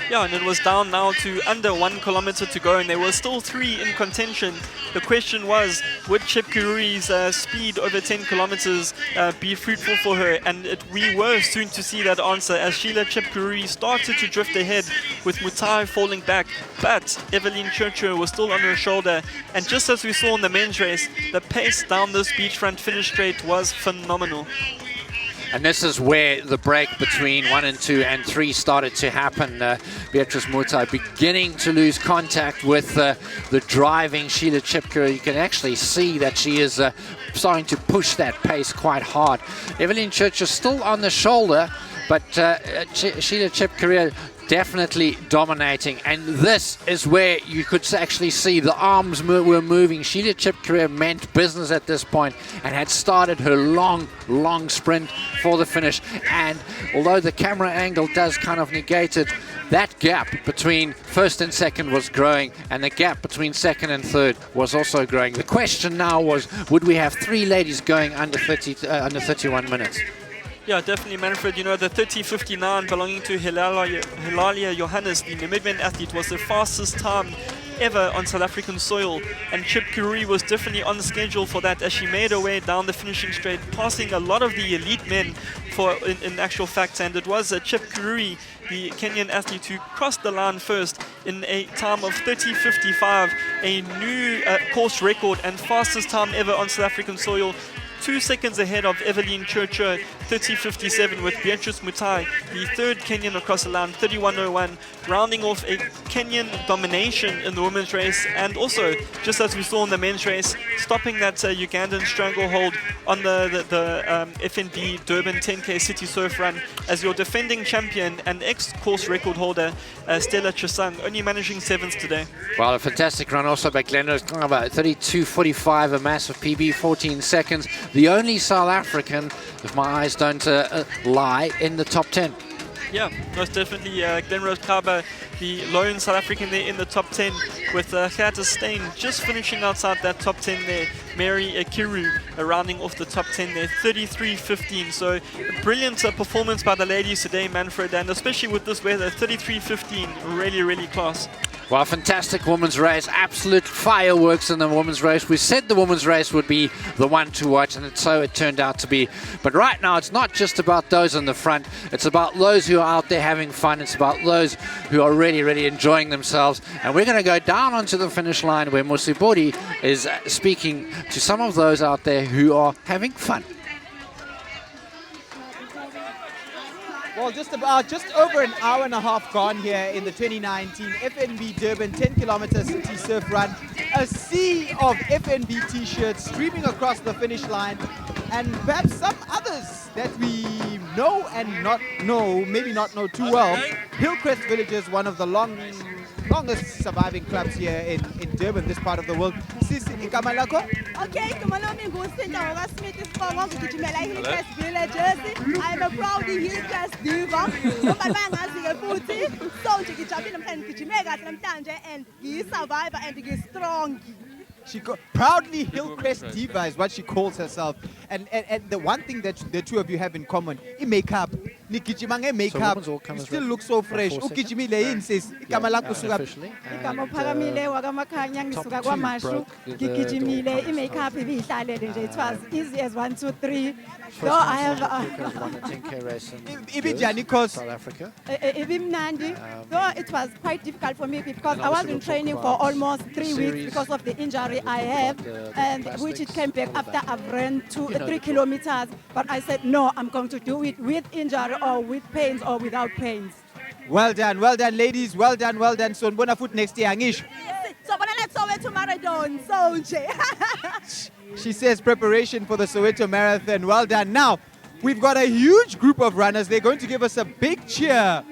Yeah, and it was down now to under 1 kilometer to go, and there were still 3 in contention. The question was, would Chepkorea's speed over 10 kilometers be fruitful for her? And we were soon to see that answer as Sheila Chepkorea started to drift ahead with Mutai falling back. But Evelyn Churcher was still on her shoulder. And just as we saw in the men's race, the pace down this beachfront finish straight was phenomenal. And this is where the break between 1 and 2 and 3 started to happen. Beatrice Mutai beginning to lose contact with the driving Sheila Chepkorea. You can actually see that she is starting to push that pace quite hard. Evelyn Church is still on the shoulder, but Sheila Chepkorea definitely dominating. And this is where you could actually see the arms were moving. Sheila Chepkorea meant business at this point and had started her long sprint for the finish. And although the camera angle does kind of negate it, that gap between first and second was growing, and the gap between second and third was also growing. The question now was, would we have 3 ladies going under 31 minutes? Yeah, definitely, Manfred. You know, the 30:59 belonging to Hilalia Johannes, the Namibian athlete, was the fastest time ever on South African soil. And Chepkorea was definitely on schedule for that as she made her way down the finishing straight, passing a lot of the elite men in actual fact. And it was Chepkorea, the Kenyan athlete, who crossed the line first in a time of 30:55, a new course record and fastest time ever on South African soil. 2 seconds ahead of Evelyn Churcher, 30:57, with Beatrice Mutai, the third Kenyan across the line, 31:01, rounding off a Kenyan domination in the women's race, and also, just as we saw in the men's race, stopping that Ugandan stranglehold on the FNB Durban 10K City Surf Run as your defending champion and ex-course record holder, Stella Chisang, only managing 7th today. Well, a fantastic run also by Glenda, about 32:45, a massive PB, 14 seconds. The only South African, if my eyes don't lie, in the top 10. Yeah, most definitely. Glenrose Kaba, the lone South African there in the top 10, with Gerda Steyn just finishing outside that top 10 there. Mary Akiru rounding off the top 10 there, 33:15. So a brilliant performance by the ladies today, Manfred, and especially with this weather, 33:15, really class. Well, fantastic women's race, absolute fireworks in the women's race. We said the women's race would be the one to watch, and so it turned out to be. But right now, it's not just about those on the front. It's about those who are out there having fun. It's about those who are really enjoying themselves. And we're going to go down onto the finish line where Musibodi is speaking to some of those out there who are having fun. Well, just over an hour and a half gone here in the 2019 FNB Durban 10 kilometer City Surf Run. A sea of FNB t-shirts streaming across the finish line, and perhaps some others that we know and not know, maybe not know too well. Hillcrest Villages, one of the longest surviving clubs here in Durban, this part of the world. Sisi, igama lakho? Okay, Hillcrest Villages. I'm a proud Hillcrest diva. And survivor and strong. Proudly Hillcrest Diva is what she calls herself. And the one thing that the two of you have in common, makeup. Nikijimanga makeup. So you still look so fresh. Ukijimile in says, Kamalako Suga. Ikamoparamile Wagamakhanya ngisuka kwamashu. Gigijimile makeup it was easy as 1, 2, 3. So I have South Africa. So it was quite difficult for me because I was in training for almost 3 weeks because of the injury I have, and which it came back after I've run 3 kilometers. But I said, no, I'm going to do it with injury or with pains or without pains. Well done, ladies. Well done. So, Bonafut next year, Angish. So, Soweto Marathon, so nje. She says preparation for the Soweto Marathon. Well done. Now, we've got a huge group of runners. They're going to give us a big cheer.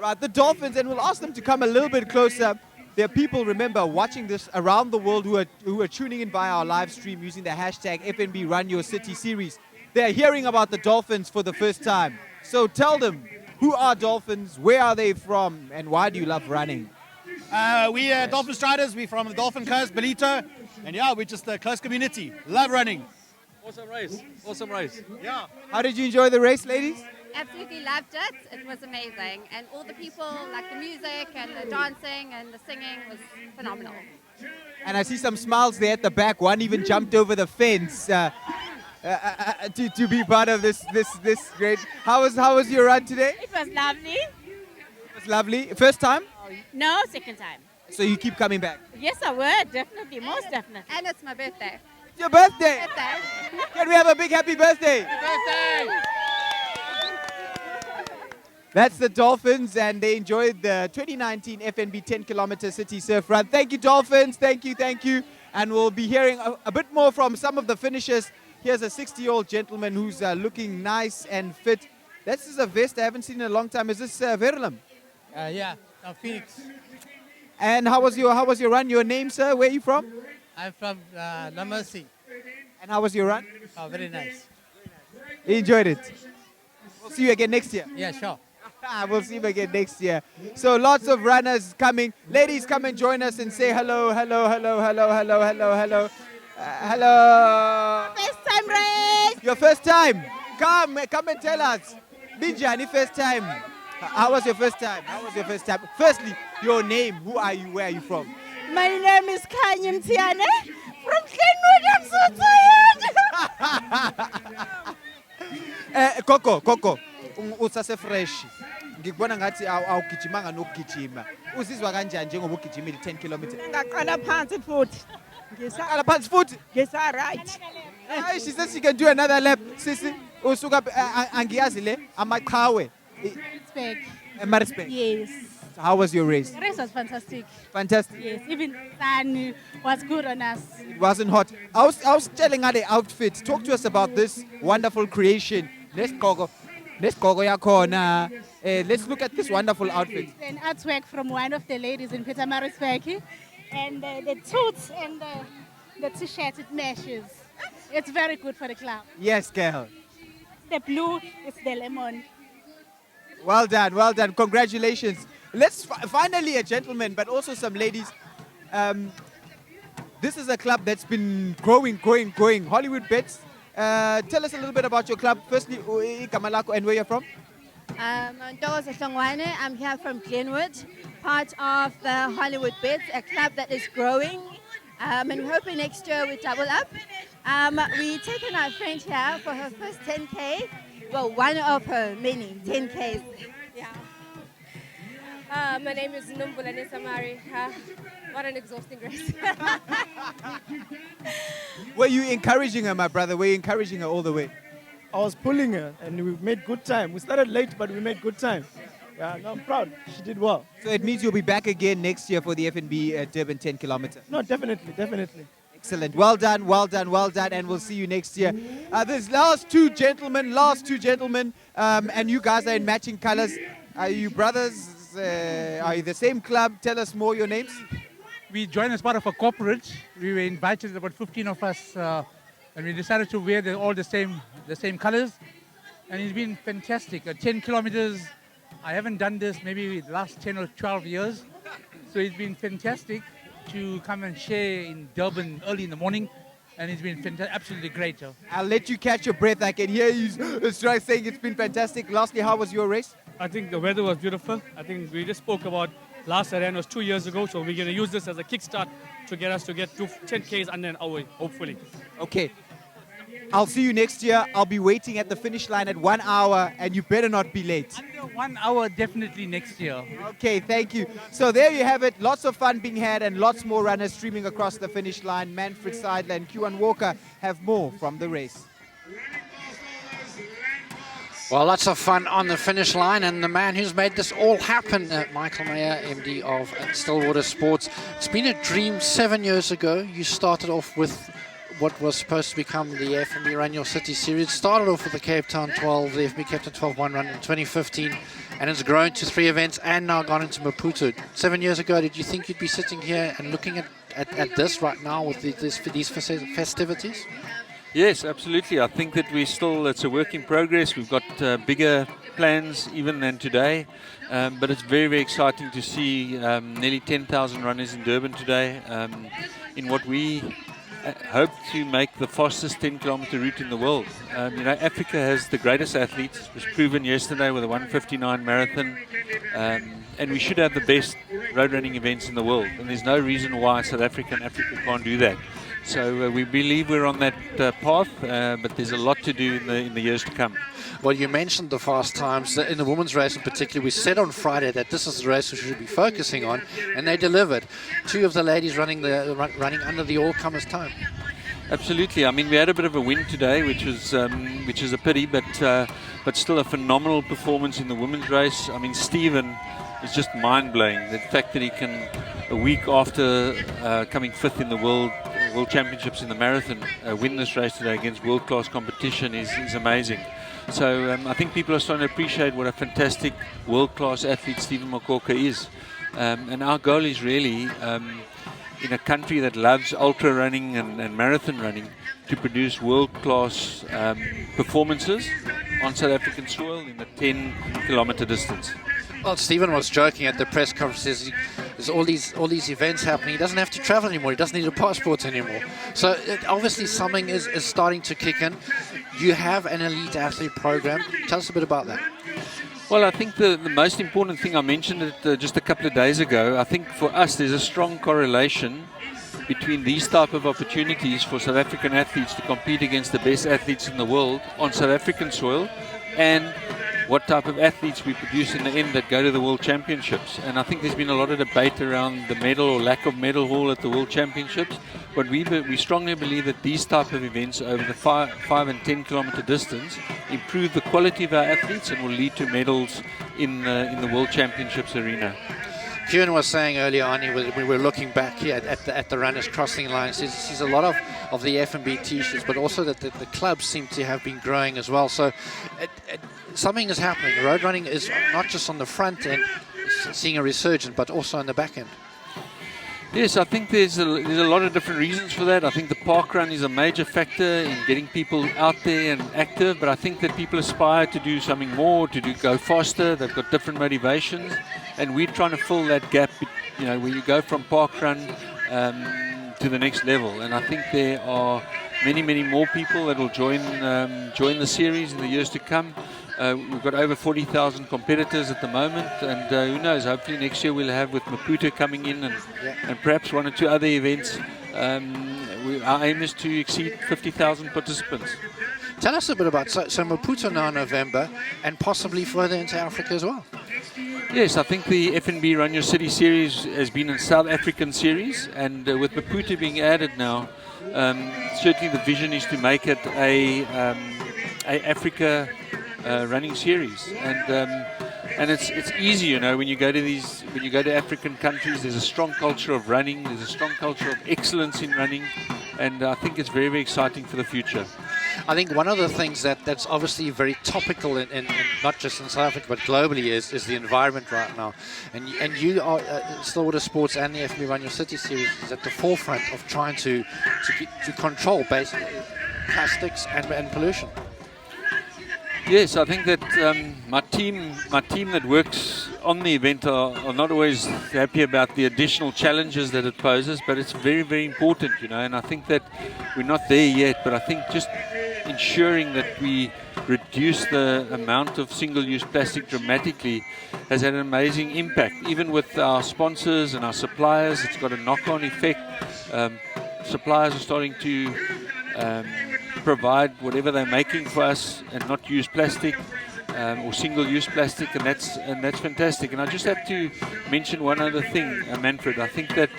Right, the Dolphins, and we'll ask them to come a little bit closer. There are people, remember, watching this around the world who are tuning in via our live stream using the hashtag FNB Run Your City series. They're hearing about the Dolphins for the first time. So tell them, who are Dolphins, where are they from, and why do you love running? We are Dolphin Striders. We're from the Dolphin Coast, Belito. And yeah, we're just a close community. Love running. Awesome race. Awesome race. Yeah. How did you enjoy the race, ladies? Absolutely loved it. It was amazing. And all the people, like the music and the dancing and the singing was phenomenal. And I see some smiles there at the back. One even jumped over the fence to be part of this great. How was your run today? It was lovely. It was lovely. First time? No, second time. So you keep coming back? Yes, I would, definitely, most definitely. And it's my birthday. It's your birthday? Can we have a big happy birthday? Birthday! That's the Dolphins, and they enjoyed the 2019 FNB 10-kilometer City Surf Run. Thank you, Dolphins. Thank you, thank you. And we'll be hearing a bit more from some of the finishers. Here's a 60-year-old gentleman who's looking nice and fit. This is a vest I haven't seen in a long time. Is this Verulam? Yeah, Phoenix. And how was your run? Your name, sir? Where are you from? I'm from Lamercy. And how was your run? Oh, very nice. You enjoyed it. We'll see you again next year. Yeah, sure. We'll see you again next year. So lots of runners coming. Ladies, come and join us and say hello, hello, hello, hello, hello, hello, hello. Hello. First time race. Your first time. Come and tell us. Binjani, first time. How was your first time? How was your first time? Firstly, your name. Who are you? Where are you from? My name is Kanye Mtiane from Glenwood. I'm so tired. Coco, usase fresh. Ngikubona ngathi awugijimanga nokugijima. Uzizwa kanjani njengoba ugijimile 10 km? Ngaqala phansi futhi. Ngaqala phansi futhi? Yes, all right. She says she can do another lap. Sisi, usuka angiyazi le amaqhawe. Maritzburg. Maritzburg. Yes. So how was your race? The race was fantastic. Fantastic. Yes, even sun was good on us. It wasn't hot. I was telling her the outfit. Talk to us about this wonderful creation. Let's look at this wonderful outfit. It's an artwork from one of the ladies in Peter Maritzburg. And the tooth and the t-shirt, it matches. It's very good for the club. Yes, girl. The blue is the lemon. Well done, well done. Congratulations. Let's finally a gentleman, but also some ladies. This is a club that's been growing. Hollywood Bets. Tell us a little bit about your club. Firstly, Kamalako, and where you're from? I'm here from Glenwood, part of the Hollywood Beds, a club that is growing. And we're hoping next year we double up. We're taking our friend here for her first 10K. Well, one of her many 10Ks. Yeah. My name is Numbulane Samari. What an exhausting race. Were you encouraging her, my brother? Were you encouraging her all the way? I was pulling her, and we made good time. We started late, but we made good time. Yeah, no, I'm proud. She did well. So it means you'll be back again next year for the FNB Durban 10 kilometer. No, definitely. Excellent. Well done, and we'll see you next year. These last two gentlemen, and you guys are in matching colors. Are you brothers? Are you the same club? Tell us more, your names. We joined as part of a corporate. We were invited, about 15 of us, and we decided to wear all the same colors. And it's been fantastic. 10 kilometers. I haven't done this maybe the last 10 or 12 years. So it's been fantastic to come and share in Durban early in the morning. And it's been absolutely great. I'll let you catch your breath. I can hear you saying it's been fantastic. Lastly, how was your race? I think the weather was beautiful. I think we just spoke about last Iran was 2 years ago. So we're going to use this as a kickstart to get us to get to 10Ks under an hour, hopefully. Okay. I'll see you next year. I'll be waiting at the finish line at 1 hour, and you better not be late. Under 1 hour, definitely next year. Okay, thank you. So there you have it. Lots of fun being had and lots more runners streaming across the finish line. Manfred Seidler and Q1 Walker have more from the race. Well, lots of fun on the finish line, and the man who's made this all happen, Michael Meyer, MD of Stillwater Sports. It's been a dream 7 years ago. You started off with what was supposed to become the FNB Run Your City series. Started off with the Cape Town 12, the FNB Cape Town 12-1 run in 2015, and it's grown to 3 events and now gone into Maputo. 7 years ago, did you think you'd be sitting here and looking at this right now with these festivities? Yes, absolutely. I think that it's a work in progress. We've got bigger plans even than today, but it's very, very exciting to see nearly 10,000 runners in Durban today in what we hope to make the fastest 10-kilometer route in the world. Africa has the greatest athletes. It was proven yesterday with a 1:59 marathon, and we should have the best road running events in the world, and there's no reason why South Africa and Africa can't do that. So we believe we're on that path, but there's a lot to do in the years to come. Well, you mentioned the fast times. In the women's race in particular, we said on Friday that this is the race we should be focusing on, and they delivered. 2 of the ladies running under the all-comers time. Absolutely. I mean, we had a bit of a win today, which is a pity, but still a phenomenal performance in the women's race. I mean, Stephen is just mind-blowing. The fact that he can, a week after coming 5th in the World Championships in the marathon, win this race today against world-class competition is amazing. So I think people are starting to appreciate what a fantastic world-class athlete Stephen Mokoka is. And our goal is really, in a country that loves ultra running and marathon running, to produce world-class performances on South African soil in the 10-kilometer distance. Well, Stephen was joking at the press conferences. There's all these events happening. He doesn't have to travel anymore. He doesn't need a passport anymore. So obviously something is starting to kick in. You have an elite athlete program. Tell us a bit about that. Well, I think the most important thing, I mentioned it just a couple of days ago, I think for us there's a strong correlation between these type of opportunities for South African athletes to compete against the best athletes in the world on South African soil, and what type of athletes we produce in the end that go to the World Championships. And I think there's been a lot of debate around the medal or lack of medal haul at the World Championships, but we strongly believe that these type of events over the 5 and 10 kilometer distance improve the quality of our athletes and will lead to medals in the World Championships arena. Kieran was saying earlier on, we were looking back here at the runners crossing lines. He sees a lot of the FNB t-shirts, but also that the clubs seem to have been growing as well. So something is happening. Road running is not just on the front end, seeing a resurgence, but also on the back end. Yes, I think there's a lot of different reasons for that. I think the park run is a major factor in getting people out there and active, but I think that people aspire to do something more, go faster. They've got different motivations, and we're trying to fill that gap, where you go from park run to the next level. And I think there are many, many more people that will join the series in the years to come. We've got over 40,000 competitors at the moment, and who knows, hopefully next year we'll have, with Maputo coming in and perhaps 1 or 2 other events, our aim is to exceed 50,000 participants. Tell us a bit about, so Maputo now in November, and possibly further into Africa as well. Yes, I think the FNB Run Your City series has been a South African series, and with Maputo being added now, certainly the vision is to make it a Africa running series, and it's easy, when you go to African countries. There's a strong culture of running, there's a strong culture of excellence in running, and I think it's very, very exciting for the future. I think one of the things that's obviously very topical in not just in South Africa but globally is the environment right now, and you are Stillwater Sports and the FNB Run Your City series is at the forefront of trying to control basically plastics and pollution. Yes, I think that my team that works on the event are not always happy about the additional challenges that it poses, but it's very, very important, and I think that we're not there yet, but I think just ensuring that we reduce the amount of single-use plastic dramatically has had an amazing impact. Even with our sponsors and our suppliers, it's got a knock-on effect. Suppliers are starting to provide whatever they're making for us and not use plastic or single-use plastic, and that's fantastic. And I just have to mention one other thing, Manfred. I think that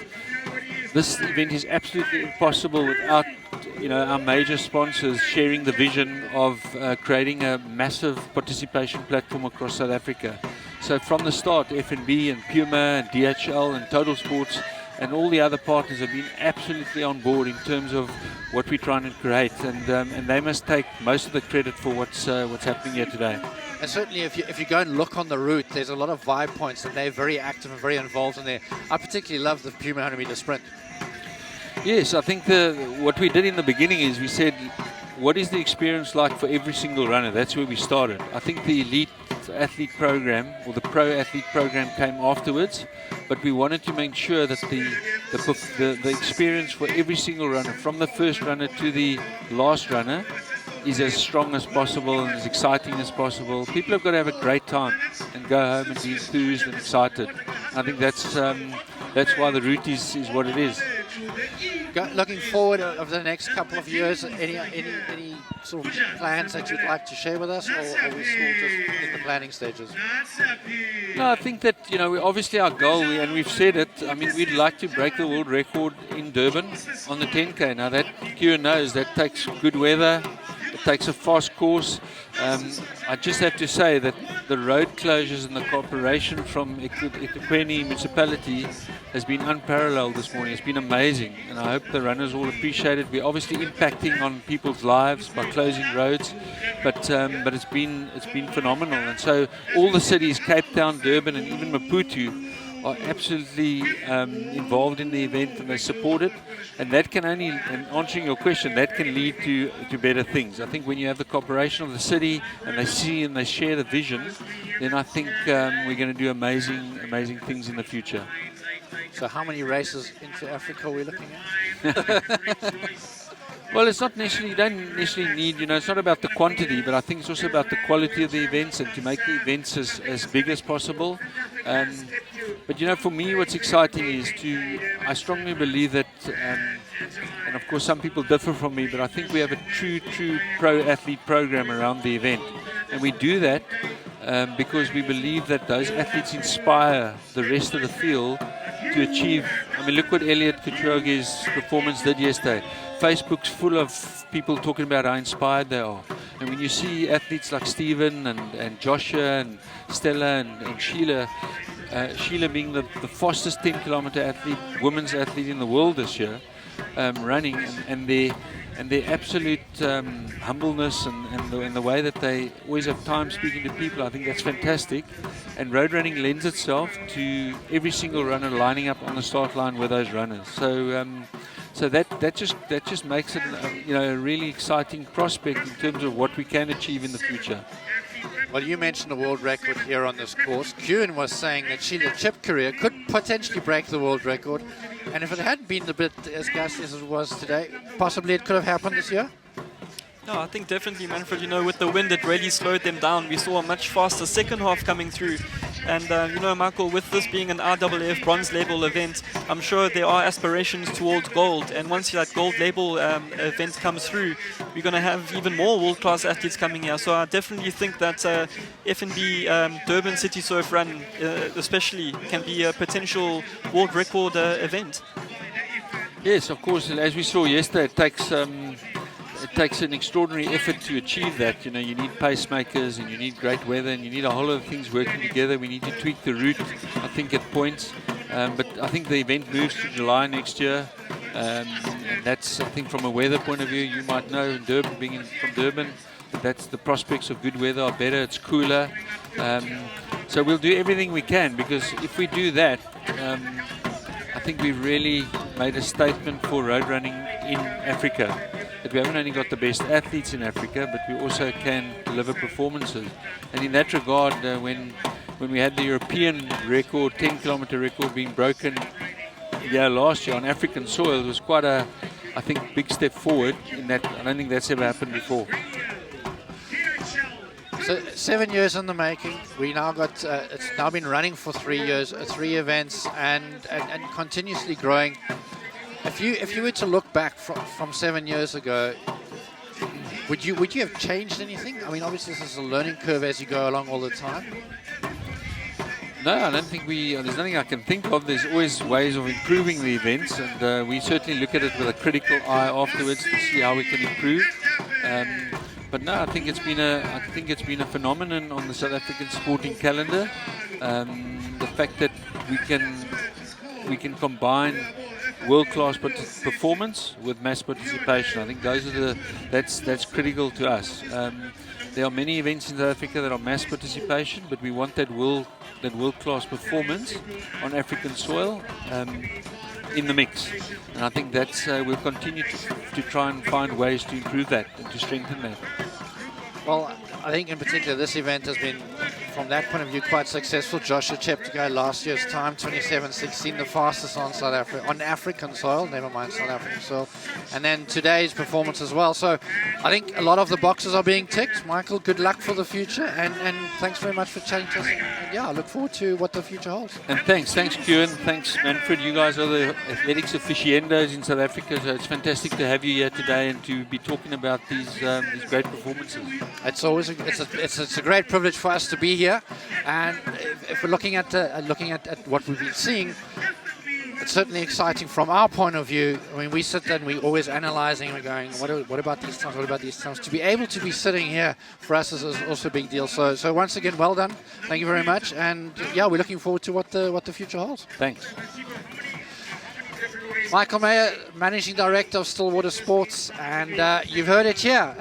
this event is absolutely impossible without, our major sponsors sharing the vision of creating a massive participation platform across South Africa. So from the start, F&B and Puma and DHL and Total Sports and all the other partners have been absolutely on board in terms of what we're trying to create, and they must take most of the credit for what's happening here today. And certainly if you go and look on the route, there's a lot of vibe points and they're very active and very involved in there. I particularly love the Puma 100 meter sprint. Yes, I think what we did in the beginning is we said, what is the experience like for every single runner? That's where we started. I think the elite athlete program or the pro athlete program came afterwards, but we wanted to make sure that the experience for every single runner, from the first runner to the last runner, is as strong as possible and as exciting as possible. People have got to have a great time and go home and be enthused and excited. I think that's why the route is what it is. Looking forward over the next couple of years, any sort of plans that you'd like to share with us, or are we still just in the planning stages? No, I think that, obviously our goal, and we've said it, we'd like to break the world record in Durban on the 10K. Now that Kieran knows that takes good weather, it takes a fast course. I just have to say that the road closures and the cooperation from eThekwini municipality has been unparalleled this morning. It's been amazing, and I hope the runners all appreciate it. We're obviously impacting on people's lives by closing roads, but it's been phenomenal. And so all the cities, Cape Town, Durban, and even Maputo, are absolutely involved in the event, and they support it. And that can only, and answering your question, that can lead to better things. I think when you have the cooperation of the city and they see and they share the vision, then I think we're going to do amazing things in the future. So how many races into Africa are we looking at? Well, it's not necessarily, you don't necessarily need, it's not about the quantity, but I think it's also about the quality of the events and to make the events as big as possible. But for me, what's exciting is I strongly believe that, and of course some people differ from me, but I think we have a true pro athlete program around the event. And we do that because we believe that those athletes inspire the rest of the field to achieve. Look what Elliot Kipchoge's performance did yesterday. Facebook's full of people talking about how inspired they are. And when you see athletes like Stephen and Joshua and Stella and Sheila, Sheila being the fastest 10-kilometer athlete, women's athlete in the world this year, running, and their absolute humbleness and the way that they always have time speaking to people, I think that's fantastic. And road running lends itself to every single runner lining up on the start line with those runners. So that just makes it a really exciting prospect in terms of what we can achieve in the future. Well, you mentioned a world record here on this course. Kieran was saying that Sheila Chip career could potentially break the world record, and if it hadn't been a bit as gusty as it was today, possibly it could have happened this year. No, I think definitely, Manfred, with the wind, it really slowed them down. We saw a much faster second half coming through. And, Michael, with this being an RAAF bronze label event, I'm sure there are aspirations towards gold. And once that gold label event comes through, we're going to have even more world-class athletes coming here. So I definitely think that F&B Durban CitySurfRun especially can be a potential world record event. Yes, of course. As we saw yesterday, it takes an extraordinary effort to achieve that. You need pacemakers, and you need great weather, and you need a whole lot of things working together. We need to tweak the route, I think, at points. But I think the event moves to July next year. And that's, I think, from a weather point of view, you might know, in Durban, from Durban, that's the prospects of good weather are better. It's cooler. So we'll do everything we can, because if we do that, I think we've really made a statement for road running in Africa. That we haven't only got the best athletes in Africa, but we also can deliver performances. And in that regard, when we had the European record, 10-kilometer record being broken last year on African soil, it was quite a, I think, big step forward in that. I don't think that's ever happened before. So 7 years in the making. We now got, it's now been running for 3 years, 3 events, and continuously growing. If you were to look back from 7 years ago, would you have changed anything? Obviously this is a learning curve as you go along all the time. No, I don't think there's nothing I can think of. There's always ways of improving the events, and we certainly look at it with a critical eye afterwards to see how we can improve. But no, I think it's been a phenomenon on the South African sporting calendar. The fact that we can combine world-class performance with mass participation. I think that's critical to us. There are many events in South Africa that are mass participation, but we want that world-class performance on African soil in the mix. And I think that's we'll continue to try and find ways to improve that and to strengthen that. Well, I think in particular this event has been, from that point of view, quite successful. Joshua Cheptegei last year's time, 27:16, the fastest on African soil, never mind South African soil. And then today's performance as well. So I think a lot of the boxes are being ticked. Michael, good luck for the future, and thanks very much for chatting to us. And yeah, I look forward to what the future holds. And thanks Kieran, thanks Manfred. You guys are the athletics aficionados in South Africa, so it's fantastic to have you here today and to be talking about these great performances. It's always it's a great privilege for us to be here, and if we're looking at what we've been seeing, it's certainly exciting from our point of view. I mean, we sit there and we're always analysing and we're going, what about these times? What about these times? To be able to be sitting here for us is also a big deal. So once again, well done. Thank you very much, and yeah, we're looking forward to what the future holds. Thanks. Michael Meyer, Managing Director of Stillwater Sports, and you've heard it here.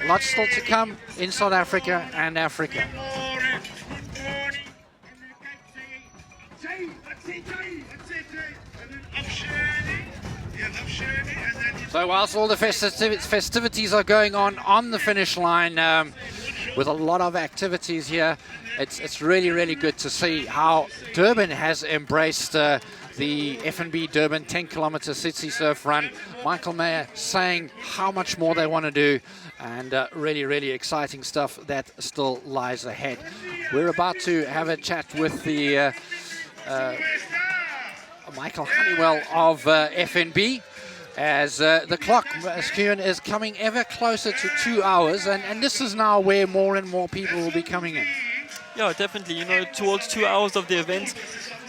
Lots still to come in South Africa and Africa. So whilst all the festivities are going on the finish line, with a lot of activities here, it's really, really good to see how Durban has embraced the FNB Durban 10-kilometer City Surf Run. Michael Meyer saying how much more they want to do, and really, really exciting stuff that still lies ahead. We're about to have a chat with the Michael Honeywell of FNB, as the clock, as Kieran, is coming ever closer to 2 hours, and this is now where more and more people will be coming in. Yeah, definitely. You know, towards 2 hours of the event,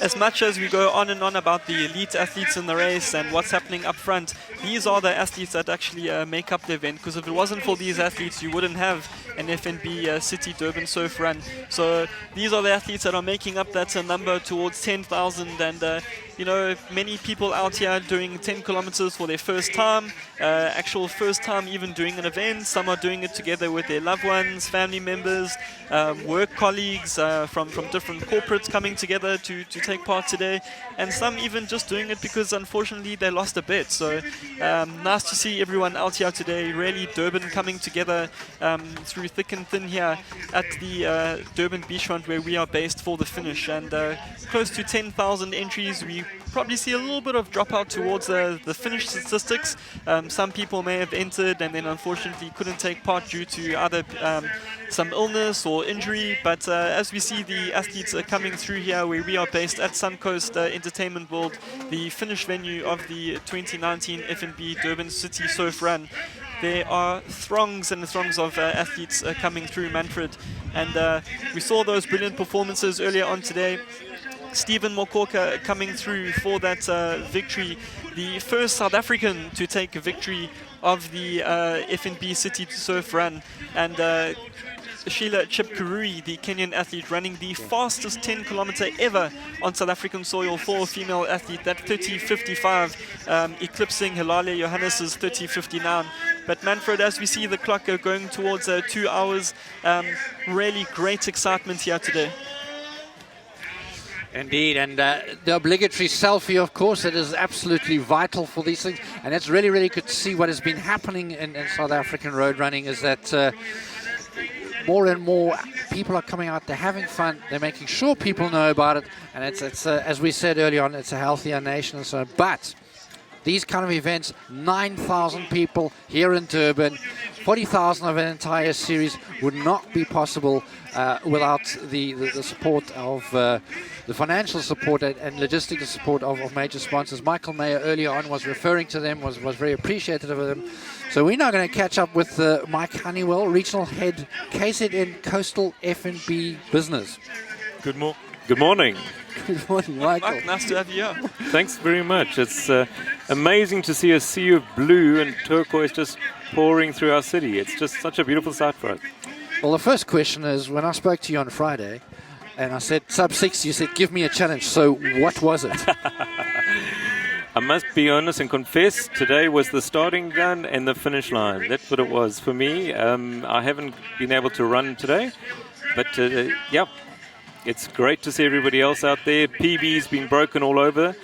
as much as we go on and on about the elite athletes in the race and what's happening up front, these are the athletes that actually make up the event. Because if it wasn't for these athletes, you wouldn't have an FNB City Durban Surf Run. So these are the athletes that are making up that number towards 10,000. And you know, many people out here doing 10 kilometers for their first time, actual first time even doing an event. Some are doing it together with their loved ones, family members, work colleagues from different corporates coming together to take part today, and some even just doing it because unfortunately they lost a bet. So nice to see everyone out here today, really Durban coming together through thick and thin here at the Durban beachfront where we are based for the finish, and close to 10,000 entries. We probably see a little bit of dropout towards the finish statistics. Some people may have entered and then unfortunately couldn't take part due to either some illness or injury, but as we see the athletes coming through here where we are based at Suncoast Entertainment World, the finish venue of the 2019 FNB Durban City Surf Run, there are throngs and throngs of athletes coming through, Manfred, and we saw those brilliant performances earlier on today. Stephen Mokoka coming through for that victory, the first South African to take a victory of the FNB City Surf Run, and Sheila Chipkurui, the Kenyan athlete, running the fastest 10-kilometer ever on South African soil for a female athlete, that 30:55, eclipsing Hilale Johannes' 30:59. But Manfred, as we see the clock going towards 2 hours, really great excitement here today. Indeed, and the obligatory selfie, of course, it is absolutely vital for these things, and it's really, really good to see what has been happening in South African road running, is that more and more people are coming out, they're having fun, they're making sure people know about it, and it's as we said earlier on, it's a healthier nation and so on. But these kind of events, 9,000 people here in Durban, 40,000 of an entire series would not be possible without the support of the financial support and logistical support of major sponsors. Michael Meyer earlier on was referring to them, was very appreciative of them. So we're now going to catch up with Mike Honeywell, Regional Head KZN Coastal FNB Business. Good morning. Good morning, Michael. Mark, nice to have you here. Thanks very much. It's amazing to see a sea of blue and turquoise just pouring through our city. It's just such a beautiful sight for us. Well, the first question is, when I spoke to you on Friday, and I said sub 6, you said, give me a challenge. So what was it? I must be honest and confess, today was the starting gun and the finish line. That's what it was for me. I haven't been able to run today, but yeah, it's great to see everybody else out there. PB's been broken all over.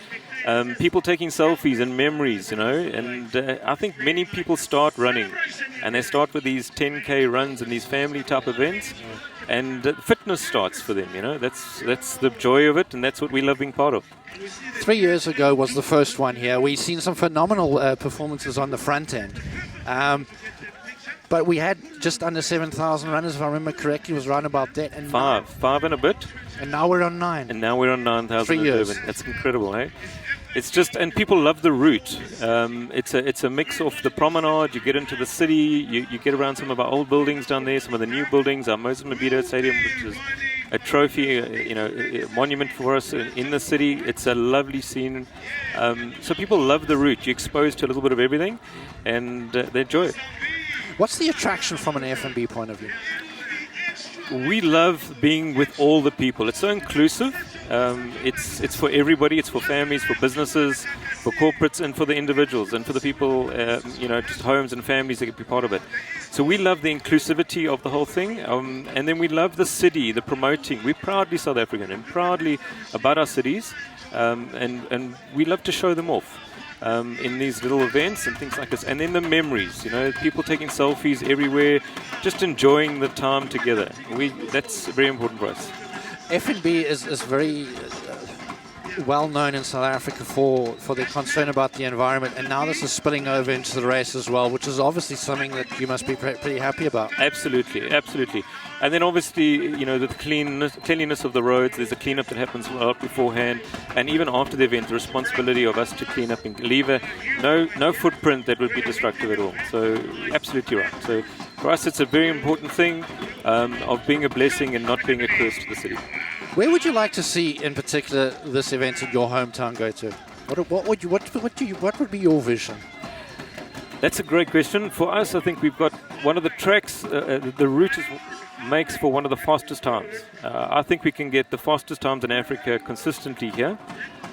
People taking selfies and memories, you know, and I think many people start running, and they start with these 10K runs and these family type events, and fitness starts for them, you know. That's the joy of it, and that's what we love being part of. 3 years ago was the first one here. We've seen some phenomenal performances on the front end. But we had just under 7,000 runners, if I remember correctly. It was around about that. And five and a bit. And now we're on 9. And now we're on 9,000 3 in years. Durban. That's incredible, eh? It's just, and people love the route. It's a mix of the promenade. You get into the city. You get around some of our old buildings down there, some of the new buildings, our Mozambique Stadium, which is a trophy, a monument for us in the city. It's a lovely scene. So people love the route. You're exposed to a little bit of everything, and they enjoy it. What's the attraction from an F&B point of view? We love being with all the people. It's so inclusive. It's for everybody. It's for families, for businesses, for corporates, and for the individuals, and for the people, just homes and families that can be part of it. So we love the inclusivity of the whole thing, and then we love the city, the promoting. We're proudly South African and proudly about our cities, and we love to show them off. In these little events and things like this, and then the memories, you know, people taking selfies everywhere, just enjoying the time together. That's very important for us. F&B is very well known in South Africa for their concern about the environment, and now this is spilling over into the race as well, which is obviously something that you must be pretty happy about. Absolutely. And then obviously, you know, the cleanliness of the roads. There's a cleanup that happens a lot beforehand, and even after the event, the responsibility of us to clean up and leave no footprint that would be destructive at all. So absolutely right. So for us, it's a very important thing of being a blessing and not being a curse to the city. Where would you like to see, in particular, this event in your hometown go to? What would be your vision? That's a great question. For us, I think we've got one of the tracks. The route makes for one of the fastest times. I think we can get the fastest times in Africa consistently here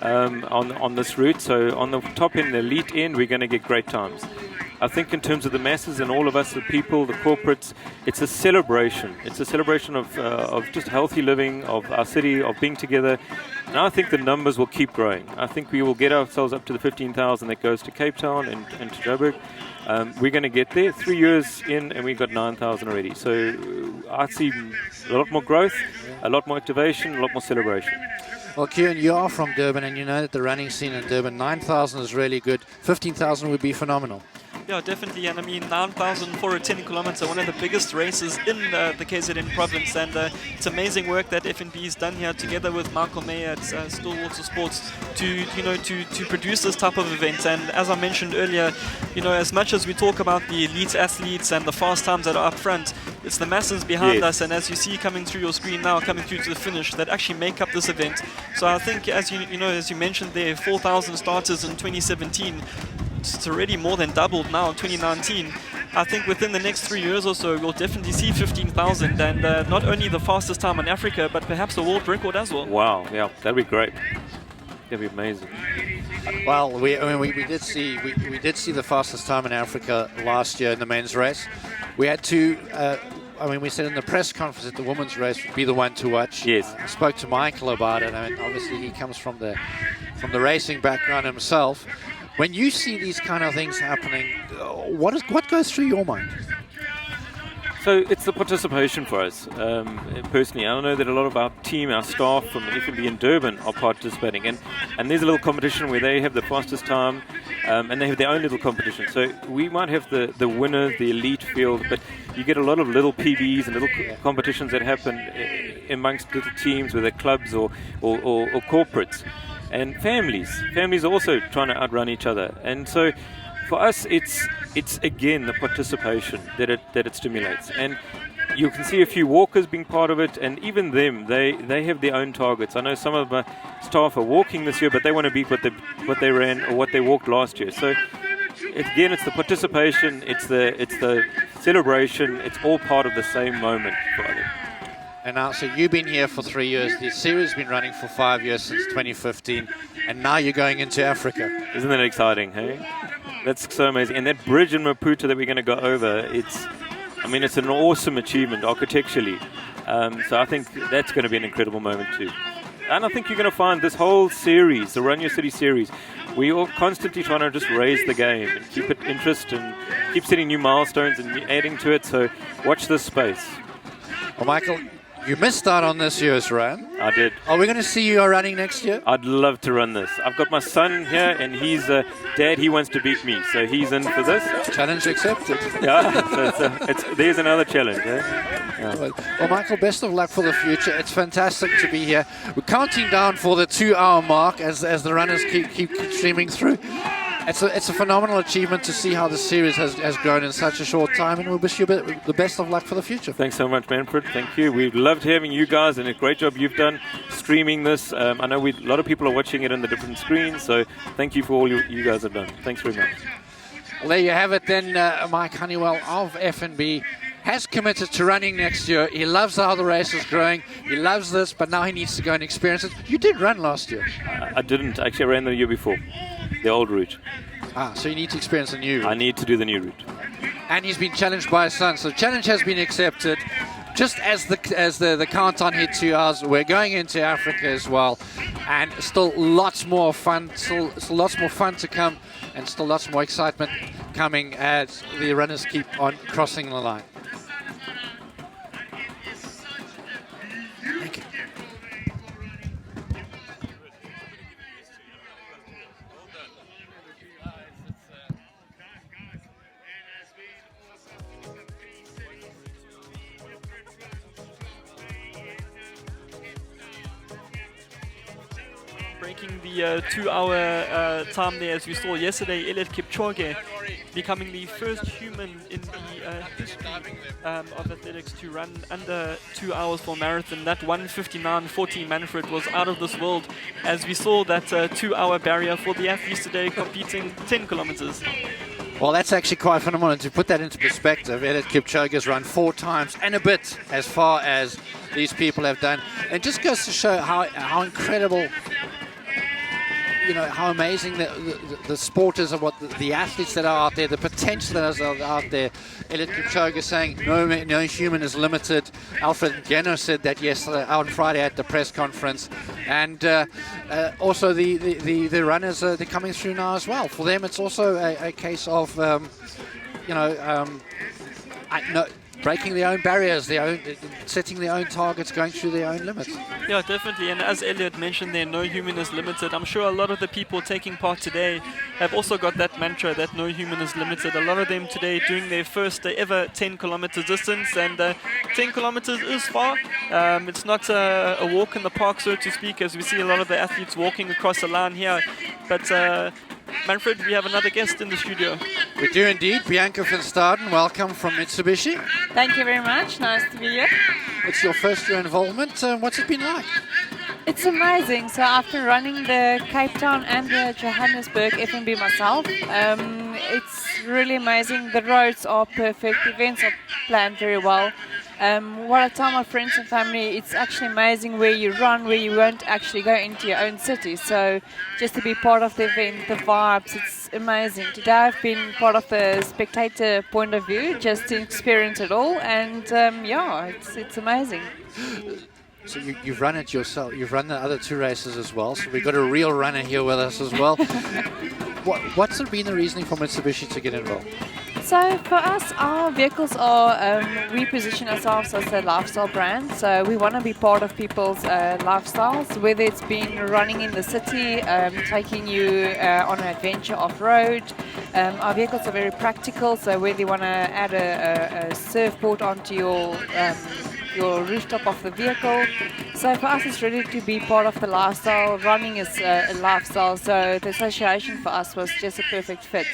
on this route. So on the top end, the elite end, we're going to get great times. I think in terms of the masses and all of us, the people, the corporates, it's a celebration. It's a celebration of just healthy living, of our city, of being together. And I think the numbers will keep growing. I think we will get ourselves up to the 15,000 that goes to Cape Town and to Joburg. We're going to get there 3 years in, and we've got 9,000 already. So I see a lot more growth, a lot more activation, a lot more celebration. Well, Kieran, you are from Durban, and you know that the running scene in Durban, 9,000 is really good. 15,000 would be phenomenal. Yeah, definitely. And I mean, 9,000 for a 10 kilometer, one of the biggest races in the KZN province. And it's amazing work that FNB has done here together with Michael Mayer at Stillwater Sports to produce this type of event. And as I mentioned earlier, you know, as much as we talk about the elite athletes and the fast times that are up front, it's the masses behind us. And as you see coming through your screen now, coming through to the finish, that actually make up this event. So I think, as you mentioned there, 4,000 starters in 2017. It's already more than doubled now in 2019. I think within the next 3 years or so, we'll definitely see 15,000, and not only the fastest time in Africa, but perhaps the world record as well. Wow, yeah, that'd be great. That'd be amazing. Well, we did see the fastest time in Africa last year in the men's race. We had to. We said in the press conference that the women's race would be the one to watch. Yes. I spoke to Michael about it. I mean, obviously he comes from the racing background himself. When you see these kind of things happening, what goes through your mind? So it's the participation for us. Personally, I know that a lot of our team, our staff from FNB in Durban are participating, and there's a little competition where they have the fastest time, and they have their own little competition. So we might have the winner, the elite field, but you get a lot of little PBs and little competitions that happen amongst little teams, whether clubs or corporates. And families are also trying to outrun each other. And so for us, it's again the participation that it stimulates. And you can see a few walkers being part of it, and even them, they have their own targets. I know some of my staff are walking this year, but they want to beat what they ran or what they walked last year. So again, it's the participation, it's the celebration, it's all part of the same moment for them. And now, so you've been here for 3 years. The series has been running for 5 years, since 2015, and now you're going into Africa. Isn't that exciting, hey? That's so amazing. And that bridge in Maputo that we're going to go over, it's an awesome achievement architecturally. So I think that's going to be an incredible moment too. And I think you're going to find this whole series, the Run Your City series, we are constantly trying to just raise the game and keep it interest and keep setting new milestones and adding to it. So watch this space. Well, Michael, you missed out on this year's run. I did. Are we going to see you running next year? I'd love to run this. I've got my son here, and he's dad. He wants to beat me, so he's in for this. Challenge accepted. Yeah, so there's another challenge. Eh? Yeah. Well, Michael, best of luck for the future. It's fantastic to be here. We're counting down for the 2-hour mark as the runners keep streaming through. It's a phenomenal achievement to see how the series has grown in such a short time, and we wish you the best of luck for the future. Thanks so much, Manfred. Thank you. We've loved having you guys, and a great job you've done streaming this. I know a lot of people are watching it on the different screens, so thank you for all you guys have done. Thanks very much. Well, there you have it then. Mike Honeywell of FNB has committed to running next year. He loves how the race is growing. He loves this, but now he needs to go and experience it. You did run last year. I didn't. Actually, I ran the year before. The old route. So you need to experience the new route. I need to do the new route. And he's been challenged by his son. So the challenge has been accepted. Just as the countdown hit 2 hours, we're going into Africa as well. And still lots more fun. Still lots more fun to come. And still lots more excitement coming as the runners keep on crossing the line. Thank you. Breaking the 2-hour time there, as we saw yesterday, Eliud Kipchoge becoming the first human in the history of athletics to run under 2 hours for a marathon. That 1:59:40 Manfred was out of this world, as we saw that 2-hour barrier for the athletes today competing 10 kilometers. Well, that's actually quite phenomenal. To put that into perspective, Eliud Kipchoge has run 4 times and a bit as far as these people have done. It just goes to show how incredible, how amazing the sport is, and what the athletes that are out there, the potential that is out there. Eliud Kipchoge saying no human is limited. Alfred Geno said that yesterday on Friday at the press conference, and also the runners they're coming through now as well. For them, it's also a case of breaking their own barriers, setting their own targets, going through their own limits. Yeah, definitely. And as Eliud mentioned there, no human is limited. I'm sure a lot of the people taking part today have also got that mantra that no human is limited. A lot of them today doing their first ever 10 kilometer distance, and 10 kilometers is far. It's not a walk in the park, so to speak, as we see a lot of the athletes walking across the line here. But Manfred, we have another guest in the studio. We do indeed. Bianca van Staden, welcome from Mitsubishi. Thank you very much. Nice to be here. It's your first year involvement. What's it been like? It's amazing. So after running the Cape Town and the Johannesburg FNB myself, it's really amazing. The roads are perfect. Events are planned very well. What I tell my friends and family, it's actually amazing where you run, where you won't actually go into your own city. So just to be part of the event, the vibes, it's amazing. Today I've been part of the spectator point of view, just to experience it all, and it's amazing. So you've run it yourself. You've run the other 2 races as well. So we've got a real runner here with us as well. What's been the reasoning for Mitsubishi to get involved? So for us, our vehicles are, we position ourselves as a lifestyle brand. So we want to be part of people's lifestyles, whether it's been running in the city, taking you on an adventure off-road. Our vehicles are very practical, so whether you want to add a surfboard onto your rooftop of the vehicle. So for us, it's really to be part of the lifestyle. Running is a lifestyle, so the association for us was just a perfect fit.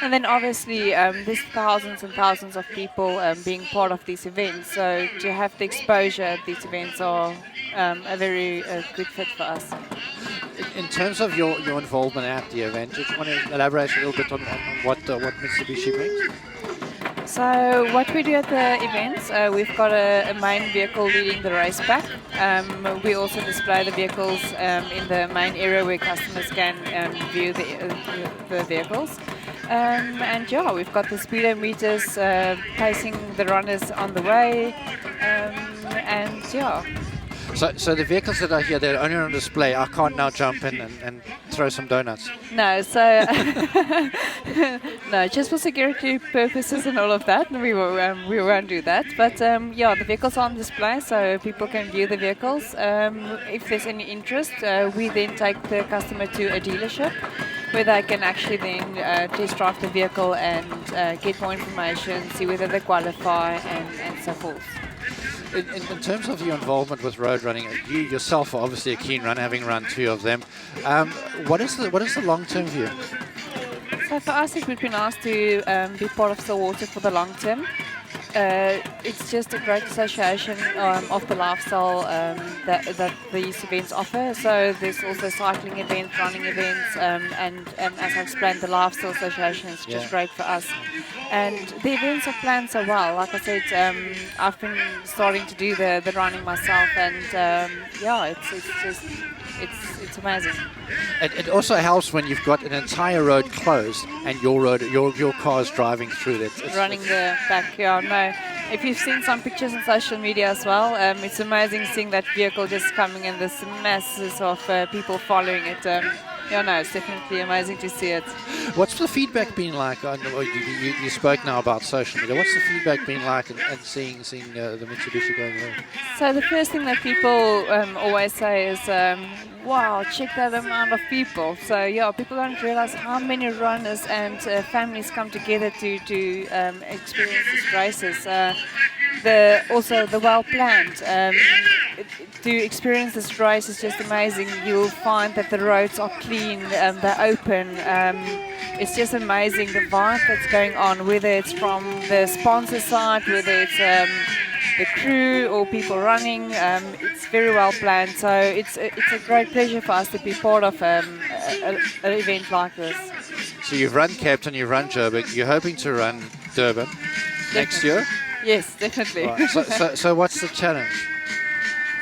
And then obviously there's thousands and thousands of people being part of these events. So to have the exposure at these events are a very good fit for us. In terms of your involvement at the event, do you want to elaborate a little bit on what Mitsubishi brings? So what we do at the events, we've got a main vehicle leading the race pack. We also display the vehicles in the main area where customers can view the vehicles. And yeah, we've got the speedometers pacing the runners on the way, and yeah. So the vehicles that are here, they're only on display. I can't now jump in and throw some donuts. No, so no, just for security purposes and all of that, we won't do that. But yeah, the vehicles are on display, so people can view the vehicles. If there's any interest, we then take the customer to a dealership where they can actually then test drive the vehicle and get more information, see whether they qualify, and so forth. In terms of your involvement with road running, you yourself are obviously a keen runner, having run 2 of them. What is the long-term view? So for us, it would be nice to be part of Stillwater for the long term. It's just a great association of the lifestyle that these events offer. So there's also cycling events, running events, and as I explained, the lifestyle association is just great for us. And the events are planned so well. Like I said, I've been starting to do the running myself, and yeah, it's amazing. It also helps when you've got an entire road closed and your car's driving through it. Running the back, yeah, no. If you've seen some pictures on social media as well, it's amazing seeing that vehicle just coming in, this masses of people following it. Yeah, no, it's definitely amazing to see it. What's the feedback been like? You spoke now about social media. What's the feedback been like and seeing the Mitsubishi going there? So the first thing that people always say is, wow, check that amount of people. So yeah, people don't realize how many runners and families come together to experience these races. Also the well planned. To experience this race is just amazing. You'll find that the roads are clean, they're open. It's just amazing the vibe that's going on, whether it's from the sponsor side, whether it's the crew or people running. It's very well planned. So it's a great pleasure for us to be part of an event like this. So you've run Cape Town, you've run Joburg. You're hoping to run Durban next year? Yes, definitely. Right. So what's the challenge?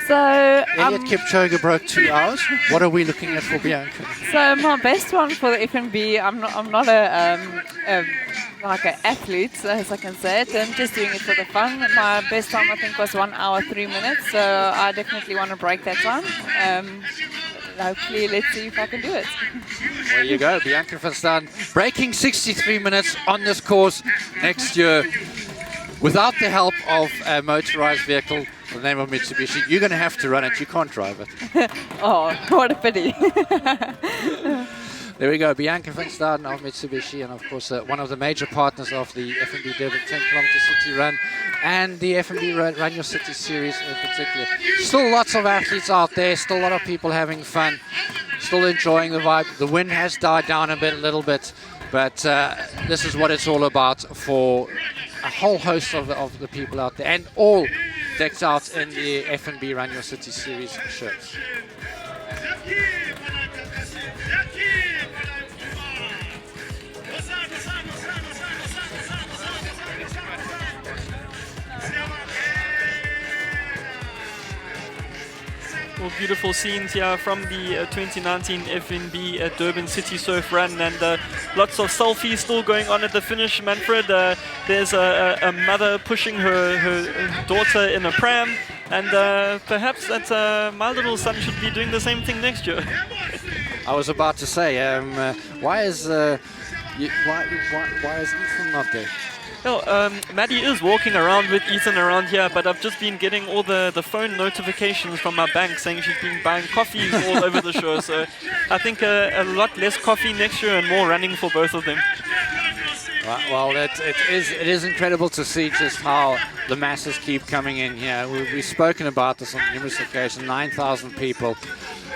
So Elliot Kipchoge broke 2 hours. What are we looking at for Bianca? So my best one for the FNB, I'm not like an athlete, as I can say it. I'm just doing it for the fun. My best time I think was 1 hour 3 minutes. So I definitely want to break that time. Hopefully, let's see if I can do it. There you go, Bianca van Staan breaking 63 minutes on this course next year without the help of a motorized vehicle. The name of Mitsubishi. You're going to have to run it. You can't drive it. Oh, what a pity. There we go. Bianca van Staan of Mitsubishi, and of course one of the major partners of the FNB Durban 10-kilometer city run and the FNB Run Your City series in particular. Still lots of athletes out there. Still a lot of people having fun. Still enjoying the vibe. The wind has died down a little bit, but this is what it's all about for a whole host of the people out there, and all decked out in the FNB Run Your City series shirts. Well, beautiful scenes here from the 2019 FNB Durban CitySurfRun, and lots of selfies still going on at the finish. Manfred, there's a mother pushing her daughter in a pram, and perhaps that my little son should be doing the same thing next year. I was about to say, why is Ethan not there? No, Maddie is walking around with Ethan around here, but I've just been getting all the phone notifications from my bank saying she's been buying coffees all over the show. So I think a lot less coffee next year and more running for both of them. Well, it is incredible to see just how the masses keep coming in here. We've spoken about this on numerous occasions. 9,000 people.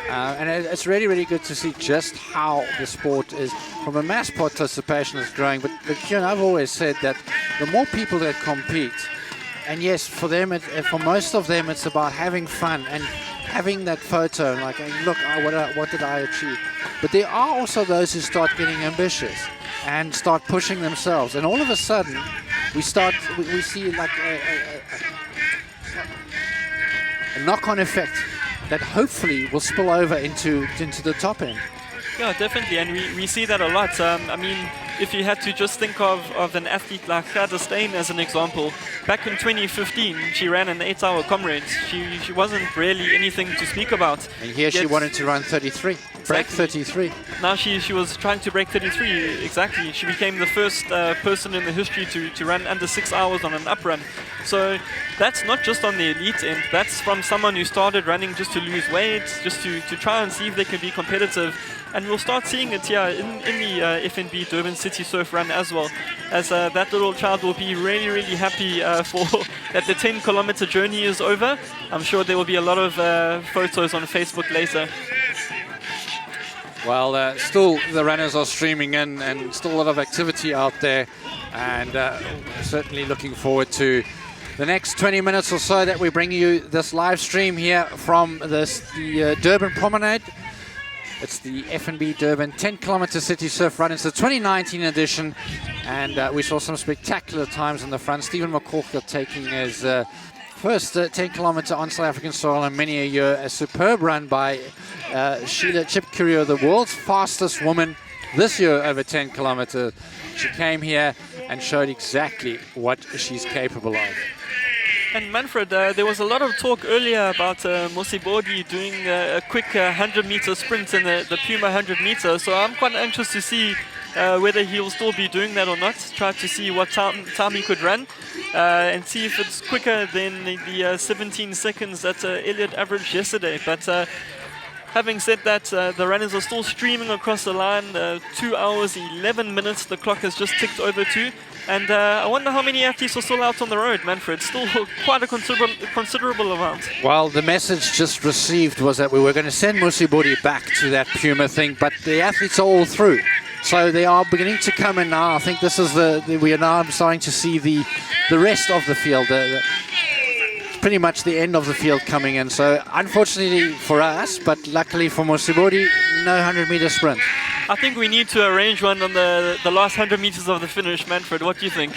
And it's really, really good to see just how the sport is, from a mass participation, is growing. But I've always said that the more people that compete, and yes, for them, for most of them, it's about having fun and having that photo, and like, look, what did I achieve? But there are also those who start getting ambitious and start pushing themselves, and all of a sudden, we see like a knock-on effect that hopefully will spill over into the top end. Yeah, definitely, and we see that a lot. I mean, if you had to just think of an athlete like Gerda Steyn as an example, back in 2015, she ran an 8-hour Comrades. She wasn't really anything to speak about. And here she wanted to run 33, break 33. Now she was trying to break 33, exactly. She became the first person in the history to run under 6 hours on an uprun. So that's not just on the elite end, that's from someone who started running just to lose weight, just to try and see if they can be competitive. And we'll start seeing it here in the FNB Durban CitySurfRun as well, as that little child will be really, really happy for that the 10-kilometer journey is over. I'm sure there will be a lot of photos on Facebook later. Well, still the runners are streaming in, and still a lot of activity out there, and certainly looking forward to the next 20 minutes or so that we bring you this live stream here from the Durban Promenade. It's the FNB Durban 10-kilometer city surf run. It's the 2019 edition, and we saw some spectacular times in the front. Stephen McCorker taking his first 10-kilometer on South African soil in many a year. A superb run by Sheila Chipkirio, the world's fastest woman this year over 10 kilometers. She came here and showed exactly what she's capable of. And Manfred, there was a lot of talk earlier about Mosibodi doing a quick 100-meter sprint in the Puma 100 meter. So I'm quite anxious to see whether he'll still be doing that or not. Try to see what time he could run and see if it's quicker than the 17 seconds that Elliot averaged yesterday. But having said that, the runners are still streaming across the line. 2 hours, 11 minutes. The clock has just ticked over 2. And I wonder how many athletes are still out on the road, Manfred. Still quite a considerable amount. Well, the message just received was that we were going to send Mosibodi back to that Puma thing, but the athletes are all through. So they are beginning to come in now. I think this is we are now starting to see the rest of the field. Pretty much the end of the field coming in. So unfortunately for us, but luckily for Mosibodi, no 100-meter sprint. I think we need to arrange one on the last 100 meters of the finish, Manfred. What do you think?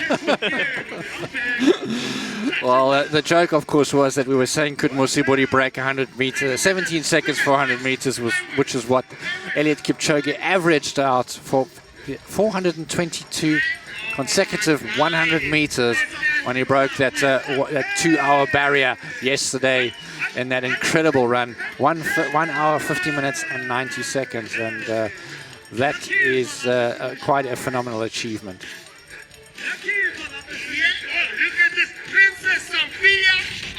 Well, the joke, of course, was that we were saying could Mosibodi break 100 meters, 17 seconds for 100 meters, which is what Elliot Kipchoge averaged out for 422 consecutive 100 meters when he broke that 2-hour barrier yesterday in that incredible run. 1 hour, 50 minutes and 90 seconds. And that is quite a phenomenal achievement.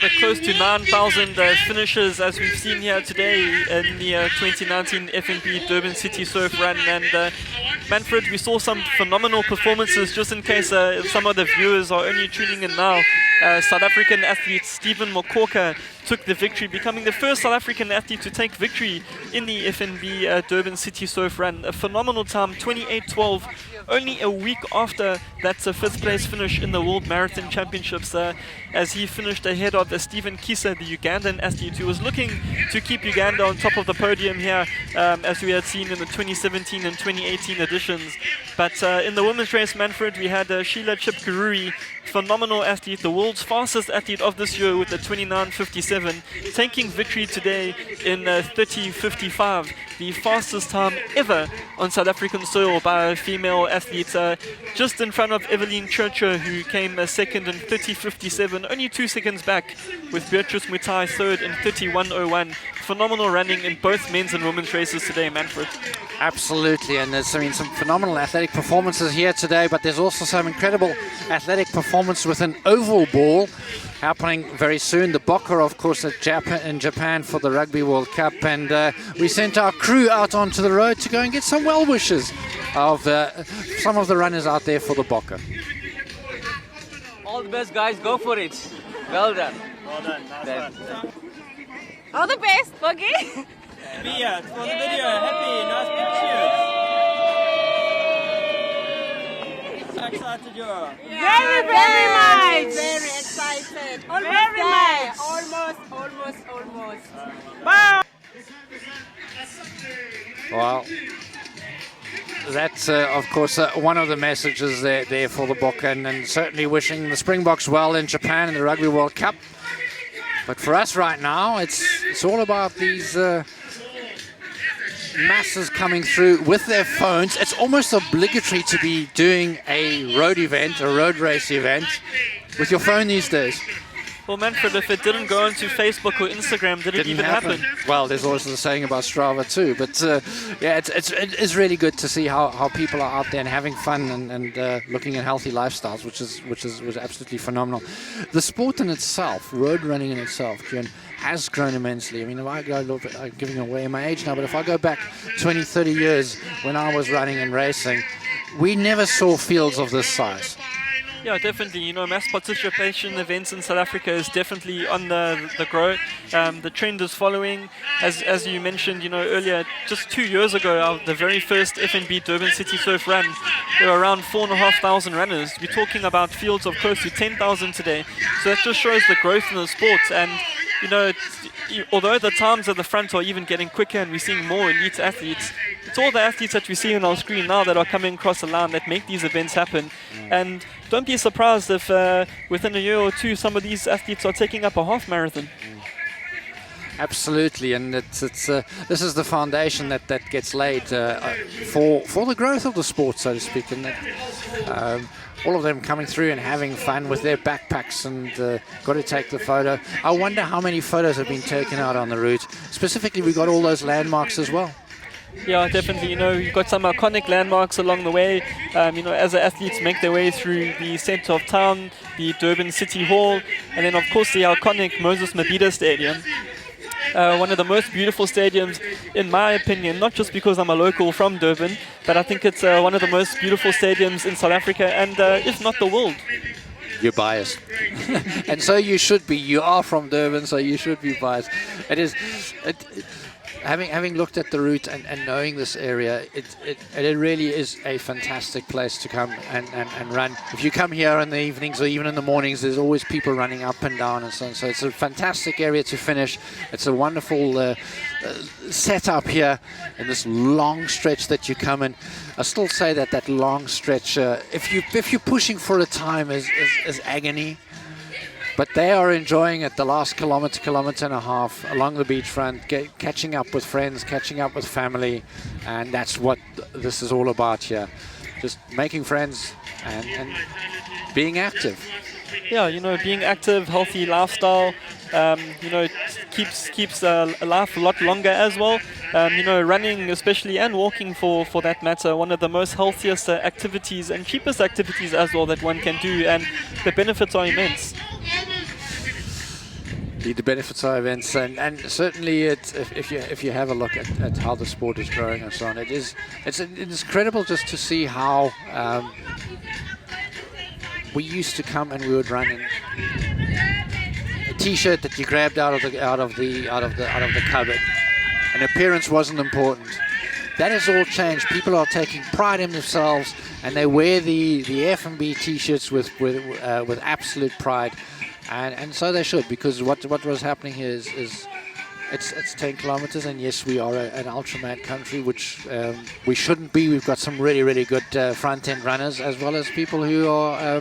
But close to 9,000 finishers as we've seen here today in the 2019 FNB Durban City Surf Run. And Manfred, we saw some phenomenal performances. Just in case some of the viewers are only tuning in now, South African athlete Stephen McCorker took the victory, becoming the first South African athlete to take victory in the FNB Durban City Surf Run. A phenomenal time, 28:12, only a week after that fifth place finish in the World Marathon Championships, as he finished ahead of Stephen Kisa, the Ugandan athlete, who was looking to keep Uganda on top of the podium here, as we had seen in the 2017 and 2018 editions. But in the women's race, Manfred, we had Sheila Chipkirio, phenomenal athlete, the world's fastest athlete of this year with the 29:57, taking victory today in 30:55, the fastest time ever on South African soil by a female athlete, just in front of Evelyn Churcher, who came second in 30:57, only 2 seconds back, with Beatrice Mutai third in 31:01. Phenomenal running in both men's and women's races today, Manfred. Absolutely, and there's some phenomenal athletic performances here today, but there's also some incredible athletic performance with an oval ball happening very soon. The Bokker, of course, in Japan for the Rugby World Cup, and we sent our crew out onto the road to go and get some well wishes of some of the runners out there for the Bokker. All the best, guys. Go for it. Well done. Well done. Nice one. All the best, Boogie. Be here for the video. Happy, nice pictures. So excited you are. Very, very much. Very excited. Almost Very there. much. Almost. Wow. Well, that's, of course, one of the messages there for the book, and certainly wishing the Springboks well in Japan in the Rugby World Cup. But for us right now, it's all about these masses coming through with their phones. It's almost obligatory to be doing a road event, a road race event, with your phone these days. Well, Manfred, if it didn't go onto Facebook or Instagram, did it even happen? Well, there's also the saying about Strava too. But yeah, it is really good to see how people are out there and having fun and looking at healthy lifestyles, which was absolutely phenomenal. The sport in itself, road running in itself, Kieran, has grown immensely. I mean, if I go a little bit, I'm giving away my age now, but if I go back 20, 30 years when I was running and racing, we never saw fields of this size. Yeah, definitely. You know, mass participation events in South Africa is definitely on the growth. The trend is following. As you mentioned, you know, earlier, just 2 years ago, the very first FNB Durban CitySurfRun, there were around 4,500 runners. We're talking about fields of close to 10,000 today. So that just shows the growth in the sport. And, you know, although the times at the front are even getting quicker and we're seeing more elite athletes, it's all the athletes that we see on our screen now that are coming across the line that make these events happen. And don't be surprised if within a year or two some of these athletes are taking up a half marathon. Absolutely, and it's this is the foundation that gets laid for the growth of the sport, so to speak, and that, all of them coming through and having fun with their backpacks and got to take the photo. I wonder how many photos have been taken out on the route. Specifically, we got all those landmarks as well. Yeah, definitely. You know, you've got some iconic landmarks along the way. You know, as the athletes make their way through the centre of town, the Durban City Hall, and then of course the iconic Moses Mabhida Stadium. One of the most beautiful stadiums, in my opinion, not just because I'm a local from Durban, but I think it's one of the most beautiful stadiums in South Africa and if not the world. You're biased. And so you should be. You are from Durban, so you should be biased. It is... Having looked at the route and knowing this area, it really is a fantastic place to come and run. If you come here in the evenings or even in the mornings, there's always people running up and down and so on. So it's a fantastic area to finish. It's a wonderful setup here in this long stretch that you come in. I still say that long stretch, if you're pushing for a time, is agony. But they are enjoying it the last kilometre and a half along the beachfront, catching up with friends, catching up with family, and that's what this is all about here. Just making friends and being active. Yeah, you know, being active, healthy lifestyle, you know, keeps life a lot longer as well. You know, running especially and walking for that matter, one of the most healthiest activities and cheapest activities as well that one can do, and the benefits are immense. The benefits are immense, and certainly if you have a look at how the sport is growing and so on, it's incredible just to see how we used to come and we would run in a T-shirt that you grabbed out of the cupboard. An appearance wasn't important. That has all changed. People are taking pride in themselves, and they wear the F&B T-shirts with absolute pride. And so they should, because what was happening here is it's 10 kilometers, and yes, we are an ultraman country, which we shouldn't be. We've got some really good front-end runners, as well as people who are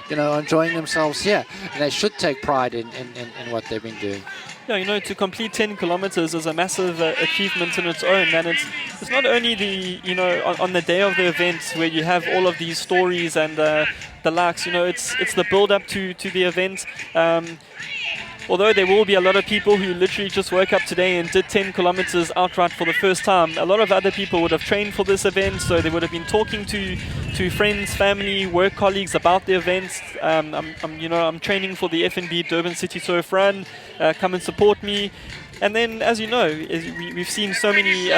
you know, enjoying themselves here, and they should take pride in what they've been doing. Yeah, you know, to complete 10 kilometers is a massive achievement in its own, and it's not only the, you know, on the day of the event where you have all of these stories and the likes. You know, it's the build up to the event. Although there will be a lot of people who literally just woke up today and did 10 kilometers outright for the first time, a lot of other people would have trained for this event, so they would have been talking to friends, family, work colleagues about the events. I'm training for the FNB Durban CitySurfRun. Come and support me. And then, as you know, we've seen so many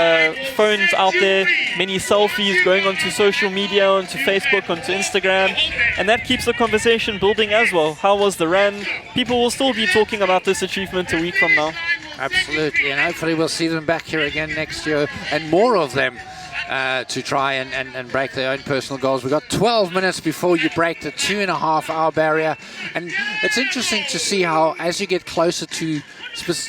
phones out there, many selfies going onto social media, onto Facebook, onto Instagram, and that keeps the conversation building as well. How was the run? People will still be talking about this achievement a week from now. Absolutely, and hopefully we'll see them back here again next year, and more of them to try and break their own personal goals. We've got 12 minutes before you break the 2.5-hour barrier, and it's interesting to see how, as you get closer to,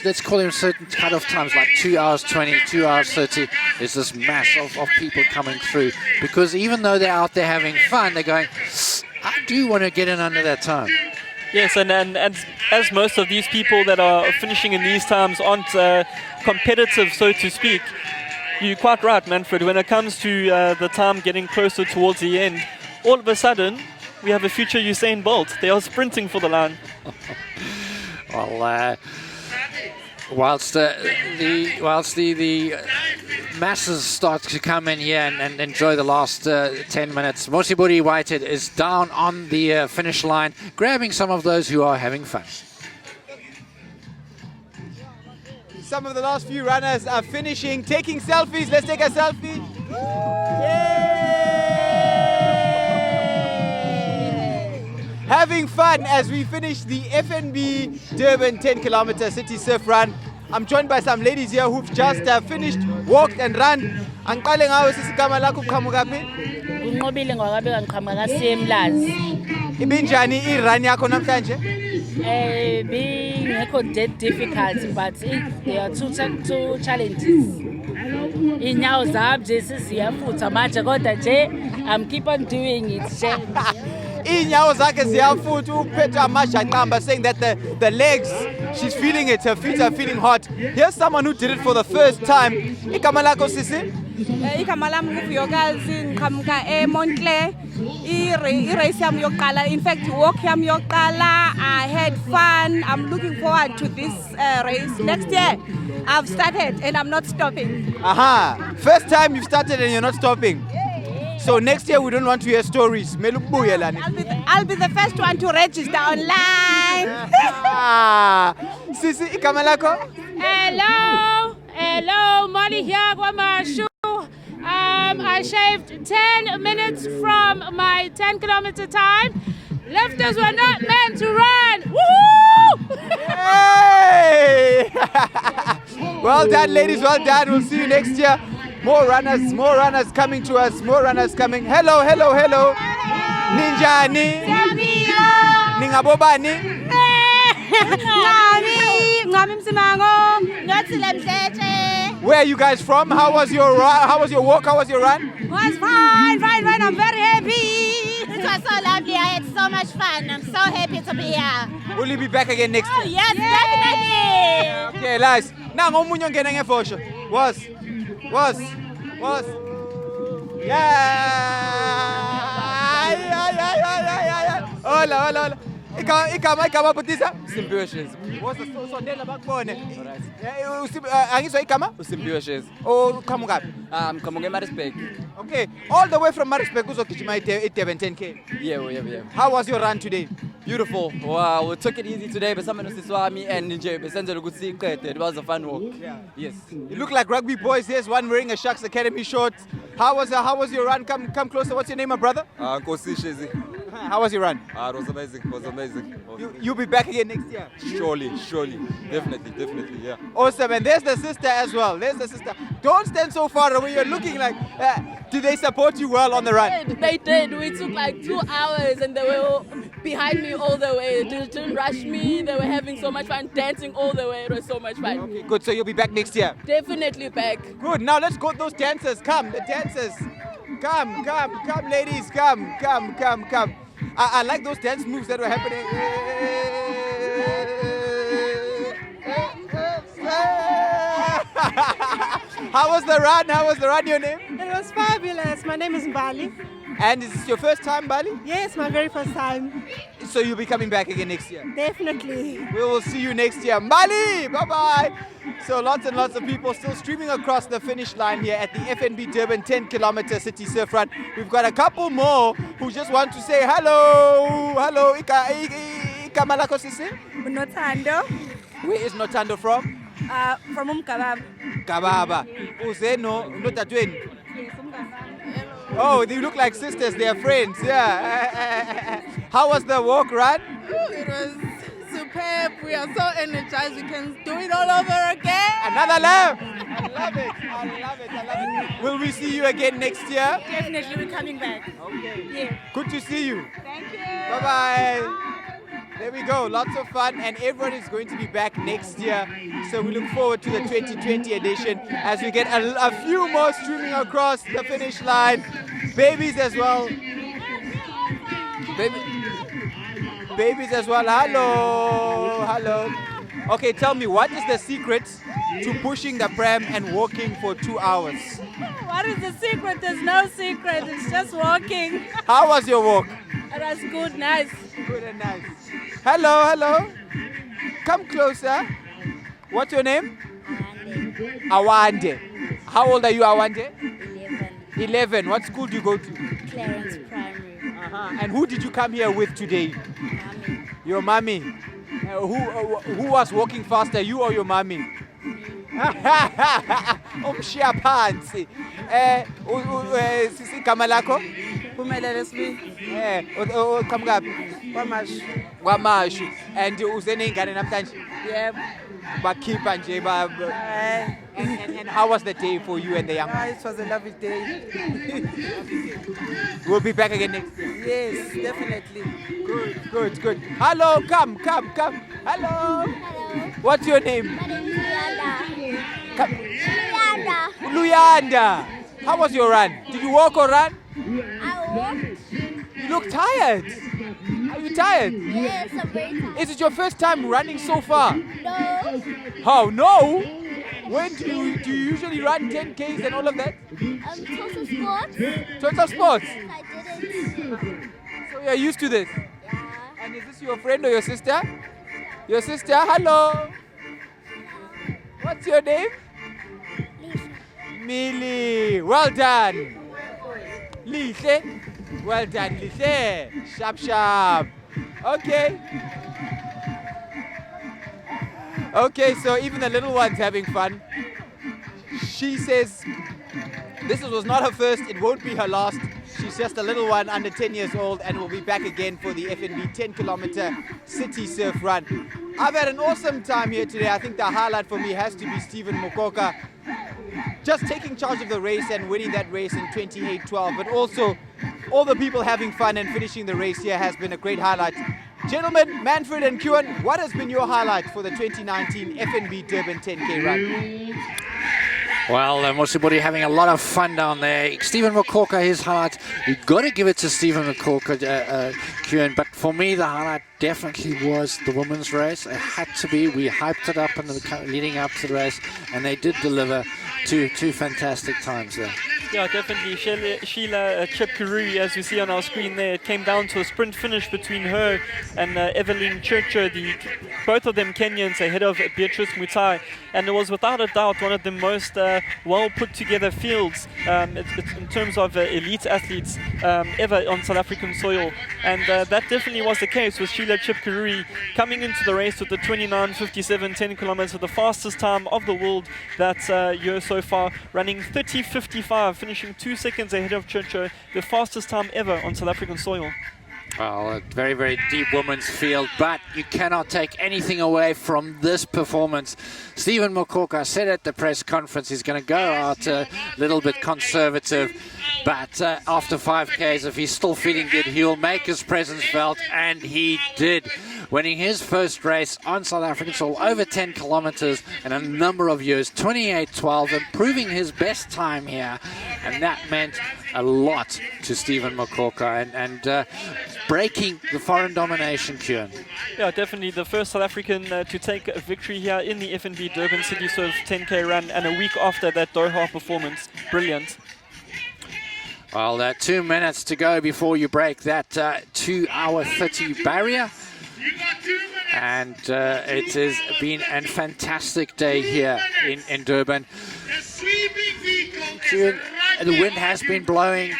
let's call them certain cut-off times, like 2 hours 20, 2 hours 30, there's this mass of people coming through, because even though they're out there having fun, they're going, I do want to get in under that time. Yes, and as most of these people that are finishing in these times aren't competitive, so to speak, you're quite right, Manfred. When it comes to the time getting closer towards the end, all of a sudden, we have a future Usain Bolt. They are sprinting for the line. Well, whilst the masses start to come in here and enjoy the last 10 minutes, Mosiburi Whitehead is down on the finish line, grabbing some of those who are having fun. Some of the last few runners are finishing, taking selfies. Let's take a selfie. Yay! Having fun as we finish the FNB Durban 10 kilometer city surf run. I'm joined by some ladies here who've just finished, walked and run. Angiqale ngawe sisigama lakho uqhamuka phi? Unqobile ngokabe ngiqhamuka kaSemlazi. Ibinjani irun yakho namhlanje? Being dead difficult, but there are two challenges. Inyawo zami nje seziyafutha manje kodwa nje I'm keep on doing it nje. Inyawo zakhe ziyafutha uphethe amashaqamba, saying that the legs, she's feeling it, her feet are feeling hot. Here's someone who did it for the first time. Igama lakho sisi? Igama lami nguVuyokazi, ngiqhamuka eMontclair. I-race yami yokuqala, in fact walk yami yokuqala. I had fun. I'm looking forward to this race next year. I've started and I'm not stopping. Aha, first time you've started and you're not stopping. So next year we don't want to hear stories. I'll be the first one to register online. Sisi, igama lakho? Hello, Molly here, Kwamashu. I shaved 10 minutes from my 10-kilometer time. Lifters were not meant to run. Woohoo! Hey! Well done, ladies. Well done. We'll see you next year. More runners coming to us. More runners coming. Hello. Ninjani. Ningabobani. Where are you guys from? How was your walk? How was your run? It was fine. I'm very happy. It was so lovely. I had so much fun. I'm so happy to be here. Will you be back again next year? Oh, yes, definitely. Okay, guys. Now, ngomunye ongena ngefosho. Was. Yeah. Hola. Igama butisa? Simpiwe Shezi. Sondela bakubone. Angizwa igama? Usimpiwe Shezi. Uqhamuka phi? Ngiqhamuka eMaritzburg. Okay, all the way from Maritzburg uzogijima i-Durban 10K. Yeah. How was your run today? Beautiful. Wow, we took it easy today, but some nosisi wami and nje besenzela ukuthi iqede. It was a fun walk. Yeah. Yes. You look like rugby boys. Here's one wearing a Sharks Academy shorts. How was your run? Come closer. What's your name, my brother? Nkosi Shezi. How was your run? It was amazing. You'll be back again next year? Surely. Definitely, yeah. Awesome. And there's the sister as well. Don't stand so far away. You're looking like... did they support you well on the run? They did. We took like 2 hours and they were behind me all the way. They didn't rush me. They were having so much fun, dancing all the way. It was so much fun. Okay, good. So you'll be back next year? Definitely back. Good. Now let's go those dancers. Come, the dancers. Come, ladies. Come. I like those dance moves that were happening. How was the run? Your name? It was fabulous. My name is Mbali. And is this your first time, Bali? Yes, my very first time. So you'll be coming back again next year? Definitely. We will see you next year. Bali! Bye-bye! So lots and lots of people still streaming across the finish line here at the FNB Durban 10 kilometer city surf run. We've got a couple more who just want to say hello. Igama lakho sisi? Notando. Where is Notando from? From Umkababa. Kababa. Uze no dadweni? Oh, they look like sisters. They are friends. Yeah. How was the walk run? It was superb. We are so energized. We can do it all over again. Another lap. I love it. I love it. I love it. Will we see you again next year? Definitely, we're coming back. Okay. Yeah. Good to see you. Thank you. Bye-bye. There we go. Lots of fun. And everyone is going to be back next year. So we look forward to the 2020 edition as we get a few more streaming across the finish line. Babies as well. Babies as well. Hello. Hello. Okay, tell me, what is the secret to pushing the pram and walking for 2 hours? What is the secret? There's no secret. It's just walking. How was your walk? It was good, nice. Good and nice. Hello, hello. Come closer. What's your name? Awande. How old are you, Awande? 11. What school do you go to? Clarence Primary. And who did you come here with today? Mommy. Your mommy. Who was walking faster, you or your mommy? Umshiya phansi. Sisi igama lakho? Phumelele Smith. Uqhamuka kuphi? Kwamashu. Kwamashu. And uze ney'ngane namhlanje? Yebo. Bakhipha nje and how was the day for you and the young man? It was a lovely day. We'll be back again next year. Yes, definitely. Good. Hello, come. Hello. Hello. What's your name? My name is Luyanda. Luyanda. How was your run? Did you walk or run? I walked. You look tired. Are you tired? Yes, I'm very tired. Is it your first time running so far? No. How? No? When do you usually run 10Ks and all of that? Total sports. Total sports? Yes, I didn't. So you're used to this? Yeah. And is this your friend or your sister? Your sister? Hello. What's your name? Millie. Well done. Lihle. Well done, Lihle. Sharp. Okay, so even the little one's having fun. She says this was not her first, it won't be her last. She's just a little one under 10 years old and will be back again for the FNB 10-kilometer City Surf Run. I've had an awesome time here today. I think the highlight for me has to be Stephen Mokoka just taking charge of the race and winning that race in 28:12, but also all the people having fun and finishing the race here has been a great highlight. Gentlemen, Manfred and Kieran, what has been your highlight for the 2019 FNB Durban 10K run? Well, Mosibori having a lot of fun down there. Stephen McCorker, his highlight, you've got to give it to Stephen McCorker, Kieran. But for me, the highlight definitely was the women's race. It had to be. We hyped it up in the leading up to the race, and they did deliver two fantastic times there. Yeah, definitely. Sheila Chepkurui, as you see on our screen there, it came down to a sprint finish between her and Evelyn Churcher, both of them Kenyans ahead of Beatrice Mutai. And it was without a doubt one of the most well put together fields in terms of elite athletes ever on South African soil. And that definitely was the case with Sheila Chepkurui coming into the race with the 29:57 10 kilometers, the fastest time of the world that year so far, running 30:55, finishing 2 seconds ahead of Churcher, the fastest time ever on South African soil. Well, a very, very deep women's field, but you cannot take anything away from this performance. Stephen Mokoka said at the press conference he's going to go out a little bit conservative, but after 5Ks, if he's still feeling good, he'll make his presence felt, and he did, winning his first race on South African soil, over 10 kilometers in a number of years, 28:12, improving his best time here, and that meant a lot to Stephen Mokoka and breaking the foreign domination, Kieran. Yeah, definitely the first South African to take a victory here in the FNB Durban City Surf 10K run, and a week after that Doha performance. Brilliant. Well, 2 minutes to go before you break that 2-hour 30 barrier. And it has been a fantastic day here in Durban. The wind has been blowing.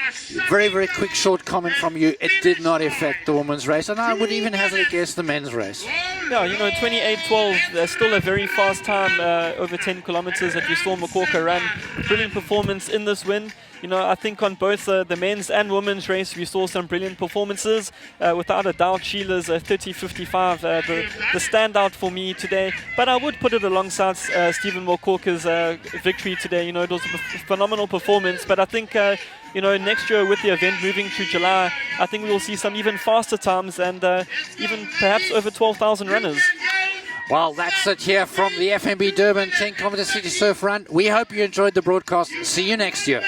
Very, very quick, short comment from you. It did not affect the women's race, and I would even hazard a guess the men's race. Yeah, 28:12, still a very fast time over 10 kilometers that we saw Mokoka run. Brilliant performance in this wind. I think on both the men's and women's race, we saw some brilliant performances. Without a doubt, Sheila's 30:55, the standout for me today. But I would put it alongside Stephen Mokoka's victory today. It was a phenomenal performance. But I think, next year with the event moving to July, I think we will see some even faster times and even perhaps over 12,000 runners. Well, that's it here from the FNB Durban 10 km City Surf Run. We hope you enjoyed the broadcast. See you next year.